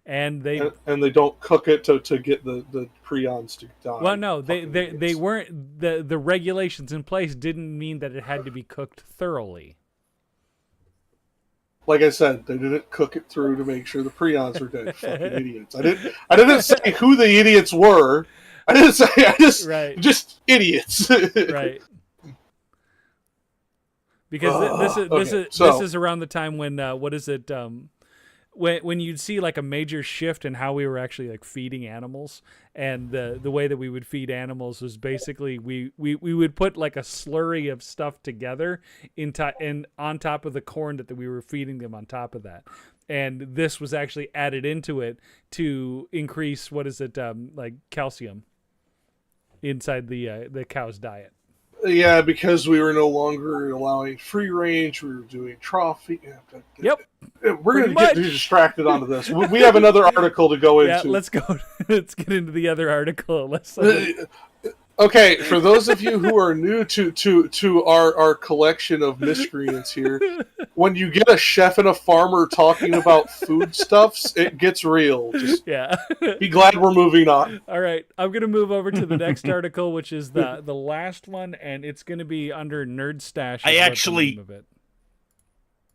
and they and they don't cook it to get the prions to die. well, no, they Fucking they, idiots. they weren't the regulations in place didn't mean that it had to be cooked thoroughly. Like I said, they didn't cook it through to make sure the prions were dead. Fucking idiots. I didn't say who the idiots were. Right. Just idiots. Right. Because this is around the time when what is it when you'd see like a major shift in how we were actually like feeding animals, and the way that we would feed animals was basically we would put like a slurry of stuff together and on top of the corn that we were feeding them on top of that, and this was actually added into it to increase like calcium inside the cow's diet. Yeah, because we were no longer allowing free range, we were doing trough feed. Yep. We're going to Pretty get distracted onto this. We have another article to go into. Yeah, let's go. Let's get into the other article. Okay, for those of you who are new to our collection of miscreants here, when you get a chef and a farmer talking about foodstuffs, it gets real. Just be glad we're moving on. All right, I'm going to move over to the next article, which is the last one, and it's going to be under Nerd Stash.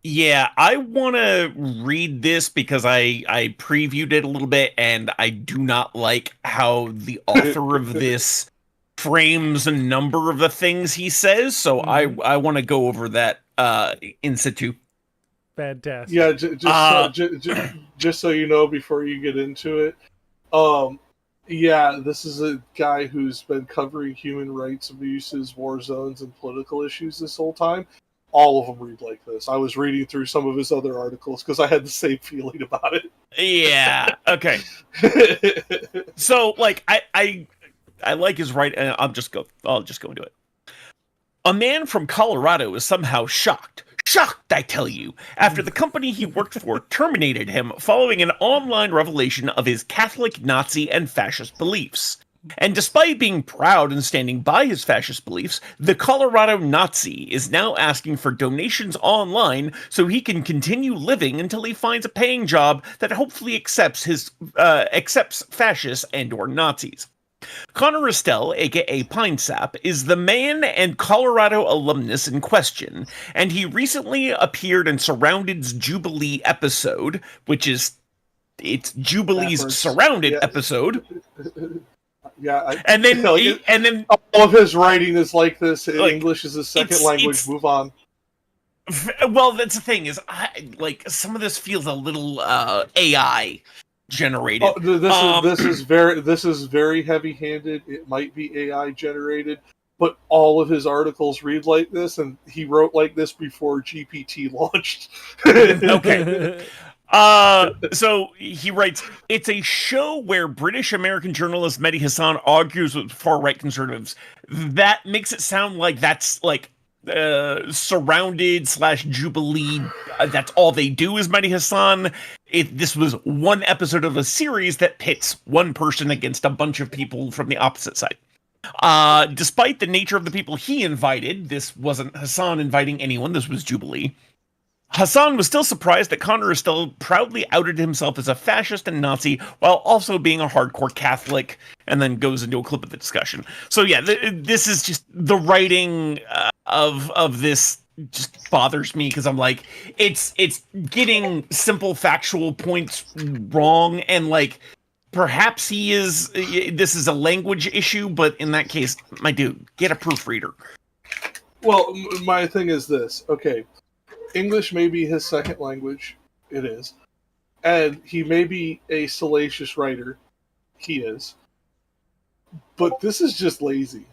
Yeah, I want to read this because I previewed it a little bit, and I do not like how the author of this frames a number of the things he says, so I want to go over that in situ. Fantastic. Yeah, just so you know before you get into it, yeah, this is a guy who's been covering human rights abuses, war zones, and political issues this whole time. All of them read like this. I was reading through some of his other articles because I had the same feeling about it. Yeah. Okay. So, like, I like his right, and I'll just go into it. A man from Colorado is somehow shocked, I tell you, after the company he worked for terminated him following an online revelation of his Catholic, Nazi, and fascist beliefs. And despite being proud and standing by his fascist beliefs, the Colorado Nazi is now asking for donations online so he can continue living until he finds a paying job that hopefully accepts fascists and/or Nazis. Connor Estelle, aka Pine Sap, is the man and Colorado alumnus in question, and he recently appeared in Surrounded's Jubilee episode, which is Jubilee's Surrounded episode. Yeah, and then all of his writing is like this. English is his second language. Move on. Well, that's the thing is, some of this feels a little AI generated. This is very heavy-handed. It might be AI generated, but all of his articles read like this, and he wrote like this before GPT launched. Okay. So he writes, it's a show where British-American journalist Medhi Hasan argues with far-right conservatives. That makes it sound like that's like Surrounded / Jubilee. That's all they do is Medhi Hasan. This was one episode of a series that pits one person against a bunch of people from the opposite side. Despite the nature of the people he invited, this wasn't Hasan inviting anyone, this was Jubilee. Hasan was still surprised that Connor Estelle proudly outed himself as a fascist and Nazi while also being a hardcore Catholic, and then goes into a clip of the discussion. So yeah, this is just the writing of this just bothers me because I'm like, it's getting simple factual points wrong, and like perhaps this is a language issue, but in that case, my dude, get a proofreader. Well, my thing is this, okay. English may be his second language. It is. And he may be a salacious writer. He is. But this is just lazy.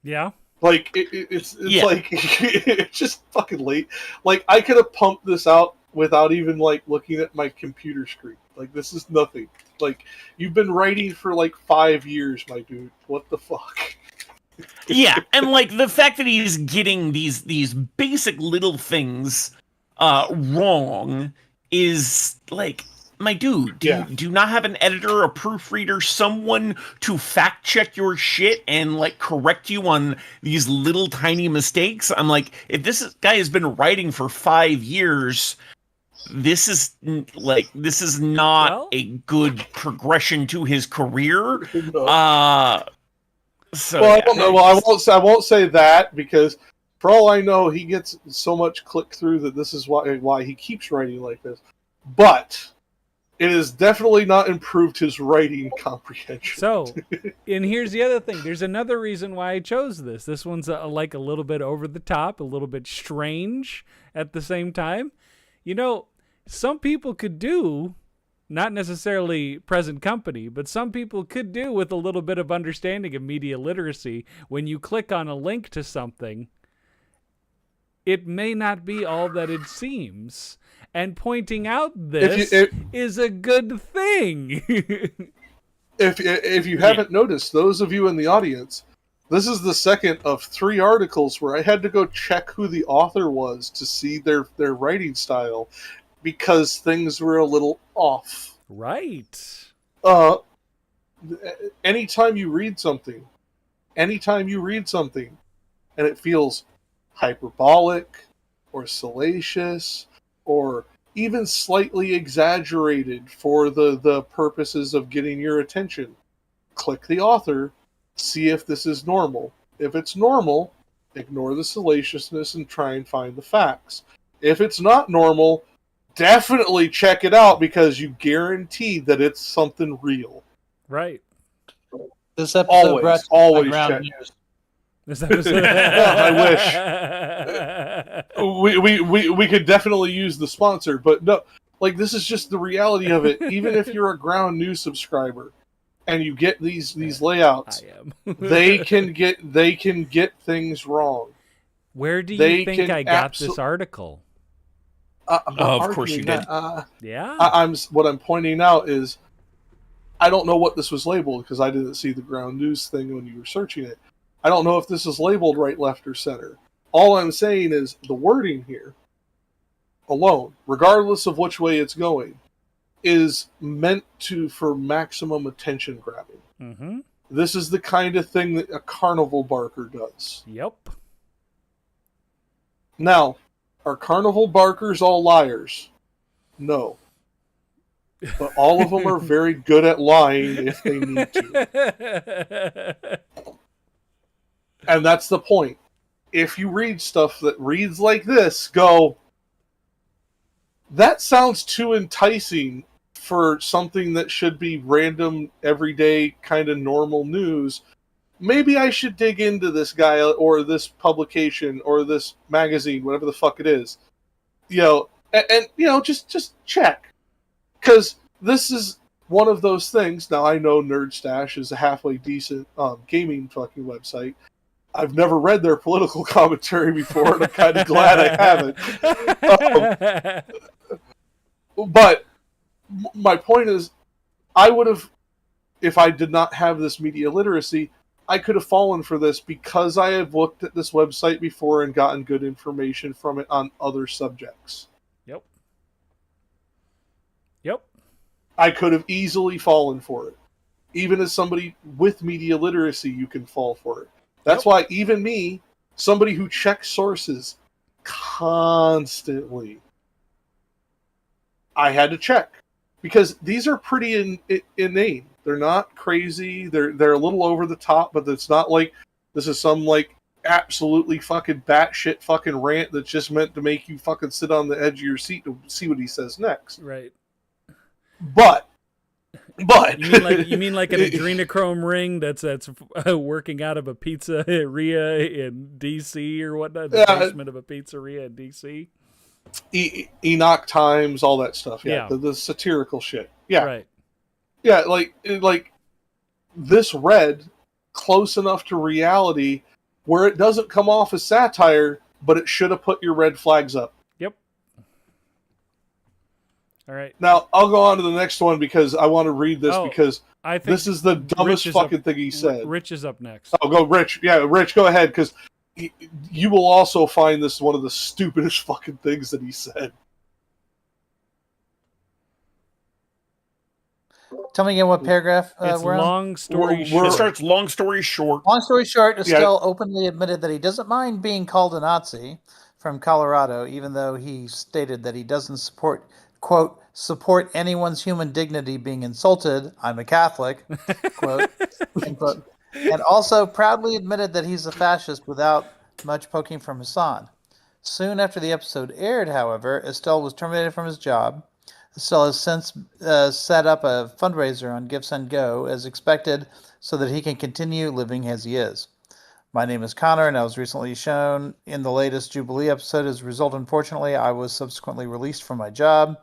Yeah. Like, it's like, it's just fucking late. Like, I could have pumped this out without even, like, looking at my computer screen. Like, this is nothing. Like, you've been writing for, like, 5 years, my dude. What the fuck? Yeah, and like the fact that he's getting these basic little things wrong is like, my dude, do you not have an editor, a proofreader, someone to fact check your shit and like correct you on these little tiny mistakes? I'm like, if this guy has been writing for 5 years, this is not Well- a good progression to his career. No. So Well, I yeah. don't know. Well, I won't say that because, for all I know, he gets so much click through that this is why he keeps writing like this. But it has definitely not improved his writing comprehension. So, and here's the other thing. There's another reason why I chose this. This one's like a little bit over the top, a little bit strange at the same time. You know, some people could do, not necessarily present company, but some people could do with a little bit of understanding of media literacy. When you click on a link to something, it may not be all that it seems. And pointing out this is a good thing. If you haven't noticed, those of you in the audience, this is the second of 3 articles where I had to go check who the author was to see their writing style because things were a little off. Right. Anytime you read something, and it feels hyperbolic or salacious or even slightly exaggerated for the purposes of getting your attention, click the author, see if this is normal. If it's normal, ignore the salaciousness and try and find the facts. If it's not normal, definitely check it out because you guarantee that it's something real. Right. This episode brought to you by always Ground check. News. This episode. I We could definitely use the sponsor, but no, like this is just the reality of it. Even if you're a Ground News subscriber and you get these layouts, I am. they can get things wrong. Where do you They think can I got this article? Of course you did. Yeah. What I'm pointing out is I don't know what this was labeled because I didn't see the Ground News thing when you were searching it. I don't know if this is labeled right, left, or center. All I'm saying is the wording here alone, regardless of which way it's going, is meant for maximum attention grabbing. Mm-hmm. This is the kind of thing that a carnival barker does. Yep. Now, are carnival barkers all liars? No. But all of them are very good at lying if they need to. And that's the point. If you read stuff that reads like this, go, that sounds too enticing for something that should be random, everyday, kind of normal news. Maybe I should dig into this guy or this publication or this magazine, whatever the fuck it is. Just check. Because this is one of those things. Now, I know Nerd Stash is a halfway decent gaming fucking website. I've never read their political commentary before, and I'm kind of glad I haven't. But my point is, I would have, if I did not have this media literacy, I could have fallen for this because I have looked at this website before and gotten good information from it on other subjects. Yep. I could have easily fallen for it. Even as somebody with media literacy, you can fall for it. That's why even me, somebody who checks sources constantly, I had to check. Because these are pretty inane. They're not crazy. They're a little over the top, but it's not like this is some like absolutely fucking batshit fucking rant that's just meant to make you fucking sit on the edge of your seat to see what he says next. Right. But you mean like an adrenochrome ring that's working out of a pizzeria in DC or whatnot, the basement of a pizzeria in DC. Enoch Times, all that stuff. Yeah. The satirical shit. Yeah. Right. Yeah, like this read close enough to reality where it doesn't come off as satire, but it should have put your red flags up. Yep. All right. Now, I'll go on to the next one because I want to read this because I think this is the dumbest fucking thing he said. Rich is up next. Oh, go Rich. Yeah, Rich, go ahead because you will also find this one of the stupidest fucking things that he said. Tell me again what paragraph It's we're on. long story It short. starts long story short. Long story short, Estelle openly admitted that he doesn't mind being called a Nazi. from Colorado, even though he stated that he doesn't support, quote, support anyone's human dignity being insulted. I'm a Catholic, quote, end quote. And also proudly admitted that he's a fascist without much poking from Hasan. Soon after the episode aired, however, Estelle was terminated from his job. Estelle has since set up a fundraiser on Give Send Go as expected so that he can continue living as he is. My name is Connor, and I was recently shown in the latest Jubilee episode. As a result, unfortunately, I was subsequently released from my job.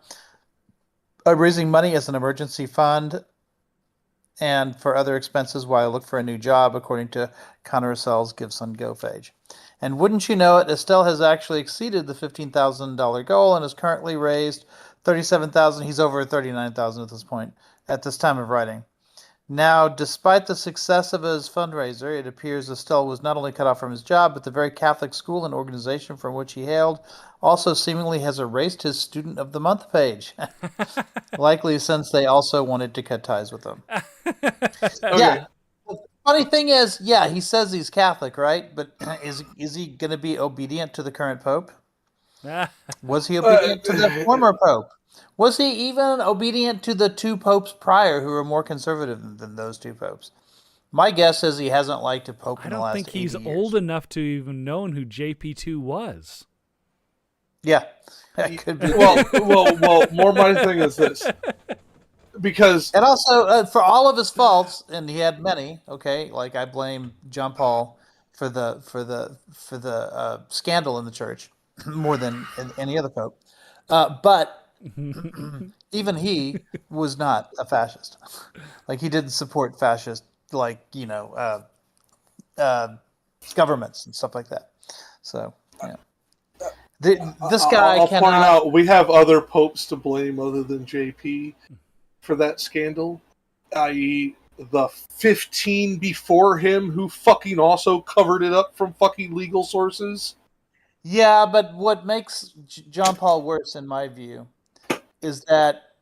I'm raising money as an emergency fund and for other expenses while I look for a new job, according to Connor Estelle's Give Send Go page. And wouldn't you know it, Estelle has actually exceeded the $15,000 goal and has currently raised $37,000. He's over $39,000 at this point, at this time of writing. Now, despite the success of his fundraiser, it appears Estelle was not only cut off from his job, but the very Catholic school and organization from which he hailed also seemingly has erased his Student of the Month page. Likely since they also wanted to cut ties with him. Yeah. The funny thing is, yeah, he says he's Catholic, right? But is he going to be obedient to the current Pope? Was he obedient to the former Pope? Was he even obedient to the two popes prior who were more conservative than those two popes? My guess is he hasn't liked a pope in the last 80 years. I don't think he's old enough to even known who JP2 was. Yeah, that could be. Well. More my thing is this, because and also for all of his faults, and he had many. Okay, like I blame John Paul for the scandal in the church more than any other pope, but. Even he was not a fascist. Like he didn't support fascist, governments and stuff like that. So, yeah. This guy I'll cannot. point out we have other popes to blame other than JP for that scandal, i.e., the 15 before him who fucking also covered it up from fucking legal sources. Yeah, but what makes John Paul worse, in my view, is that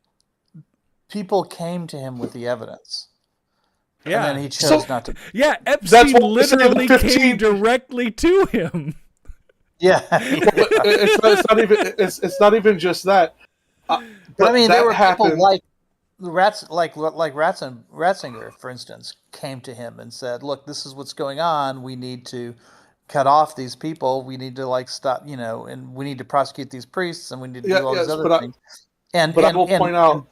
people came to him with the evidence. Yeah. And then he chose not to. Yeah, Epstein literally came directly to him. Yeah. It's not even just that. But I mean, there were people like Ratzinger, for instance, came to him and said, look, this is what's going on. We need to cut off these people. We need to stop, and we need to prosecute these priests, and we need to do all these other things. I will point out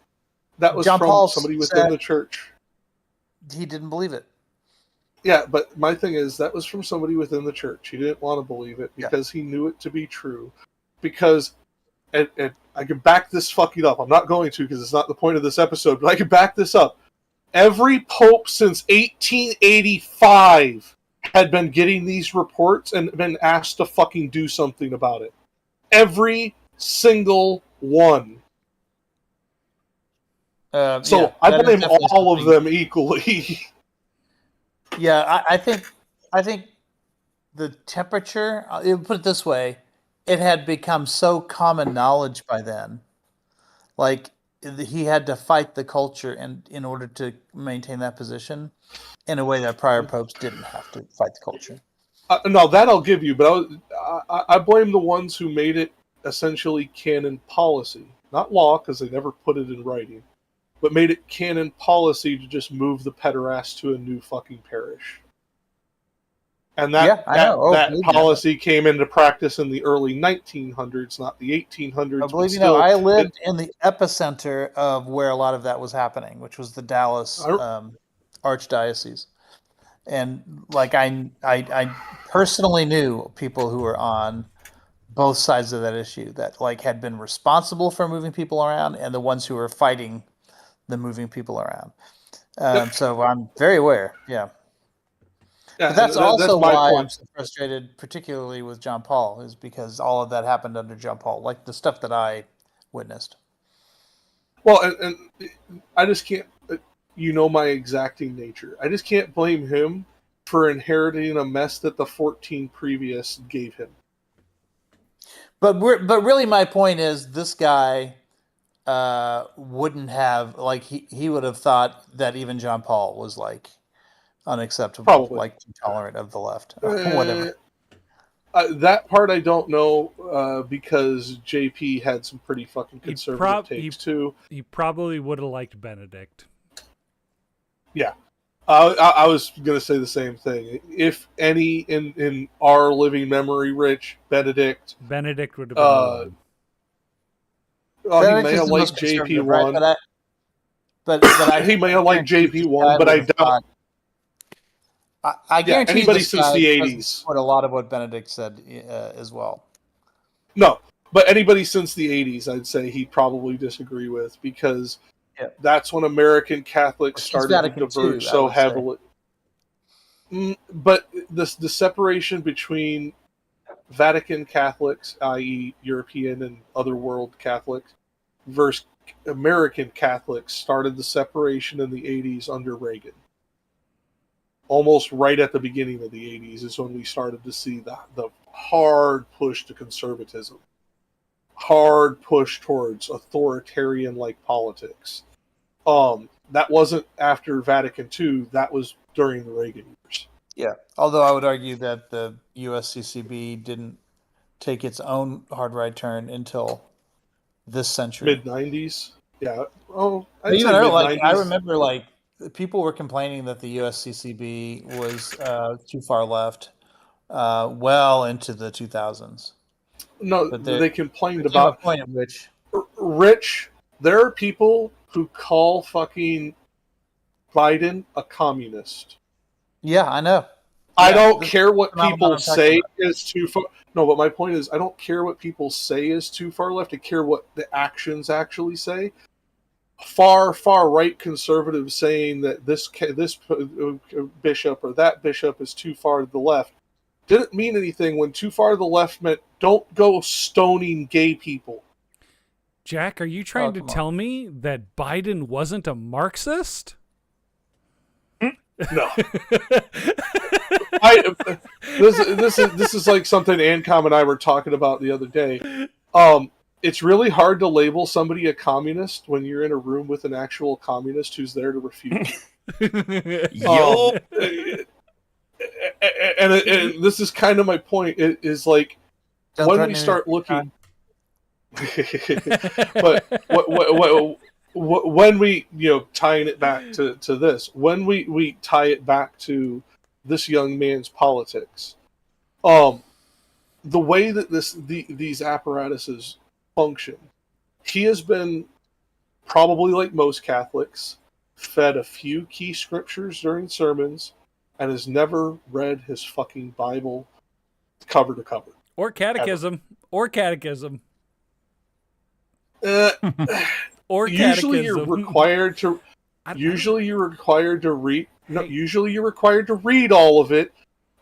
that was from somebody within the church. He didn't believe it. Yeah, but my thing is that was from somebody within the church. He didn't want to believe it because he knew it to be true. Because, and I can back this fucking up. I'm not going to because it's not the point of this episode, but I can back this up. Every pope since 1885 had been getting these reports and been asked to fucking do something about it. Every single one. I blame all of them equally. Yeah, I think the temperature. Put it this way, it had become so common knowledge by then, like he had to fight the culture in order to maintain that position, in a way that prior popes didn't have to fight the culture. No, that I'll give you, but I blame the ones who made it essentially canon policy, not law, because they never put it in writing. But made it canon policy to just move the pederast to a new fucking parish. And that policy came into practice in the early 1900s, not the 1800s. I believe I lived in the epicenter of where a lot of that was happening, which was the Dallas Archdiocese. And I personally knew people who were on both sides of that issue that had been responsible for moving people around and the ones who were fighting the moving people around. So I'm very aware. Yeah. But that's also why I'm so frustrated, particularly with John Paul, is because all of that happened under John Paul, like the stuff that I witnessed. Well, and I just can't, my exacting nature. I just can't blame him for inheriting a mess that the 14 previous gave him. But really my point is this guy wouldn't have, he would have thought that even John Paul was unacceptable, probably intolerant of the left or whatever. That part I don't know because JP had some pretty fucking conservative takes too. He probably would have liked Benedict. Yeah. I was going to say the same thing. If any in our living memory, Rich, Benedict would have been the one. He may have liked JP1. Right? But he may have liked JP1, but I doubt. I guarantee anybody since the 80s. What a lot of what Benedict said as well. No, but anybody since the 80s, I'd say he'd probably disagree with, because that's when American Catholics started to diverge so heavily. But the separation between Vatican Catholics, i.e. European and other world Catholics, versus American Catholics started the separation in the 80s under Reagan. Almost right at the beginning of the 80s is when we started to see the hard push to conservatism. Hard push towards authoritarian-like politics. That wasn't after Vatican II. That was during the Reagan years. Yeah, although I would argue that the USCCB didn't take its own hard right turn until this century. Mid-90s? Yeah. Oh, I remember people were complaining that the USCCB was too far left well into the 2000s. No, they complained about... a point at which... Rich, there are people who call fucking Biden a communist. Yeah, I know. I don't care what people say is too far... No, but my point is, I don't care what people say is too far left. I care what the actions actually say. Far right conservatives saying that this bishop or that bishop is too far to the left didn't mean anything when too far to the left meant don't go stoning gay people. Jack, are you trying to tell me that Biden wasn't a Marxist? No. This is like something Ancom and I were talking about the other day. It's really hard to label somebody a communist when you're in a room with an actual communist who's there to refute. And this is kind of my point. It is like when we start looking, but when we tying it back to this, when we tie it back to this young man's politics, the way that these apparatuses function, he has been, probably like most Catholics, fed a few key scriptures during sermons and has never read his fucking Bible cover to cover. Or catechism. Ever. Or catechism. Or usually you're required to read. No, usually you're required to read all of it.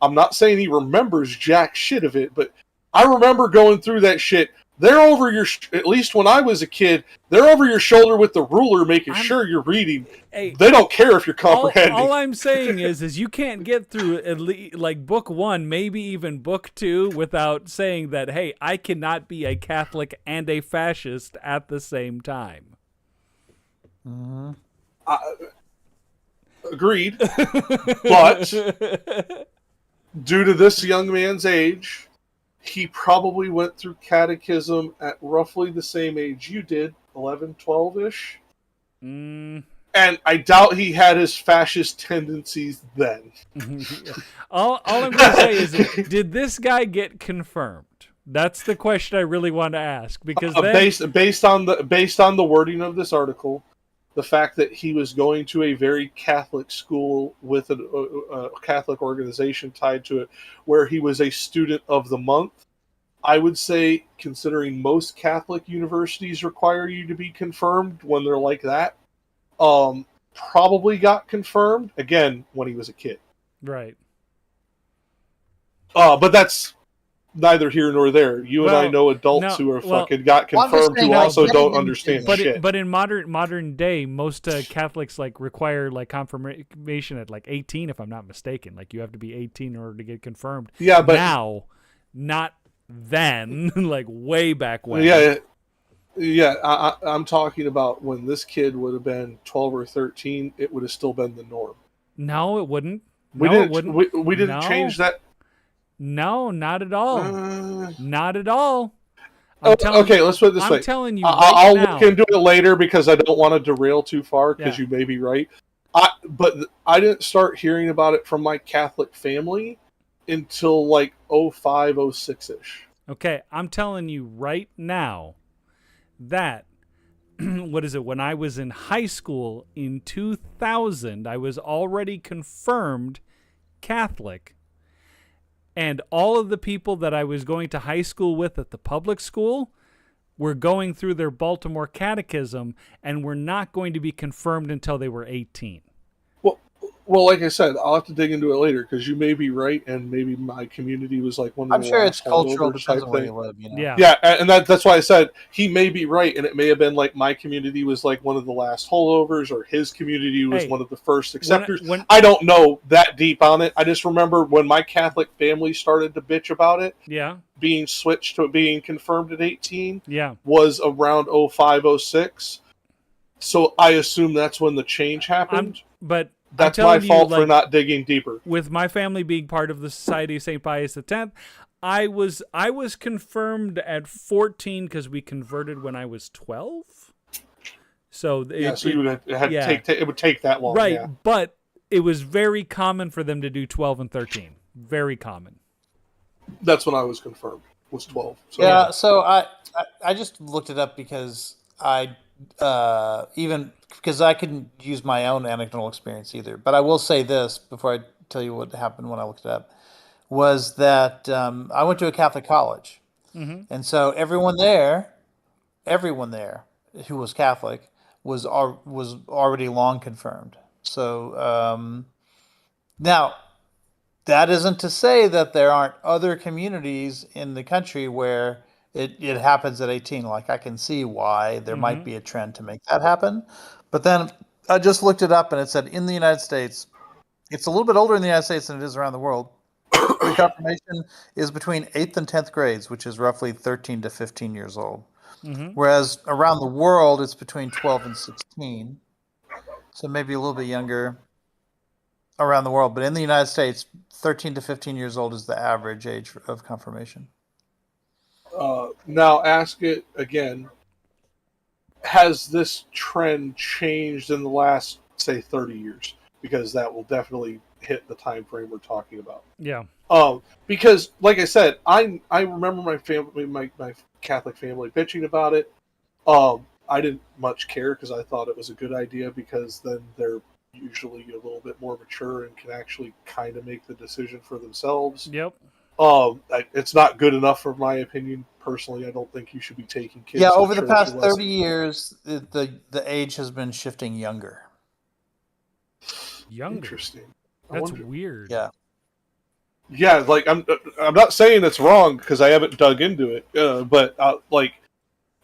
I'm not saying he remembers jack shit of it, but I remember going through that shit. They're over your, at least when I was a kid, they're over your shoulder with the ruler making sure you're reading. Hey, they don't care if you're comprehending. All I'm saying is you can't get through at least, like book 1, maybe even book 2, without saying that, hey, I cannot be a Catholic and a fascist at the same time. Mm-hmm. Agreed. But due to this young man's age, he probably went through catechism at roughly the same age you did, 11, 12-ish. And I doubt he had his fascist tendencies then. All I'm going to say is, did this guy get confirmed? That's the question I really want to ask. Because based on the wording of this article, the fact that he was going to a very Catholic school with a Catholic organization tied to it, where he was a student of the month, I would say, considering most Catholic universities require you to be confirmed when they're like that, probably got confirmed, again, when he was a kid. Right. But that's neither here nor there. You and I know adults who are fucking got confirmed who also don't understand shit. But in modern day, most Catholics require confirmation at 18, if I'm not mistaken. Like you have to be 18 in order to get confirmed. Yeah, but now, not then, way back when. Yeah. I'm talking about when this kid would have been 12 or 13. It would have still been the norm. No, it wouldn't. We didn't change that. No, not at all. Uh, Not at all. okay, let's put it this way. I'm telling you I'll now. look into it later because I don't want to derail too far because Yeah. you may be right. But I didn't start hearing about it from my Catholic family until like 05, 06-ish. Okay, I'm telling you right now that what is it? When I was in high school in 2000, I was already confirmed Catholic. And all of the people that I was going to high school with at the public school were going through their Baltimore catechism and were not going to be confirmed until they were 18. Well, like I said, I'll have to dig into it later because you may be right, and maybe my community was like one of I'm the sure it's last cultural, holdovers depends type on where thing. you live. You know. Yeah. Yeah, and that's why I said he may be right, and it may have been like my community was like one of the last holdovers, or his community was Hey, one of the first acceptors. when- I don't know that deep on it. I just remember when my Catholic family started to bitch about it, Yeah. being switched to being confirmed at 18 Yeah. was around 05, 06. So I assume that's when the change happened. But That's I'm my telling fault you, for like, not digging deeper. with my family being part of the Society of St. Pius X, I was confirmed at 14 because we converted when I was 12. So So you would have had yeah. to take it would take that long, right, yeah. but it was very common for them to do 12 and 13. Very common. That's when I was confirmed. Was 12. So Yeah, so I just looked it up because I even because I couldn't use my own anecdotal experience either. But I will say this before I tell you what happened when I looked it up was that I went to a Catholic college, and so everyone there who was Catholic was already long confirmed. So now. That isn't to say that there aren't other communities in the country where it happens at 18. Like, I can see why there might be a trend to make that happen. But then I just looked it up and it said in the United States, it's a little bit older in the United States than it is around the world. Confirmation is between 8th and 10th grades, which is roughly 13 to 15 years old. Whereas around the world, it's between 12 and 16. So maybe a little bit younger around the world. But in the United States, 13 to 15 years old is the average age of confirmation. now ask it again. Has this trend changed in the last, say, 30 years? Because that will definitely hit the time frame we're talking about. Yeah. Because, like I said, I remember my family, my Catholic family, bitching about it. I didn't much care because I thought it was a good idea because then they're usually a little bit more mature and can actually kind of make the decision for themselves. Yep. It's not good enough for my opinion. Personally, I don't think you should be taking kids. Yeah, to over the church past unless- 30 years, the age has been shifting younger. Younger. Interesting. I That's wonder- weird. Yeah. Yeah, like I'm not saying it's wrong because I haven't dug into it, but like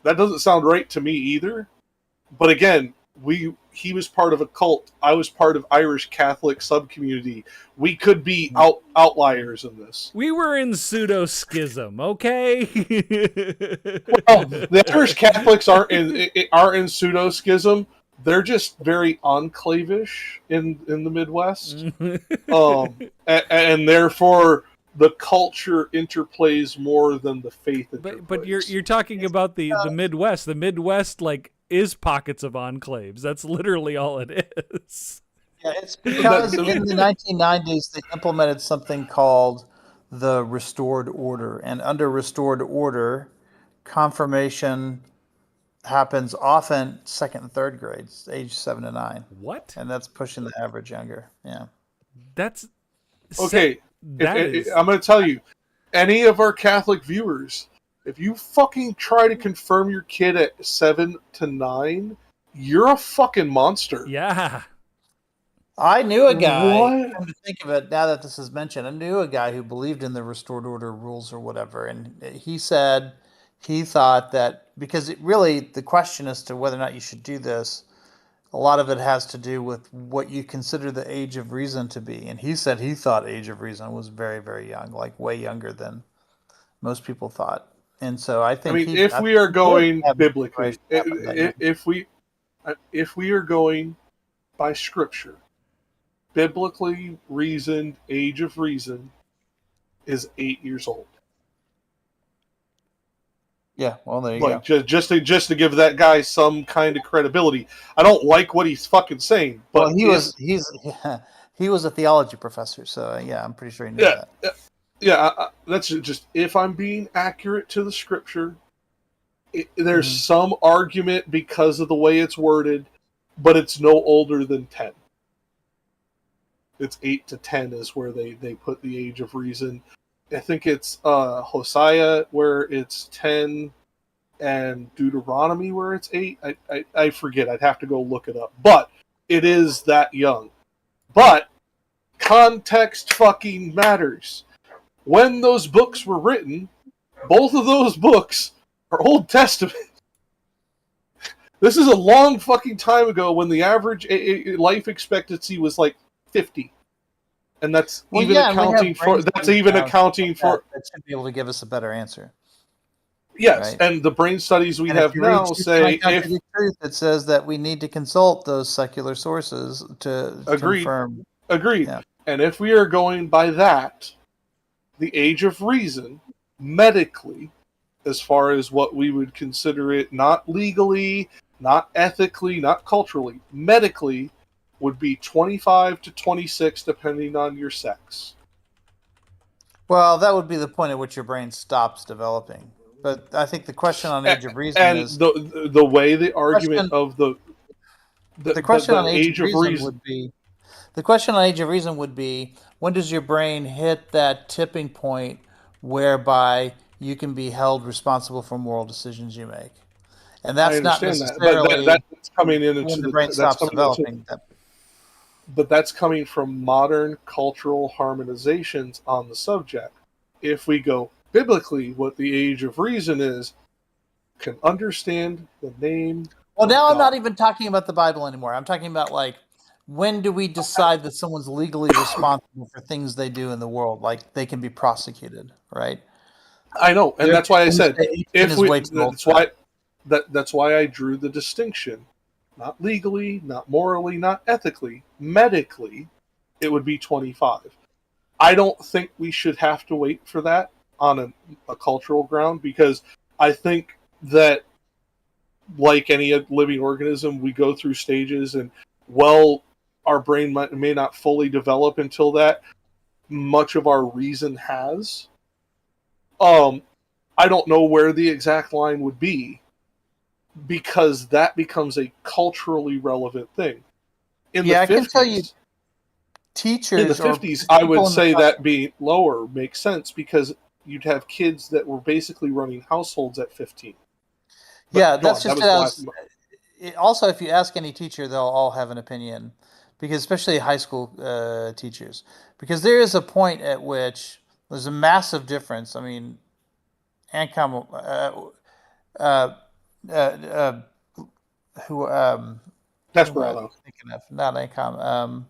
that doesn't sound right to me either. But again, he was part of a cult. I was part of Irish Catholic sub community. We could be outliers in this. We were in pseudo schism, okay? Well, the Irish Catholics aren't in pseudo schism. They're just very enclave-ish in the Midwest, and therefore the culture interplays more than the faith. But you're talking about the Midwest. The Midwest is pockets of enclaves. That's literally all it is. Yeah, it's because in the 1990s they implemented something called the Restored Order, and under Restored Order, confirmation happens often second and third grades, age 7 to 9. What? And that's pushing the average younger. Yeah. That's okay. Is... I'm going to tell you, any of our Catholic viewers, if you fucking try to confirm your kid at 7 to 9, you're a fucking monster. Yeah. I knew a guy, What? come to think of it, now that this is mentioned, I knew a guy who believed in the Restored Order rules or whatever, and he said he thought that, because the question as to whether or not you should do this, a lot of it has to do with what you consider the age of reason to be. And he said he thought age of reason was very, very young, like way younger than most people thought. And so I think if we are going biblically, if we are going by scripture, biblically reasoned age of reason is 8 years old. Yeah, well, there you go. Like just to give that guy some kind of credibility. I don't like what he's fucking saying, but Well, he was a theology professor, so yeah, I'm pretty sure he knew that. that's just, if I'm being accurate to the scripture, there's some argument because of the way it's worded, but it's no older than 10. It's 8 to 10 is where they put the age of reason. I think it's Hosea where it's 10 and Deuteronomy where it's 8. I forget. I'd have to go look it up. But it is that young. But context fucking matters. When those books were written, both of those books are Old Testament. This is a long fucking time ago when the average life expectancy was like 50. And that's accounting for that should be able to give us a better answer. Yes, right? And the brain studies we have now say it says that we need to consult those secular sources to confirm. Agreed. Yeah. And if we are going by that, the age of reason, medically, as far as what we would consider it, not legally, not ethically, not culturally, medically, would be 25 to 26, depending on your sex. Well, that would be the point at which your brain stops developing. But I think the question on age of reason is the way the argument of the question on age of reason would be the question on age of reason would be, when does your brain hit that tipping point whereby you can be held responsible for moral decisions you make? And that's not necessarily that's coming in when the brain stops developing. But that's coming from modern cultural harmonizations on the subject. If we go biblically, what the age of reason is, can understand the name. Well, now I'm not even talking about the Bible anymore. I'm talking about, like, when do we decide that someone's legally responsible for things they do in the world? Like, they can be prosecuted, right? I know, and that's why I said that's why I drew the distinction. Not legally, not morally, not ethically, medically, it would be 25. I don't think we should have to wait for that on a cultural ground, because I think that, like any living organism, we go through stages, and our brain may not fully develop until that. Much of our reason has. I don't know where the exact line would be, because that becomes a culturally relevant thing. In the 50s, I can tell you, teachers in the 50s, I would say that being lower makes sense, because you'd have kids that were basically running households at 15. But that's just also, if you ask any teacher, they'll all have an opinion, because especially high school teachers, because there is a point at which there's a massive difference. I mean, Ancom, Desperado. Thinking of, not Ancom.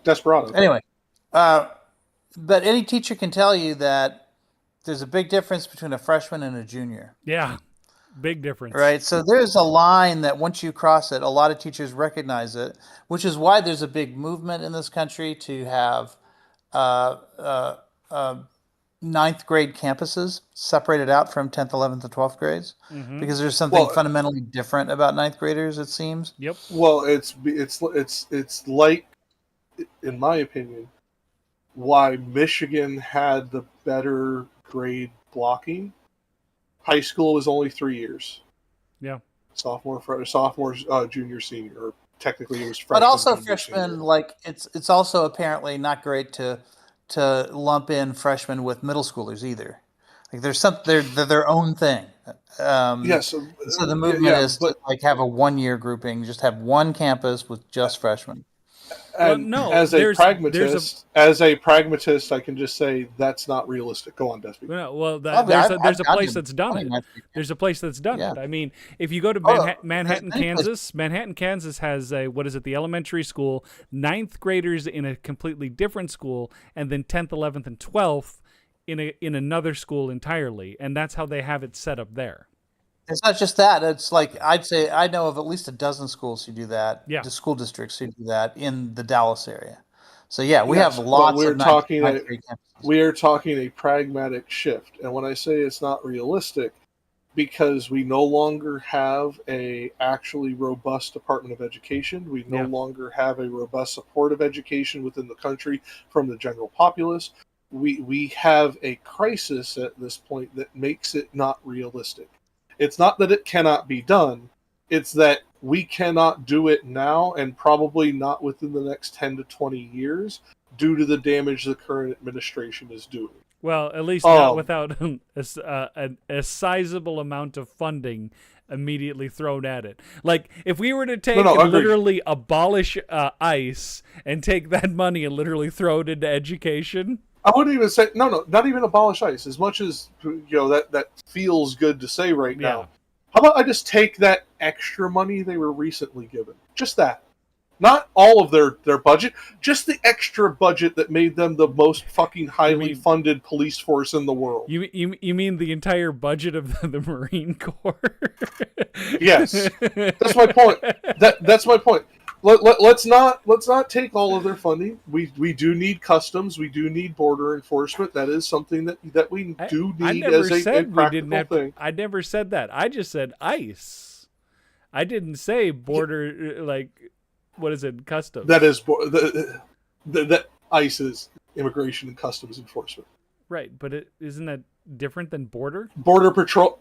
Desperado. Anyway, but any teacher can tell you that there's a big difference between a freshman and a junior. Yeah, big difference. Right, so there's a line that once you cross it, a lot of teachers recognize it, which is why there's a big movement in this country to have ninth grade campuses separated out from 10th, 11th, and 12th grades, because there's something fundamentally different about ninth graders, it seems. Yep. Well, it's like, in my opinion, why Michigan had the better grade blocking. High school was only 3 years. Yeah. Sophomore, junior, senior, or technically it was freshman. But also freshmen, freshmen, like it's also apparently not great to lump in freshmen with middle schoolers either. Like they're their own thing. So the movement is to have a 1 year grouping, just have one campus with just freshmen. And as a pragmatist, I can just say that's not realistic. Go on, Despy. No, well, there's a place that's done it. There's a place that's done it. I mean, if you go to Manhattan, Kansas, has the elementary school, ninth graders in a completely different school, and then 10th, 11th, and 12th in another school entirely, and that's how they have it set up there. It's not just that. It's like, I'd say I know of at least a dozen schools who do that. Yeah. The school districts who do that in the Dallas area. So yeah, we Yes, have but lots we're of talking ninth grade campuses. we are talking a pragmatic shift. And when I say it's not realistic, because we no longer have a actually robust Department of Education, we no Yeah. longer have a robust support of education within the country from the general populace. We have a crisis at this point that makes it not realistic. It's not that it cannot be done, it's that we cannot do it now and probably not within the next 10 to 20 years due to the damage the current administration is doing. Well, at least not Um, without a sizable amount of funding immediately thrown at it. Like, if we were to take no, and agreed. literally abolish ICE and take that money and literally throw it into education. I wouldn't even say no, not even abolish ICE. As much as that feels good to say right Yeah. now. How about I just take that extra money they were recently given? Just that. Not all of their budget, just the extra budget that made them the most fucking highly funded police force in the world. You mean the entire budget of the Marine Corps? Yes, that's my point. That's my point. Let's not take all of their funding. We do need customs. We do need border enforcement. That is something that we do need as a practical thing. I never said that. I just said ICE. I didn't say border what is it? Customs. That is that ICE is Immigration and Customs Enforcement. Right, but isn't that different than border? Border Patrol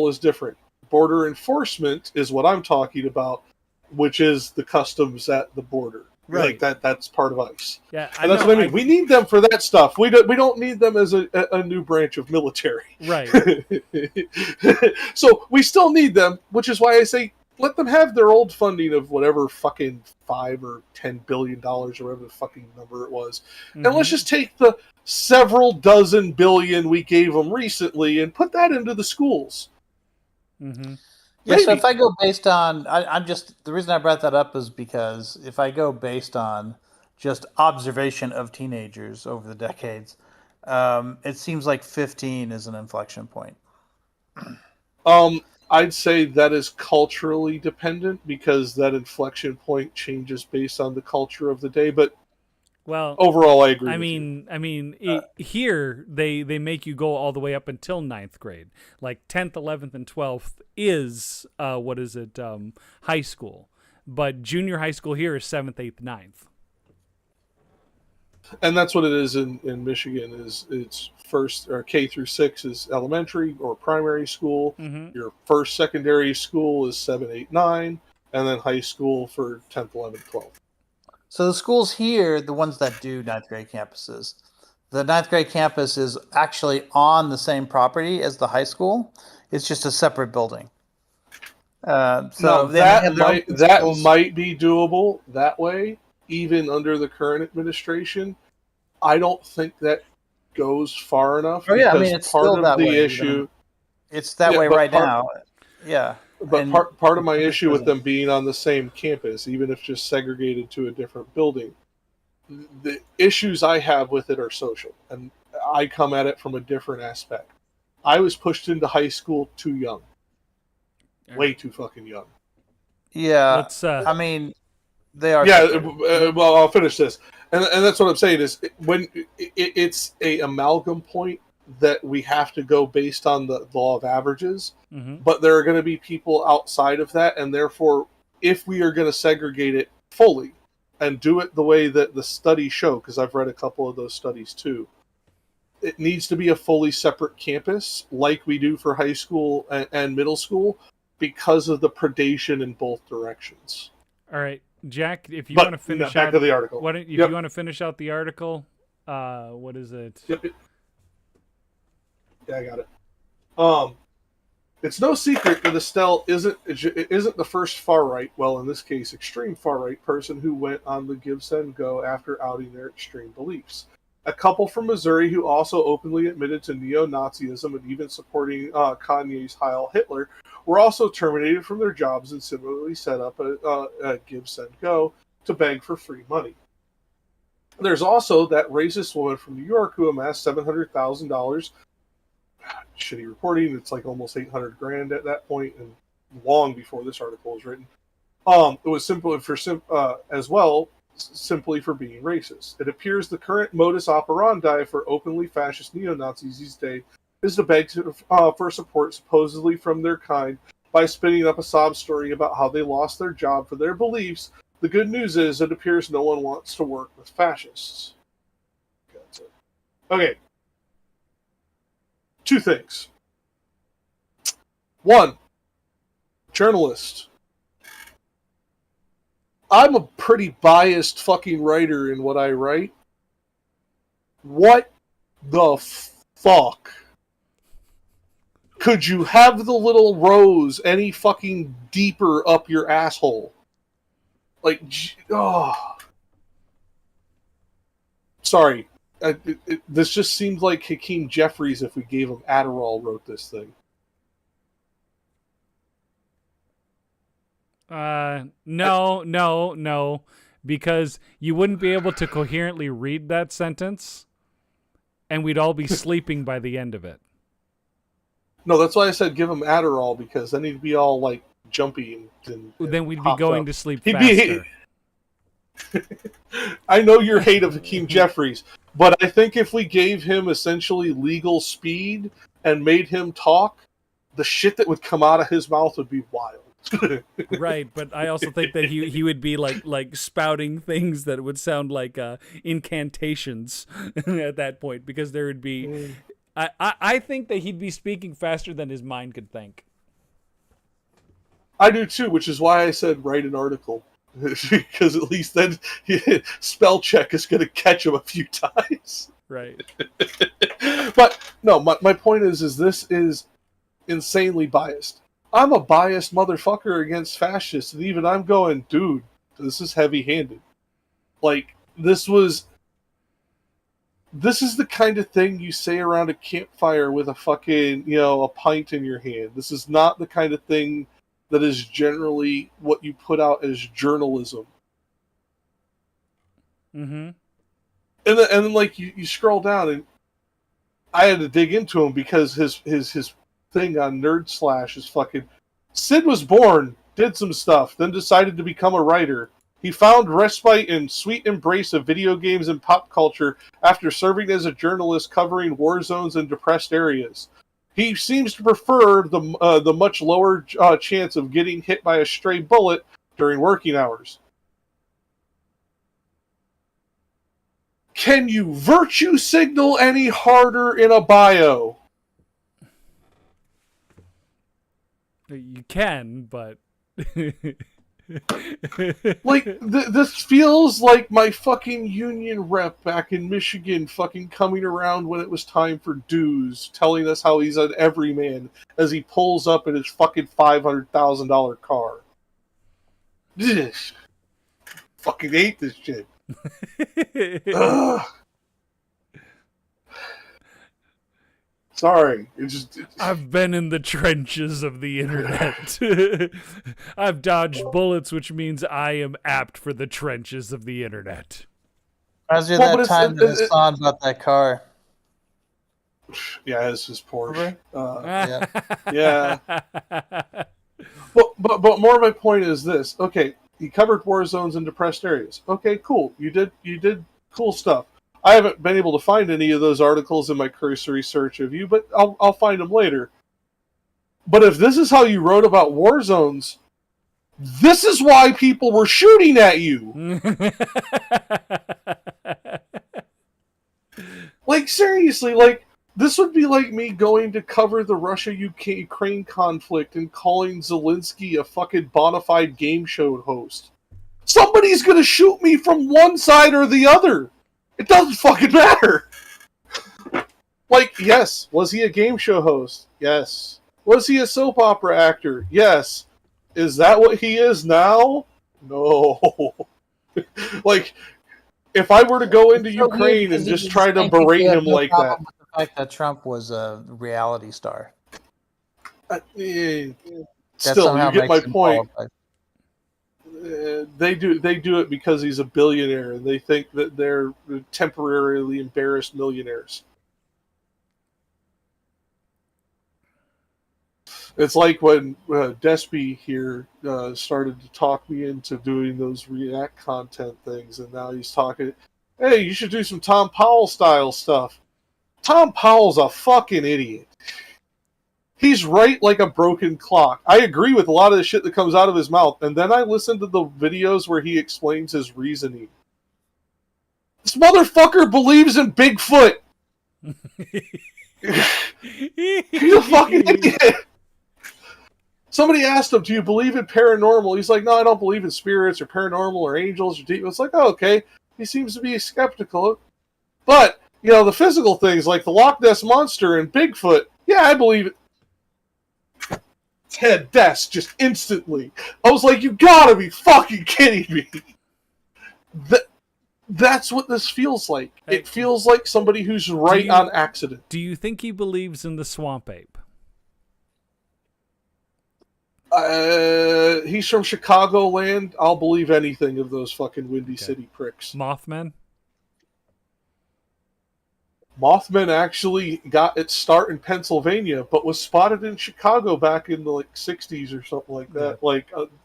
is different. Border enforcement is what I'm talking about, which is the customs at the border. Right. Like that's part of ICE. Yeah, and that's what I mean. We need them for that stuff. We don't need them as a new branch of military. Right. So we still need them, which is why I say let them have their old funding of whatever fucking $5 or $10 billion or whatever the fucking number it was. Mm-hmm. And let's just take the several dozen billion we gave them recently and put that into the schools. Mm-hmm. Yeah, so if I go based on, I'm just, the reason I brought that up is because if I go based on just observation of teenagers over the decades, it seems like 15 is an inflection point. I'd say that is culturally dependent because that inflection point changes based on the culture of the day. But overall, I agree. Here they make you go all the way up until 9th grade. Like 10th, 11th, and 12th is high school, but junior high school here is 7th, 8th, 9th. And that's what it is in Michigan. It's first or K through 6 is elementary or primary school. Mm-hmm. Your first secondary school is 7, 8, 9, and then high school for 10th, 11th, 12th. So the schools here, the ones that do 9th grade campuses, the 9th grade campus is actually on the same property as the high school. It's just a separate building. That might be doable that way, even under the current administration. I don't think that goes far enough. Oh yeah, I mean it's still that way. Issue. It's that way right now. Yeah. But part of my issue with them being on the same campus, even if just segregated to a different building, the issues I have with it are social, and I come at it from a different aspect. I was pushed into high school too young, way too fucking young. Yeah, I mean, they are. Yeah, well, I'll finish this, and that's what I'm saying is when it's a amalgam point that we have to go based on the law of averages, but there are going to be people outside of that, and therefore, if we are going to segregate it fully and do it the way that the studies show, because I've read a couple of those studies too, it needs to be a fully separate campus like we do for high school and middle school because of the predation in both directions. All right, Jack, if you want to finish back to the article. You want to finish out the article, what is it? Yep. Yeah, I got it. It's no secret that Estelle isn't the first far right, well, in this case, extreme far right person who went on the Give, Send, Go after outing their extreme beliefs. A couple from Missouri who also openly admitted to neo-Nazism and even supporting Kanye's Heil Hitler were also terminated from their jobs and similarly set up a Give, Send, Go to beg for free money. There's also that racist woman from New York who amassed $700,000. Shitty reporting. It's like almost $800,000 at that point, and long before this article was written. It was simple as well simply for being racist. It appears the current modus operandi for openly fascist neo-Nazis these days is to beg for support supposedly from their kind by spinning up a sob story about how they lost their job for their beliefs. The good news is it appears no one wants to work with fascists. That's it. Okay. 2 things. 1. Journalist. I'm a pretty biased fucking writer in what I write. What the fuck? Could you have the little rose any fucking deeper up your asshole? Like, oh. Sorry. This just seems like Hakeem Jeffries, if we gave him Adderall, wrote this thing. No, because you wouldn't be able to coherently read that sentence, and we'd all be sleeping by the end of it. No, that's why I said give him Adderall, because then he'd be all, like, jumpy and then we'd be going to sleep He'd faster. I know your hate of Hakeem Jeffries, but I think if we gave him essentially legal speed and made him talk, the shit that would come out of his mouth would be wild. Right, but I also think that he would be like spouting things that would sound like incantations at that point, because there would be I think that he'd be speaking faster than his mind could think. I do too, which is why I said write an article. Because at least then spell check is going to catch him a few times. Right. But no, my point is this is insanely biased. I'm a biased motherfucker against fascists, and even I'm going, dude, this is heavy-handed. Like, this is the kind of thing you say around a campfire with a fucking, a pint in your hand. This is not the kind of thing that is generally what you put out as journalism. Mm-hmm. And then like, you scroll down, and I had to dig into him because his thing on Nerd Slash is fucking... Sid was born, did some stuff, then decided to become a writer. He found respite in sweet embrace of video games and pop culture after serving as a journalist covering war zones and depressed areas. He seems to prefer the much lower chance of getting hit by a stray bullet during working hours. Can you virtue signal any harder in a bio? You can, but... Like, this feels like my fucking union rep back in Michigan fucking coming around when it was time for dues, telling us how he's an everyman as he pulls up in his fucking $500,000 car. Fucking hate this shit. Ugh. Sorry. I've been in the trenches of the internet. I've dodged bullets, which means I am apt for the trenches of the internet. Reminds me of that time that Hasan bought that car. Yeah, it's his Porsche. Yeah. But more of my point is this. Okay, you covered war zones and depressed areas. Okay, cool. You did cool stuff. I haven't been able to find any of those articles in my cursory search of you, but I'll find them later. But if this is how you wrote about war zones, this is why people were shooting at you. Like, seriously, like, this would be like me going to cover the Russia-Ukraine conflict and calling Zelensky a fucking bona fide game show host. Somebody's gonna shoot me from one side or the other. It doesn't fucking matter. Like, yes, was he a game show host? Yes. Was he a soap opera actor? Yes. Is that what he is now? No. Like, if I were to go into Ukraine and just try to berate him like that. With the fact that Trump was a reality star. Still, you get my point. They do it because he's a billionaire, and they think that they're temporarily embarrassed millionaires. It's like when Despy here started to talk me into doing those React content things, and now he's talking, hey, you should do some Tom Powell style stuff. Tom Powell's a fucking idiot. He's right like a broken clock. I agree with a lot of the shit that comes out of his mouth, and then I listen to the videos where he explains his reasoning. This motherfucker believes in Bigfoot. He's a fucking idiot. Somebody asked him, do you believe in paranormal? He's like, no, I don't believe in spirits or paranormal or angels or demons. It's like, oh, okay. He seems to be skeptical. But, you know, the physical things like the Loch Ness Monster and Bigfoot, yeah, I believe it. Ted Desk just instantly. I was like, you gotta be fucking kidding me. That's what this feels like. It feels like somebody who's right on accident. Do you think he believes in the swamp ape? He's from Chicagoland. I'll believe anything of those fucking Windy City pricks. Mothman? Mothman actually got its start in Pennsylvania, but was spotted in Chicago back in the 60s or something like that,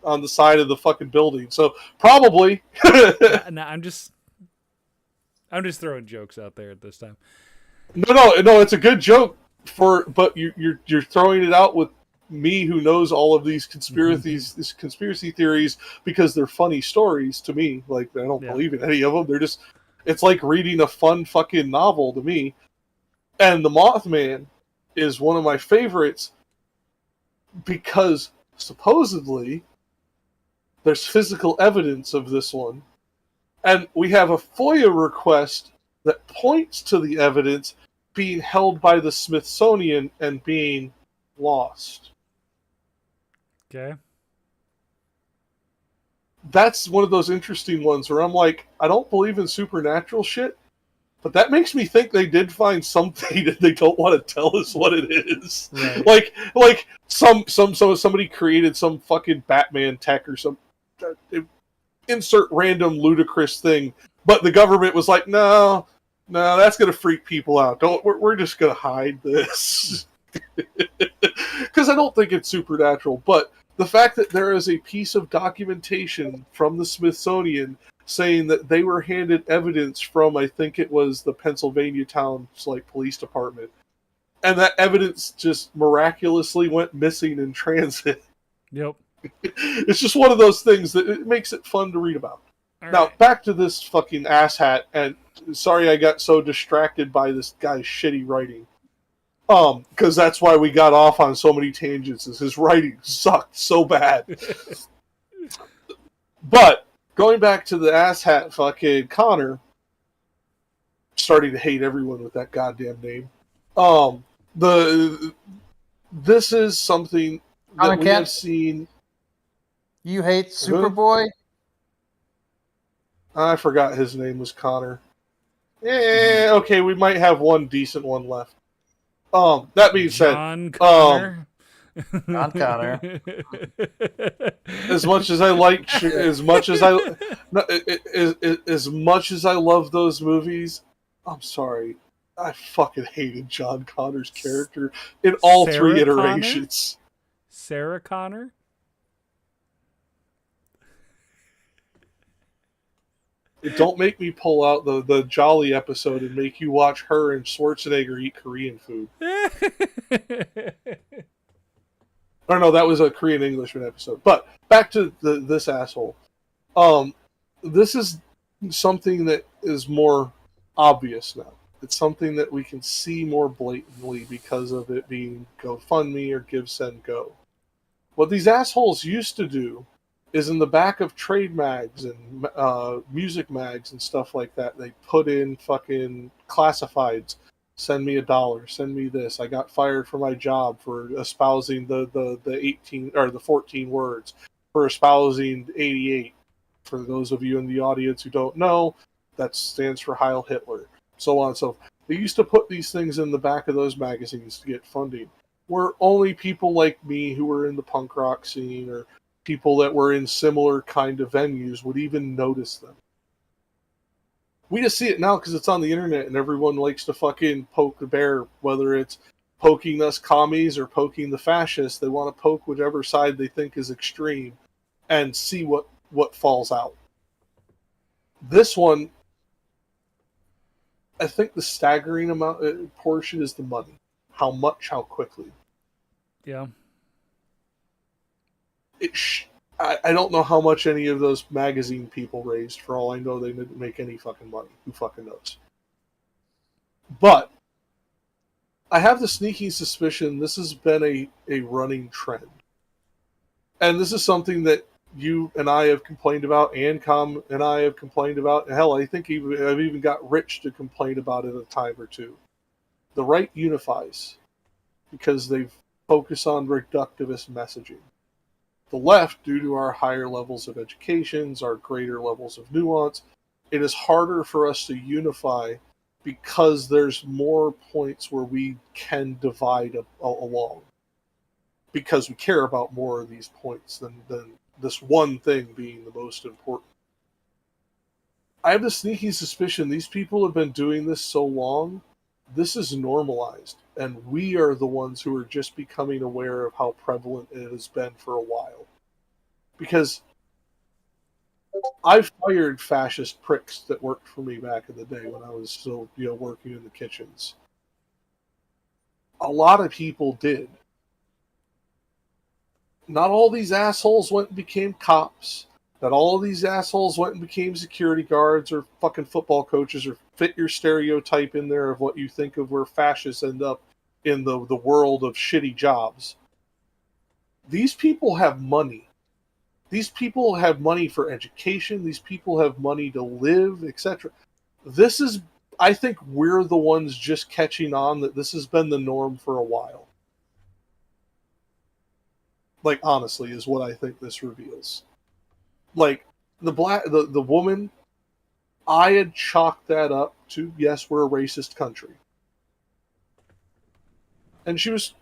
on the side of the fucking building. So probably. No, I'm just throwing jokes out there at this time. No, it's a good joke but you're throwing it out with me who knows all of these conspiracy theories because they're funny stories to me. Like, I don't believe in any of them. They're just, it's like reading a fun fucking novel to me. And the Mothman is one of my favorites because supposedly there's physical evidence of this one. And we have a FOIA request that points to the evidence being held by the Smithsonian and being lost. Okay. That's one of those interesting ones where I'm like, I don't believe in supernatural shit, but that makes me think they did find something that they don't want to tell us what it is. Right. Like somebody created some fucking Batman tech or some insert random ludicrous thing, but the government was like, no, that's gonna freak people out. We're just gonna hide this. Because I don't think it's supernatural, but the fact that there is a piece of documentation from the Smithsonian saying that they were handed evidence from, I think it was the Pennsylvania town's police department, and that evidence just miraculously went missing in transit. Yep. It's just one of those things that it makes it fun to read about. Now, back to this fucking asshat, and sorry I got so distracted by this guy's shitty writing. Because that's why we got off on so many tangents, is his writing sucked so bad. But, going back to the asshat fucking Connor, starting to hate everyone with that goddamn name. This is something that we have seen. You hate Superboy? I forgot his name was Connor. Okay, we might have one decent one left. That being said, John Connor. John Connor. As much as I love those movies, I'm sorry, I fucking hated John Connor's character in all Sarah three iterations. Sarah Connor. Don't make me pull out the Jolly episode and make you watch her and Schwarzenegger eat Korean food. Or no, that was a Korean Englishman episode. But back to this asshole. This is something that is more obvious now. It's something that we can see more blatantly because of it being GoFundMe or Give, Send, Go. What these assholes used to do is in the back of trade mags and music mags and stuff like that, they put in fucking classifieds. Send me $1. Send me this. I got fired from my job for espousing the 18 or the 14 words, for espousing 88. For those of you in the audience who don't know, that stands for Heil Hitler. So on and so forth. They used to put these things in the back of those magazines to get funding, where only people like me who were in the punk rock scene or people that were in similar kind of venues would even notice them. We just see it now because it's on the internet and everyone likes to fucking poke the bear, whether it's poking us commies or poking the fascists. They want to poke whichever side they think is extreme and see what falls out. This one, I think the staggering portion is the money. How much, how quickly. Yeah. I don't know how much any of those magazine people raised. For all I know, they didn't make any fucking money. Who fucking knows? But I have the sneaking suspicion this has been a running trend. And this is something that you and I have complained about, Ancom and I have complained about. Hell, I think I've even got Rich to complain about it a time or two. The right unifies because they've focused on reductivist messaging. The left, due to our higher levels of educations, our greater levels of nuance, it is harder for us to unify because there's more points where we can divide along. Because we care about more of these points than this one thing being the most important. I have the sneaky suspicion these people have been doing this so long, this is normalized, and we are the ones who are just becoming aware of how prevalent it has been for a while. Because I've fired fascist pricks that worked for me back in the day when I was still, working in the kitchens. A lot of people did. Not all these assholes went and became cops. Not all of these assholes went and became security guards or fucking football coaches or fit your stereotype in there of what you think of where fascists end up in the world of shitty jobs. These people have money. These people have money for education. These people have money to live, etc. I think we're the ones just catching on that this has been the norm for a while. Like, honestly, is what I think this reveals. Like, the woman, I had chalked that up to, yes, we're a racist country. And she was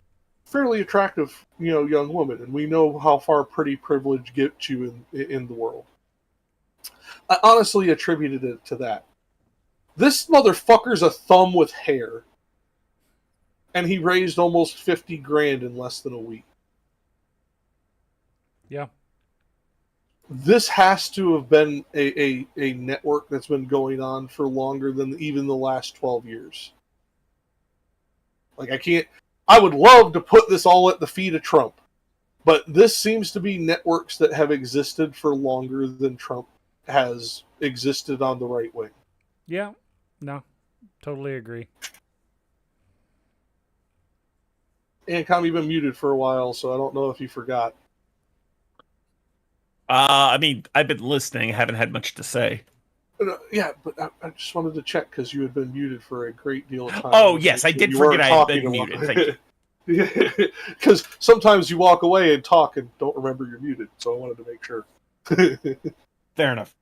fairly attractive, young woman, and we know how far pretty privilege gets you in the world. I honestly attributed it to that. This motherfucker's a thumb with hair. And he raised almost 50 grand in less than a week. Yeah. This has to have been a network that's been going on for longer than even the last 12 years. Like, I would love to put this all at the feet of Trump, but this seems to be networks that have existed for longer than Trump has existed on the right wing. Yeah. No, totally agree. And you've been muted for a while, so I don't know if you forgot. I mean, I've been listening. Haven't had much to say. Yeah, but I just wanted to check because you had been muted for a great deal of time. Oh, yes, I did forget I had been muted. Thank you. Because sometimes you walk away and talk and don't remember you're muted, so I wanted to make sure. Fair enough.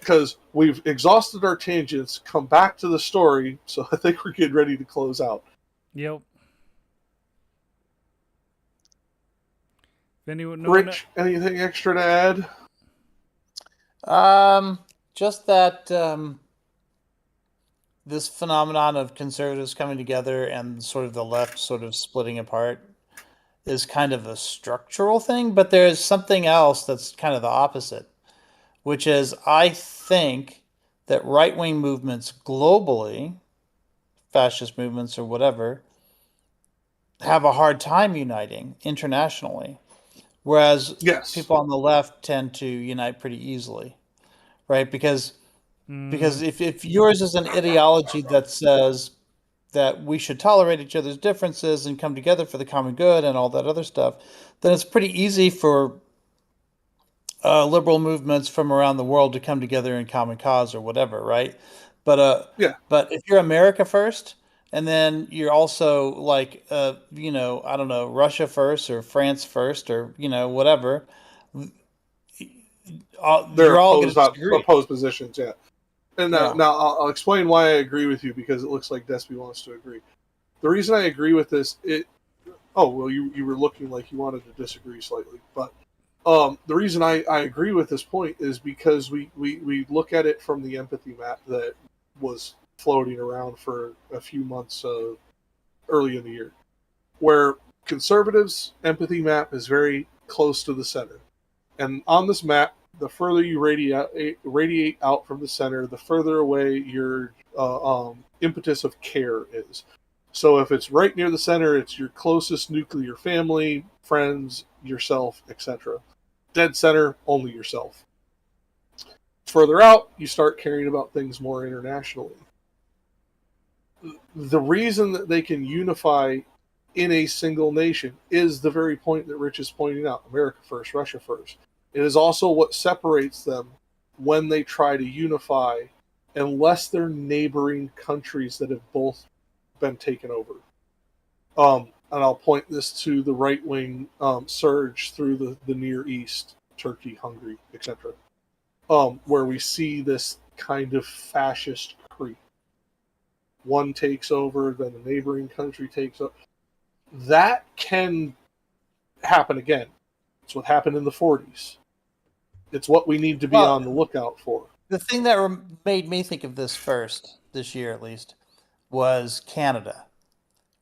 Because we've exhausted our tangents, come back to the story, so I think we're getting ready to close out. Yep. Rich, anything extra to add? Just that this phenomenon of conservatives coming together and sort of the left sort of splitting apart is kind of a structural thing, but there's something else that's kind of the opposite, which is I think that right-wing movements globally, fascist movements or whatever, have a hard time uniting internationally. Whereas people on the left tend to unite pretty easily, right? Because if yours is an ideology that says that we should tolerate each other's differences and come together for the common good and all that other stuff, then it's pretty easy for liberal movements from around the world to come together in common cause or whatever, right? But but if you're America first, and then you're also like, I don't know, Russia first or France first or, whatever. They're all going to disagree. Opposed positions, yeah. And now I'll explain why I agree with you, because it looks like Despy wants to agree. The reason I agree with this, you were looking like you wanted to disagree slightly. But the reason I agree with this point is because we look at it from the empathy map that was floating around for a few months early in the year, where conservatives' empathy map is very close to the center. And on this map, the further you radiate out from the center, the further away your impetus of care is. So if it's right near the center, it's your closest nuclear family, friends, yourself, etc. Dead center, only yourself. Further out, you start caring about things more internationally. The reason that they can unify in a single nation is the very point that Rich is pointing out. America first, Russia first. It is also what separates them when they try to unify, unless they're neighboring countries that have both been taken over. And I'll point this to the right-wing surge through the Near East, Turkey, Hungary, etc., where we see this kind of fascist creep. One takes over, then the neighboring country takes over. That can happen again. It's what happened in the 40s. It's what we need to be on the lookout for. The thing that made me think of this first, this year at least, was Canada.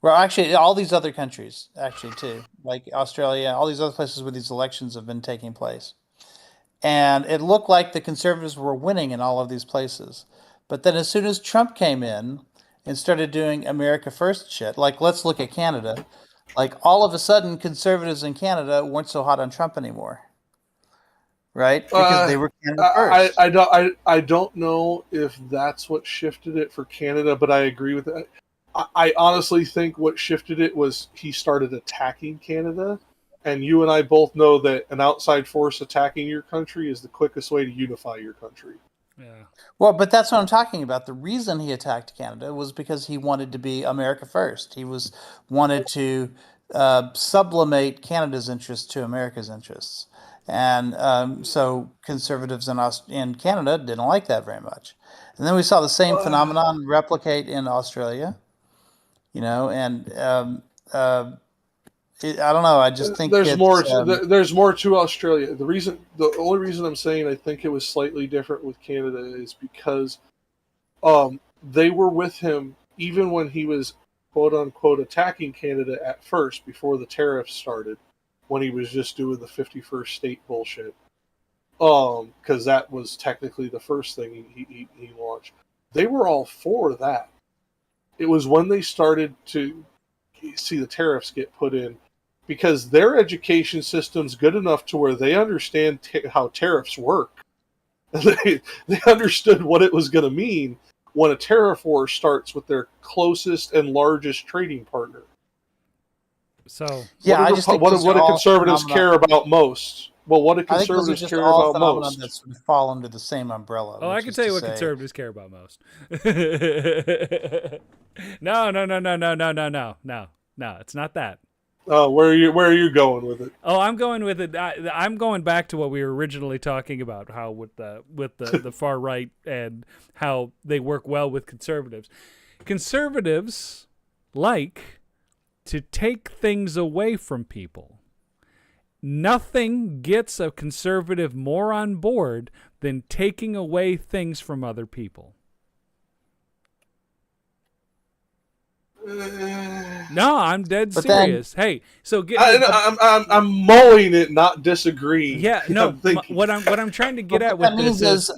Well, actually, all these other countries, actually, too, like Australia, all these other places where these elections have been taking place. And it looked like the conservatives were winning in all of these places. But then as soon as Trump came in and started doing America First shit, like let's look at Canada, like all of a sudden conservatives in Canada weren't so hot on Trump anymore. Right? Because they were Canada first. I don't know if that's what shifted it for Canada, but I agree with that. I honestly think what shifted it was he started attacking Canada, and you and I both know that an outside force attacking your country is the quickest way to unify your country. Yeah. Well, but that's what I'm talking about. The reason he attacked Canada was because he wanted to be America first. He wanted to sublimate Canada's interests to America's interests. And so conservatives in Canada didn't like that very much. And then we saw the same phenomenon replicate in Australia, and I don't know. I just think there's more to Australia. The only reason I'm saying I think it was slightly different with Canada is because they were with him even when he was quote unquote attacking Canada at first before the tariffs started, when he was just doing the 51st state bullshit. Because that was technically the first thing he launched. They were all for that. It was when they started to see the tariffs get put in, because their education system's good enough to where they understand how tariffs work. They understood what it was going to mean when a tariff war starts with their closest and largest trading partner. So yeah, what do conservatives care about most? Well, what do conservatives care about most? That sort of fall under the same umbrella. Oh, I can tell you what conservatives care about most. No, it's not that. Oh, where are you going with it? Oh, I'm going with it. I'm going back to what we were originally talking about, how with the far right and how they work well with conservatives. Conservatives like to take things away from people. Nothing gets a conservative more on board than taking away things from other people. No, I'm dead serious. Hey, so I'm mowing it, not disagreeing. Yeah, no. What I'm trying to get at with this is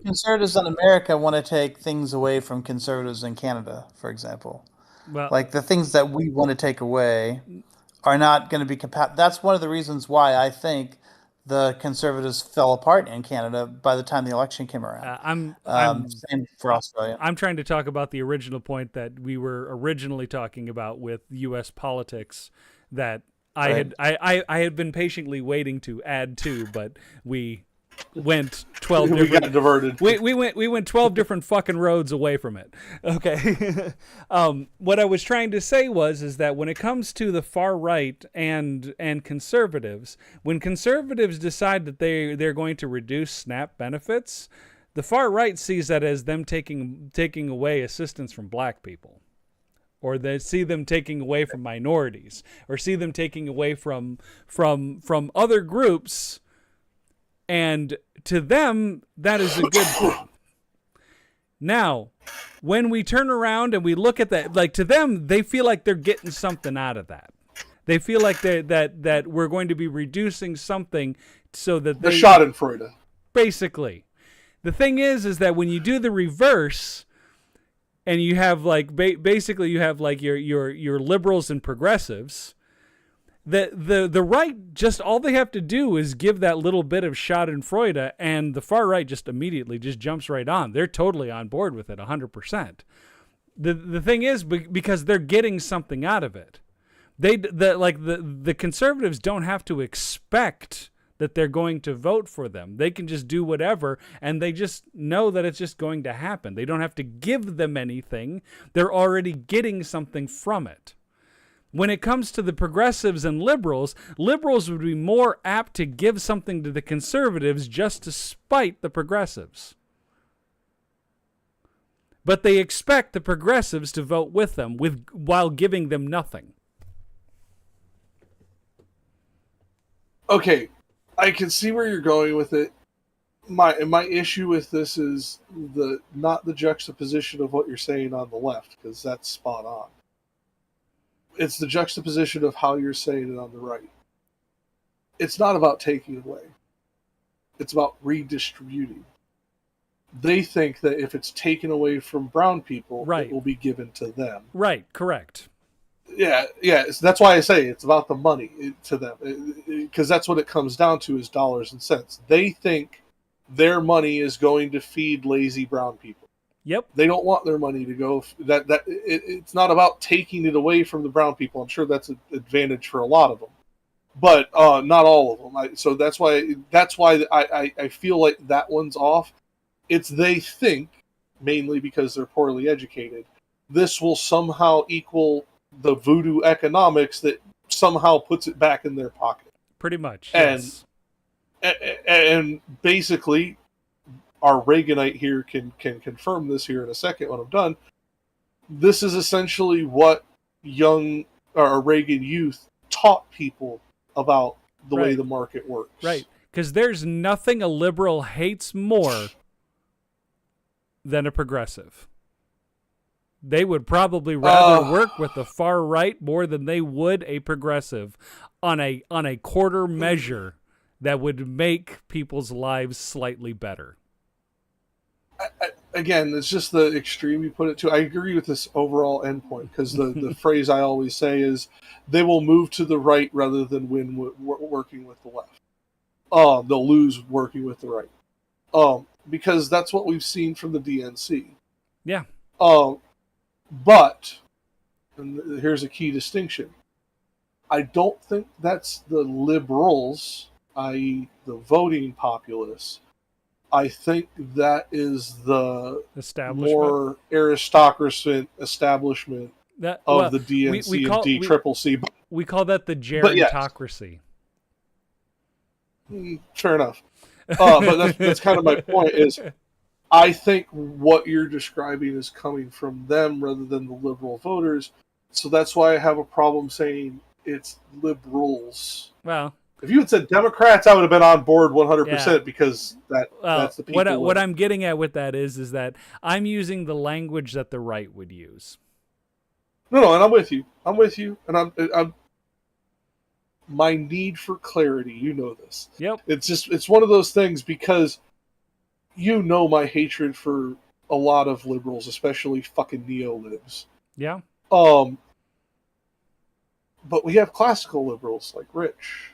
conservatives in America want to take things away from conservatives in Canada, for example. Well, like the things that we want to take away are not going to be compatible. That's one of the reasons why I think the conservatives fell apart in Canada by the time the election came around. Same for Australia. I'm trying to talk about the original point that we were originally talking about with U.S. politics that I had been patiently waiting to add to, but we went 12 different... We got diverted. We went 12 different fucking roads away from it. Okay. What I was trying to say is that when it comes to the far right and conservatives, when conservatives decide that they're going to reduce SNAP benefits, the far right sees that as them taking away assistance from black people. Or they see them taking away from minorities, or see them taking away from other groups. And to them, that is a good thing. Now, when we turn around and we look at that, like to them, they feel like they're getting something out of that. They feel like that we're going to be reducing something so that The they Schadenfreude. basically. The thing is that when you do the reverse, and you have like basically you have like your liberals and progressives, the right, just all they have to do is give that little bit of Schadenfreude, and the far right just immediately just jumps right on. They're totally on board with it 100%. The thing is, because they're getting something out of it. The conservatives don't have to expect that they're going to vote for them. They can just do whatever, and they just know that it's just going to happen. They don't have to give them anything. They're already getting something from it. When it comes to the progressives and liberals would be more apt to give something to the conservatives just to spite the progressives. But they expect the progressives to vote with them while giving them nothing. Okay, I can see where you're going with it. My issue with this is not the juxtaposition of what you're saying on the left, because that's spot on. It's the juxtaposition of how you're saying it on the right. It's not about taking away. It's about redistributing. They think that if it's taken away from brown people, Right. it will be given to them. Right, correct. Yeah. That's why I say it's about the money to them, because that's what it comes down to, is dollars and cents. They think their money is going to feed lazy brown people. Yep. They don't want their money to go. It's not about taking it away from the brown people. I'm sure that's an advantage for a lot of them, but not all of them. So that's why I feel like that one's off. It's they think, mainly because they're poorly educated, this will somehow equal the voodoo economics that somehow puts it back in their pocket. Pretty much. And Yes. and basically, our Reaganite here can confirm this here in a second when I'm done. This is essentially what young or Reagan youth taught people about the way Right. the market works. Right. Because there's nothing a liberal hates more than a progressive. They would probably rather work with the far right more than they would a progressive on a quarter measure that would make people's lives slightly better. Again, it's just the extreme you put it to. I agree with this overall endpoint, because the phrase I always say is they will move to the right rather than win working with the left. They'll lose working with the right. Because that's what we've seen from the DNC. Yeah. But, and here's a key distinction, I don't think that's the liberals, i.e. the voting populace. I think that is the Establishment. more aristocracy establishment That, of well, the DNC we call- and DCCC. we call that the But yes. gerontocracy. Fair enough. But that's kind of my point, is I think what you're describing is coming from them rather than the liberal voters. So that's why I have a problem saying it's liberals. Well, If you had said Democrats, I would have been on board 100% because that's the people. what I'm getting at with that is that I'm using the language that the right would use. No, and I'm with you. And I'm my need for clarity. You know this. Yep. It's one of those things, because you know my hatred for a lot of liberals, especially fucking neo-libs. Yeah. But we have classical liberals like Rich.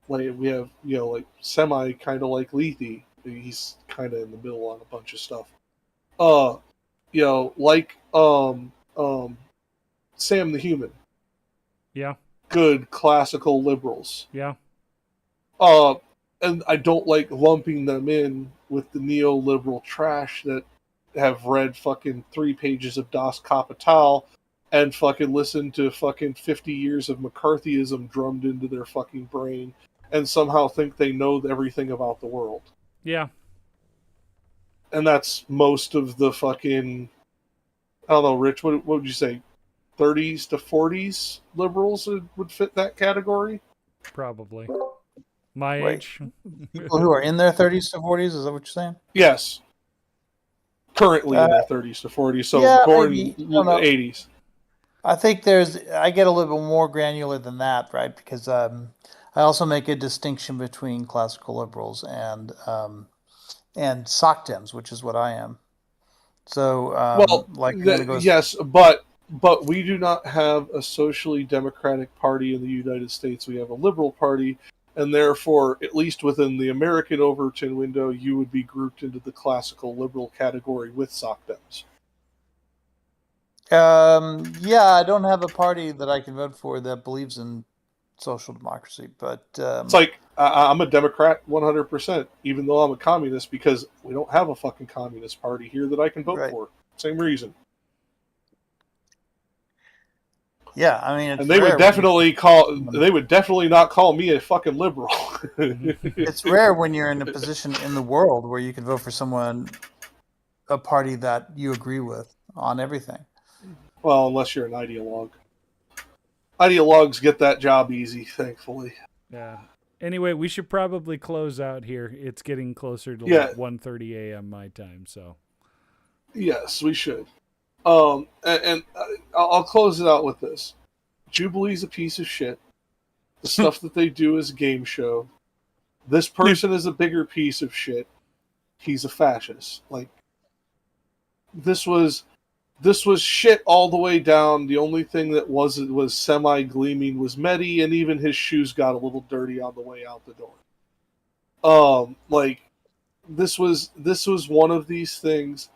Like we have, like semi kind of like Lethe. He's kind of in the middle on a bunch of stuff. Like Sam the Human. Yeah. Good classical liberals. Yeah. And I don't like lumping them in with the neoliberal trash that have read fucking 3 pages of Das Kapital and fucking listened to fucking 50 years of McCarthyism drummed into their fucking brain and somehow think they know everything about the world. Yeah. And that's most of the fucking, I don't know, Rich, what would you say? 30s to 40s liberals would fit that category? Probably. My Wait. age. People who are in their 30s to 40s, is that what you're saying? Yes. currently in their 30s to 40s, so yeah, born maybe. I don't know. 80s. I think I get a little bit more granular than that, right? Because I also make a distinction between classical liberals and SOCDEMs, which is what I am. So, Well, like, I'm gonna go. yes, but we do not have a socially democratic party in the United States. We have a liberal party, and therefore, at least within the American Overton window, you would be grouped into the classical liberal category with SOCDEMs. Yeah, I don't have a party that I can vote for that believes in social democracy, but It's like I'm a Democrat 100%, even though I'm a communist, because we don't have a fucking communist party here that I can vote right. for. Same reason. Yeah, I mean, it's And they rare would definitely not call me a fucking liberal. it's rare when you're in a position in the world where you can vote for a party that you agree with on everything. Well, unless you're an ideologue. Ideologues get that job easy, thankfully. Yeah. Anyway, we should probably close out here. It's getting closer to Yeah. like 1:30 a.m. my time, so. Yes, we should. And I'll close it out with this. Jubilee's a piece of shit. The stuff that they do is a game show. This person is a bigger piece of shit. He's a fascist. Like, this was shit all the way down. The only thing that was semi-gleaming was Medhi, and even his shoes got a little dirty on the way out the door. Like, this was one of these things.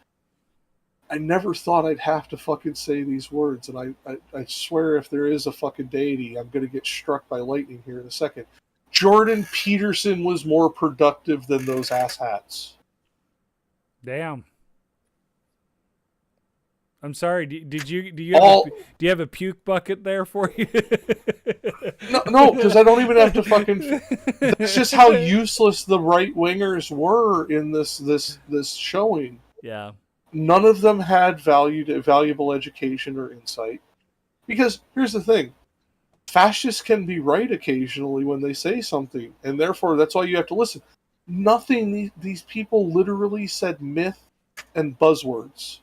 I never thought I'd have to fucking say these words, and I swear if there is a fucking deity, I'm going to get struck by lightning here in a second. Jordan Peterson was more productive than those asshats. Damn. I'm sorry. Do you have a puke bucket there for you? No, because I don't even have to fucking. That's just how useless the right wingers were in this showing. Yeah. None of them had valuable education or insight. Because here's the thing: fascists can be right occasionally when they say something, and therefore that's why you have to listen. Nothing. These people literally said myth and buzzwords.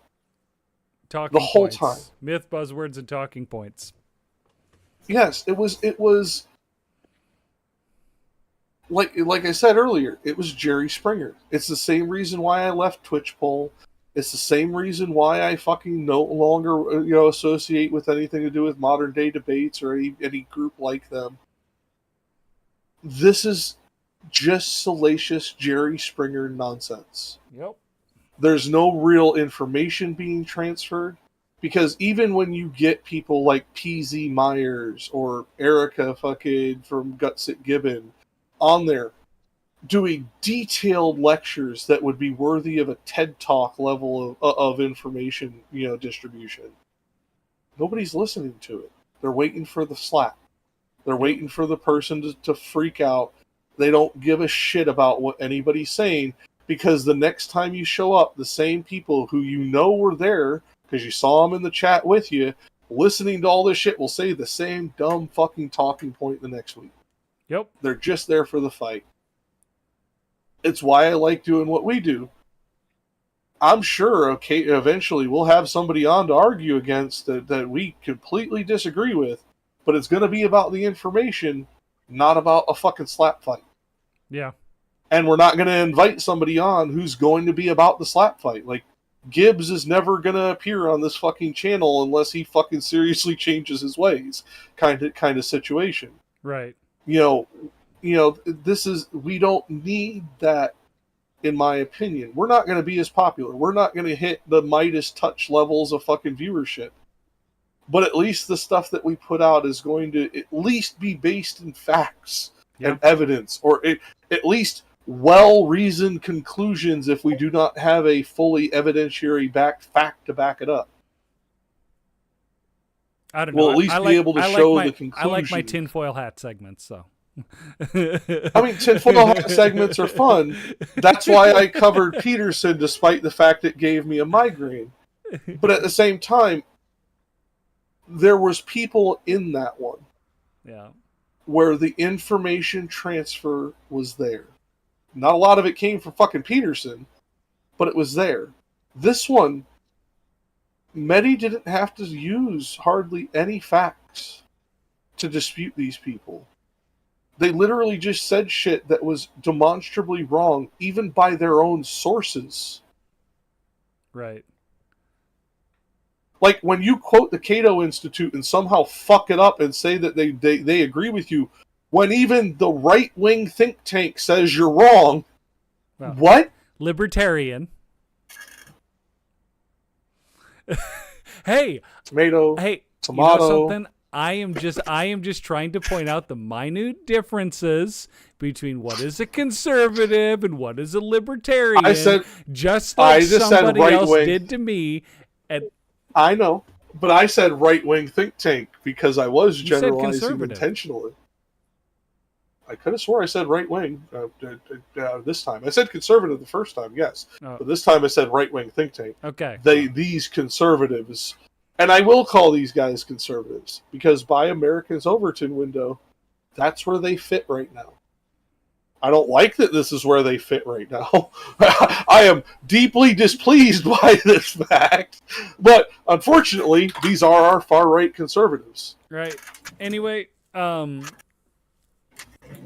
Talking the whole points. Time. Myth, buzzwords, and talking points. Yes, it was like I said earlier, it was Jerry Springer. It's the same reason why I left Twitch Poll. It's the same reason why I fucking no longer associate with anything to do with modern day debates or any group like them. This is just salacious Jerry Springer nonsense. Yep. There's no real information being transferred. Because even when you get people like PZ Myers or Erica fucking from Gutsit Gibbon on there doing detailed lectures that would be worthy of a TED Talk level of information, distribution, nobody's listening to it. They're waiting for the slap. They're waiting for the person to freak out. They don't give a shit about what anybody's saying, because the next time you show up, the same people who were there because you saw them in the chat with you, listening to all this shit, will say the same dumb fucking talking point the next week. Yep. They're just there for the fight. It's why I like doing what we do. I'm sure eventually we'll have somebody on to argue against that we completely disagree with, but it's going to be about the information, not about a fucking slap fight. Yeah. And we're not going to invite somebody on who's going to be about the slap fight. Like, Gibbs is never going to appear on this fucking channel unless he fucking seriously changes his ways, kind of situation. Right. We don't need that, in my opinion. We're not going to be as popular. We're not going to hit the Midas touch levels of fucking viewership. But at least the stuff that we put out is going to at least be based in facts and evidence, or at least well-reasoned conclusions if we do not have a fully evidentiary fact to back it up. I don't know. We'll at least be able to show the conclusion. I like my tinfoil hat segments, so. I mean, tinfoil hat segments are fun. That's why I covered Peterson, despite the fact it gave me a migraine. But at the same time, there was people in that one. Yeah. Where the information transfer was there. Not a lot of it came from fucking Peterson, but it was there. This one, Medhi didn't have to use hardly any facts to dispute these people. They literally just said shit that was demonstrably wrong, even by their own sources. Right. Like, when you quote the Cato Institute and somehow fuck it up and say that they agree with you, when even the right-wing think tank says you're wrong, Well, what? Libertarian. Hey, hey, Tomato, you know tomato. something? I am just trying to point out the minute differences between what is a conservative and what is a libertarian. I said, just like said somebody else right-wing. did to me. I know, but I said right-wing think tank because I was You said generalizing conservative. intentionally. I could have swore I said right-wing this time. I said conservative the first time, yes. Oh, But this time I said right-wing think tank. okay. These conservatives, and I will call these guys conservatives, because by America's Overton window, that's where they fit right now. I don't like that this is where they fit right now. I am deeply displeased by this fact. But unfortunately, these are our far-right conservatives. Right. Anyway,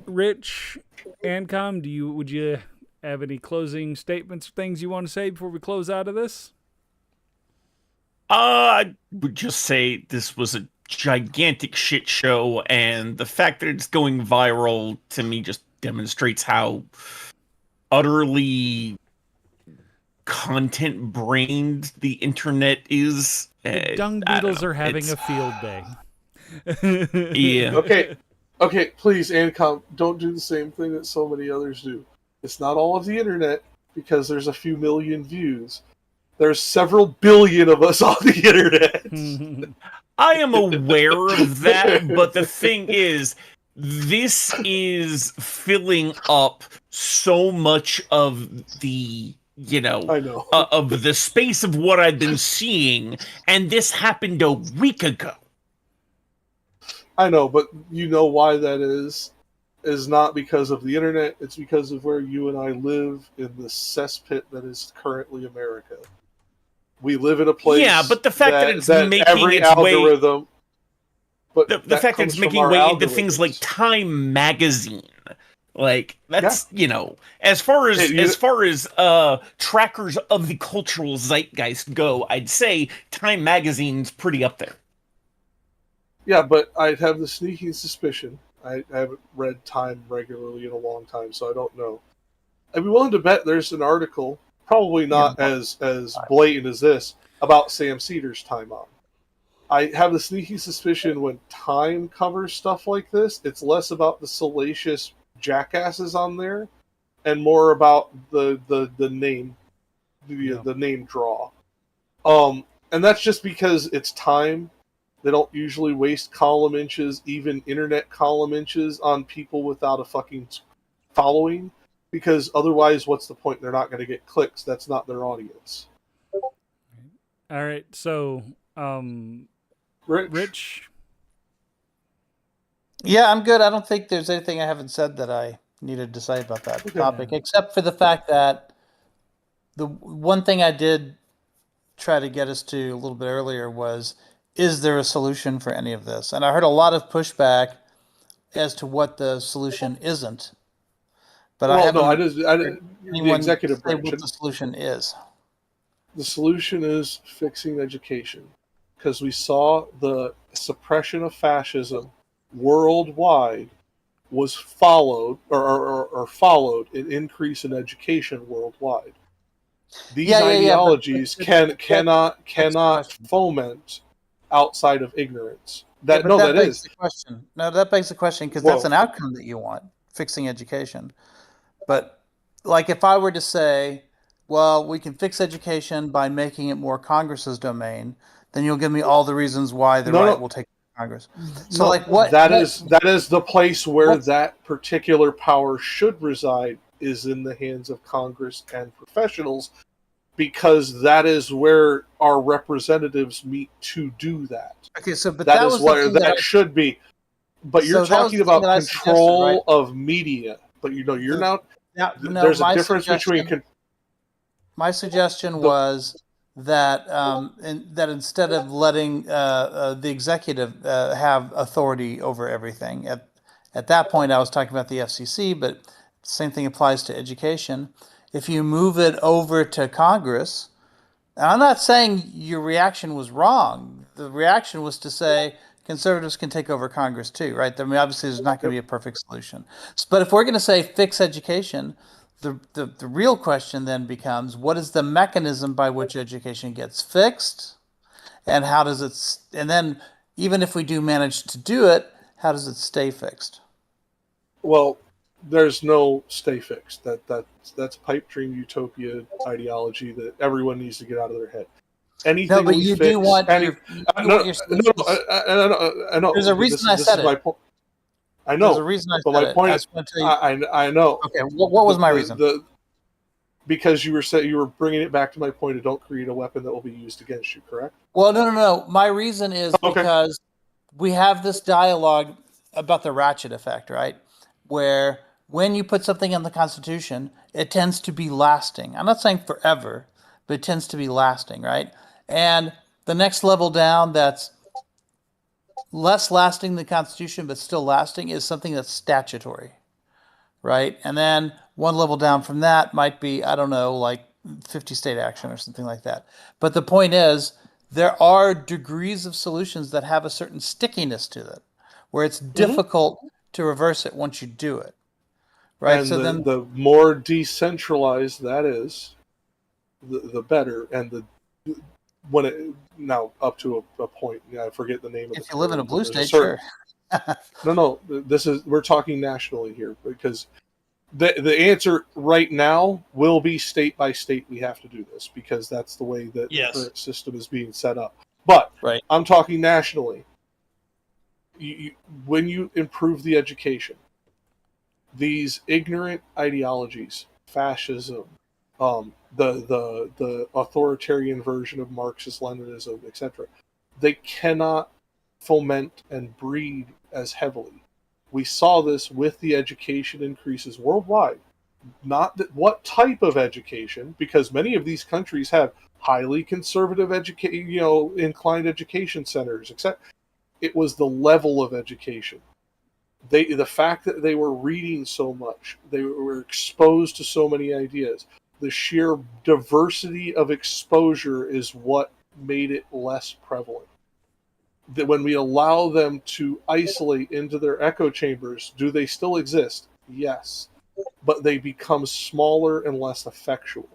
Rich, Ancom, would you have any closing statements or things you want to say before we close out of this? I would just say this was a gigantic shit show, and the fact that it's going viral to me just demonstrates how utterly content-brained the internet is. The Dung I don't Beetles know, are having a it's- field day. Yeah. Okay, please, Ancom, don't do the same thing that so many others do. It's not all of the internet, because there's a few million views. There's several billion of us on the internet. I am aware of that, but the thing is, this is filling up so much of the, I know. of the space of what I've been seeing, and this happened a week ago. I know, but you know why that is not because of the internet. It's because of where you and I live in the cesspit that is currently America. We live in a place. Yeah, but the fact that it's making every its way, algorithm. But the fact that comes it's from making our way into things like algorithms. Time Magazine, like that's as far as trackers of the cultural zeitgeist go, I'd say Time Magazine's pretty up there. Yeah, but I have the sneaking suspicion. I haven't read Time regularly in a long time, so I don't know. I'd be willing to bet there's an article, probably not as blatant as this, about Sam Cedar's time on. I have the sneaky suspicion when Time covers stuff like this, it's less about the salacious jackasses on there, and more about the name, the name draw. And that's just because it's Time. They don't usually waste column inches, even internet column inches, on people without a fucking following, because otherwise, what's the point? They're not going to get clicks. That's not their audience. All right, so Rich. Yeah, I'm good. I don't think there's anything I haven't said that I needed to say about that topic, except for the fact that the one thing I did try to get us to a little bit earlier was, is there a solution for any of this? And I heard a lot of pushback as to what the solution isn't. But I haven't heard the executive say branch. what the solution is. The solution is fixing education, because we saw the suppression of fascism worldwide was followed followed an increase in education worldwide. These ideologies cannot foment outside of ignorance. That begs the question. No, that begs the question, because that's an outcome that you want, fixing education. But like, if I were to say, well, we can fix education by making it more Congress's domain, then you'll give me all the reasons why the right will take Congress. So, that is the place where that particular power should reside, is in the hands of Congress and professionals, because that is where our representatives meet to do that. Okay, so but that is where that should be. But you're talking about control of media. But you're not. There's a difference between. My suggestion was that that instead of letting the executive have authority over everything, at that point I was talking about the FCC, but the same thing applies to education. If you move it over to Congress, and I'm not saying your reaction was wrong. The reaction was to say conservatives can take over Congress too, right? I mean, obviously, there's not going to be a perfect solution. But if we're going to say fix education, the real question then becomes what is the mechanism by which education gets fixed? And how does it, and then even if we do manage to do it, how does it stay fixed? Well, there's no stay fixed. That's pipe dream utopia ideology that everyone needs to get out of their head. Anything No, but we you fix, do want any, your, you do no, want your no, solutions. I know. There's a But reason I this said is my it. point. I There's a know, reason I but said my it. point I is, just want to tell you. I know. Okay, what was my reason? Because you were bringing it back to my point of don't create a weapon that will be used against you. Correct? Well, no. My reason is Okay. because we have this dialogue about the ratchet effect, right? Where when you put something in the Constitution, it tends to be lasting. I'm not saying forever, but it tends to be lasting, right? And the next level down that's less lasting than the Constitution, but still lasting is something that's statutory, right? And then one level down from that might be, I don't know, like 50 state action or something like that. But the point is, there are degrees of solutions that have a certain stickiness to it, where it's Mm-hmm. difficult to reverse it once you do it, right? And So then, the more decentralized that is, the better. And the when it now up to a point, I forget the name of the if you live in a term, but blue there's a state, certain sure. no. This is we're talking nationally here because the answer right now will be state by state. We have to do this because that's the way that the current system is being set up. But Right. I'm talking nationally. When you improve the education, these ignorant ideologies, fascism, the authoritarian version of Marxist Leninism, etc., they cannot foment and breed as heavily. We saw this with the education increases worldwide. Not that what type of education, because many of these countries have highly conservative inclined education centers, except it was the level of education. The fact that they were reading so much, they were exposed to so many ideas. The sheer diversity of exposure is what made it less prevalent. That when we allow them to isolate into their echo chambers, do they still exist? Yes, but they become smaller and less effectual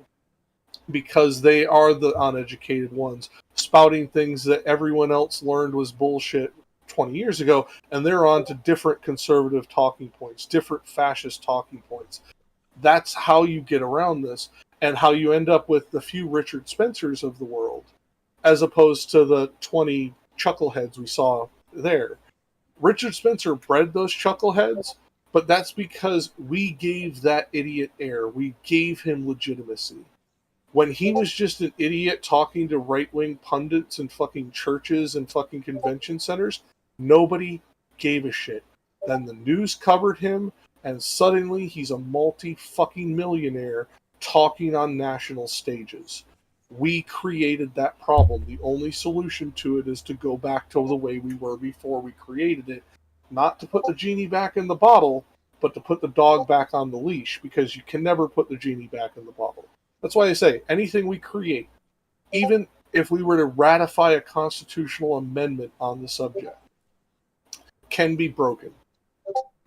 because they are the uneducated ones spouting things that everyone else learned was bullshit 20 years ago, and they're on to different conservative talking points, different fascist talking points. That's how you get around this, and how you end up with the few Richard Spencers of the world, as opposed to the 20 chuckleheads we saw there. Richard Spencer bred those chuckleheads, but that's because we gave that idiot air. We gave him legitimacy. When he was just an idiot talking to right-wing pundits in fucking churches and fucking convention centers, nobody gave a shit. Then the news covered him, and suddenly he's a multi-fucking millionaire talking on national stages. We created that problem. The only solution to it is to go back to the way we were before we created it. Not to put the genie back in the bottle, but to put the dog back on the leash, because you can never put the genie back in the bottle. That's why I say anything we create, even if we were to ratify a constitutional amendment on the subject, can be broken.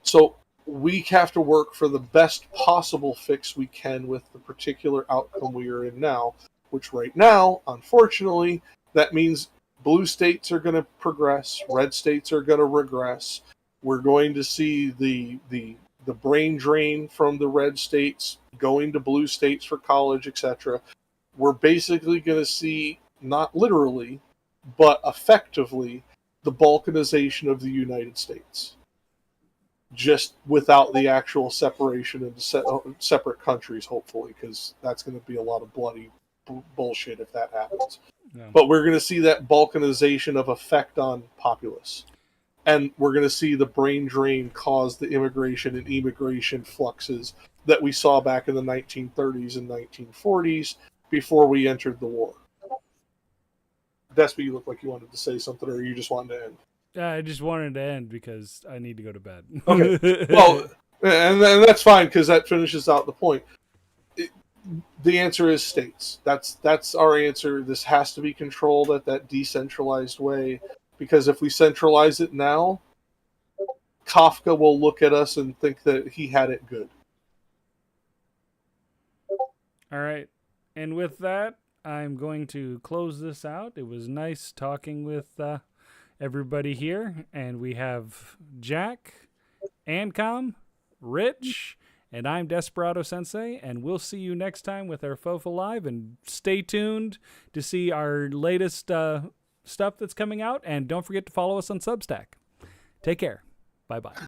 So we have to work for the best possible fix we can with the particular outcome we are in now, which right now, unfortunately, that means blue states are going to progress, red states are going to regress. We're going to see the brain drain from the red states going to blue states for college, etc. We're basically going to see, not literally, but effectively, the balkanization of the United States. Just without the actual separation into separate countries, hopefully, because that's going to be a lot of bloody bullshit if that happens. Yeah. But we're going to see that balkanization of effect on populace. And we're going to see the brain drain cause the immigration and immigration fluxes that we saw back in the 1930s and 1940s, before we entered the war. That's what you look like you wanted to say something, or you just wanted to end. I just wanted to end because I need to go to bed. Okay. Well, and that's fine because that finishes out the point. The answer is states. That's our answer. This has to be controlled at that decentralized way, because if we centralize it now, Kafka will look at us and think that he had it good. All right. And with that, I'm going to close this out. It was nice talking with everybody here. And we have Jack, Ancom, Rich, and I'm Desperado Sensei. And we'll see you next time with our FOFA Live. And stay tuned to see our latest stuff that's coming out. And don't forget to follow us on Substack. Take care. Bye-bye.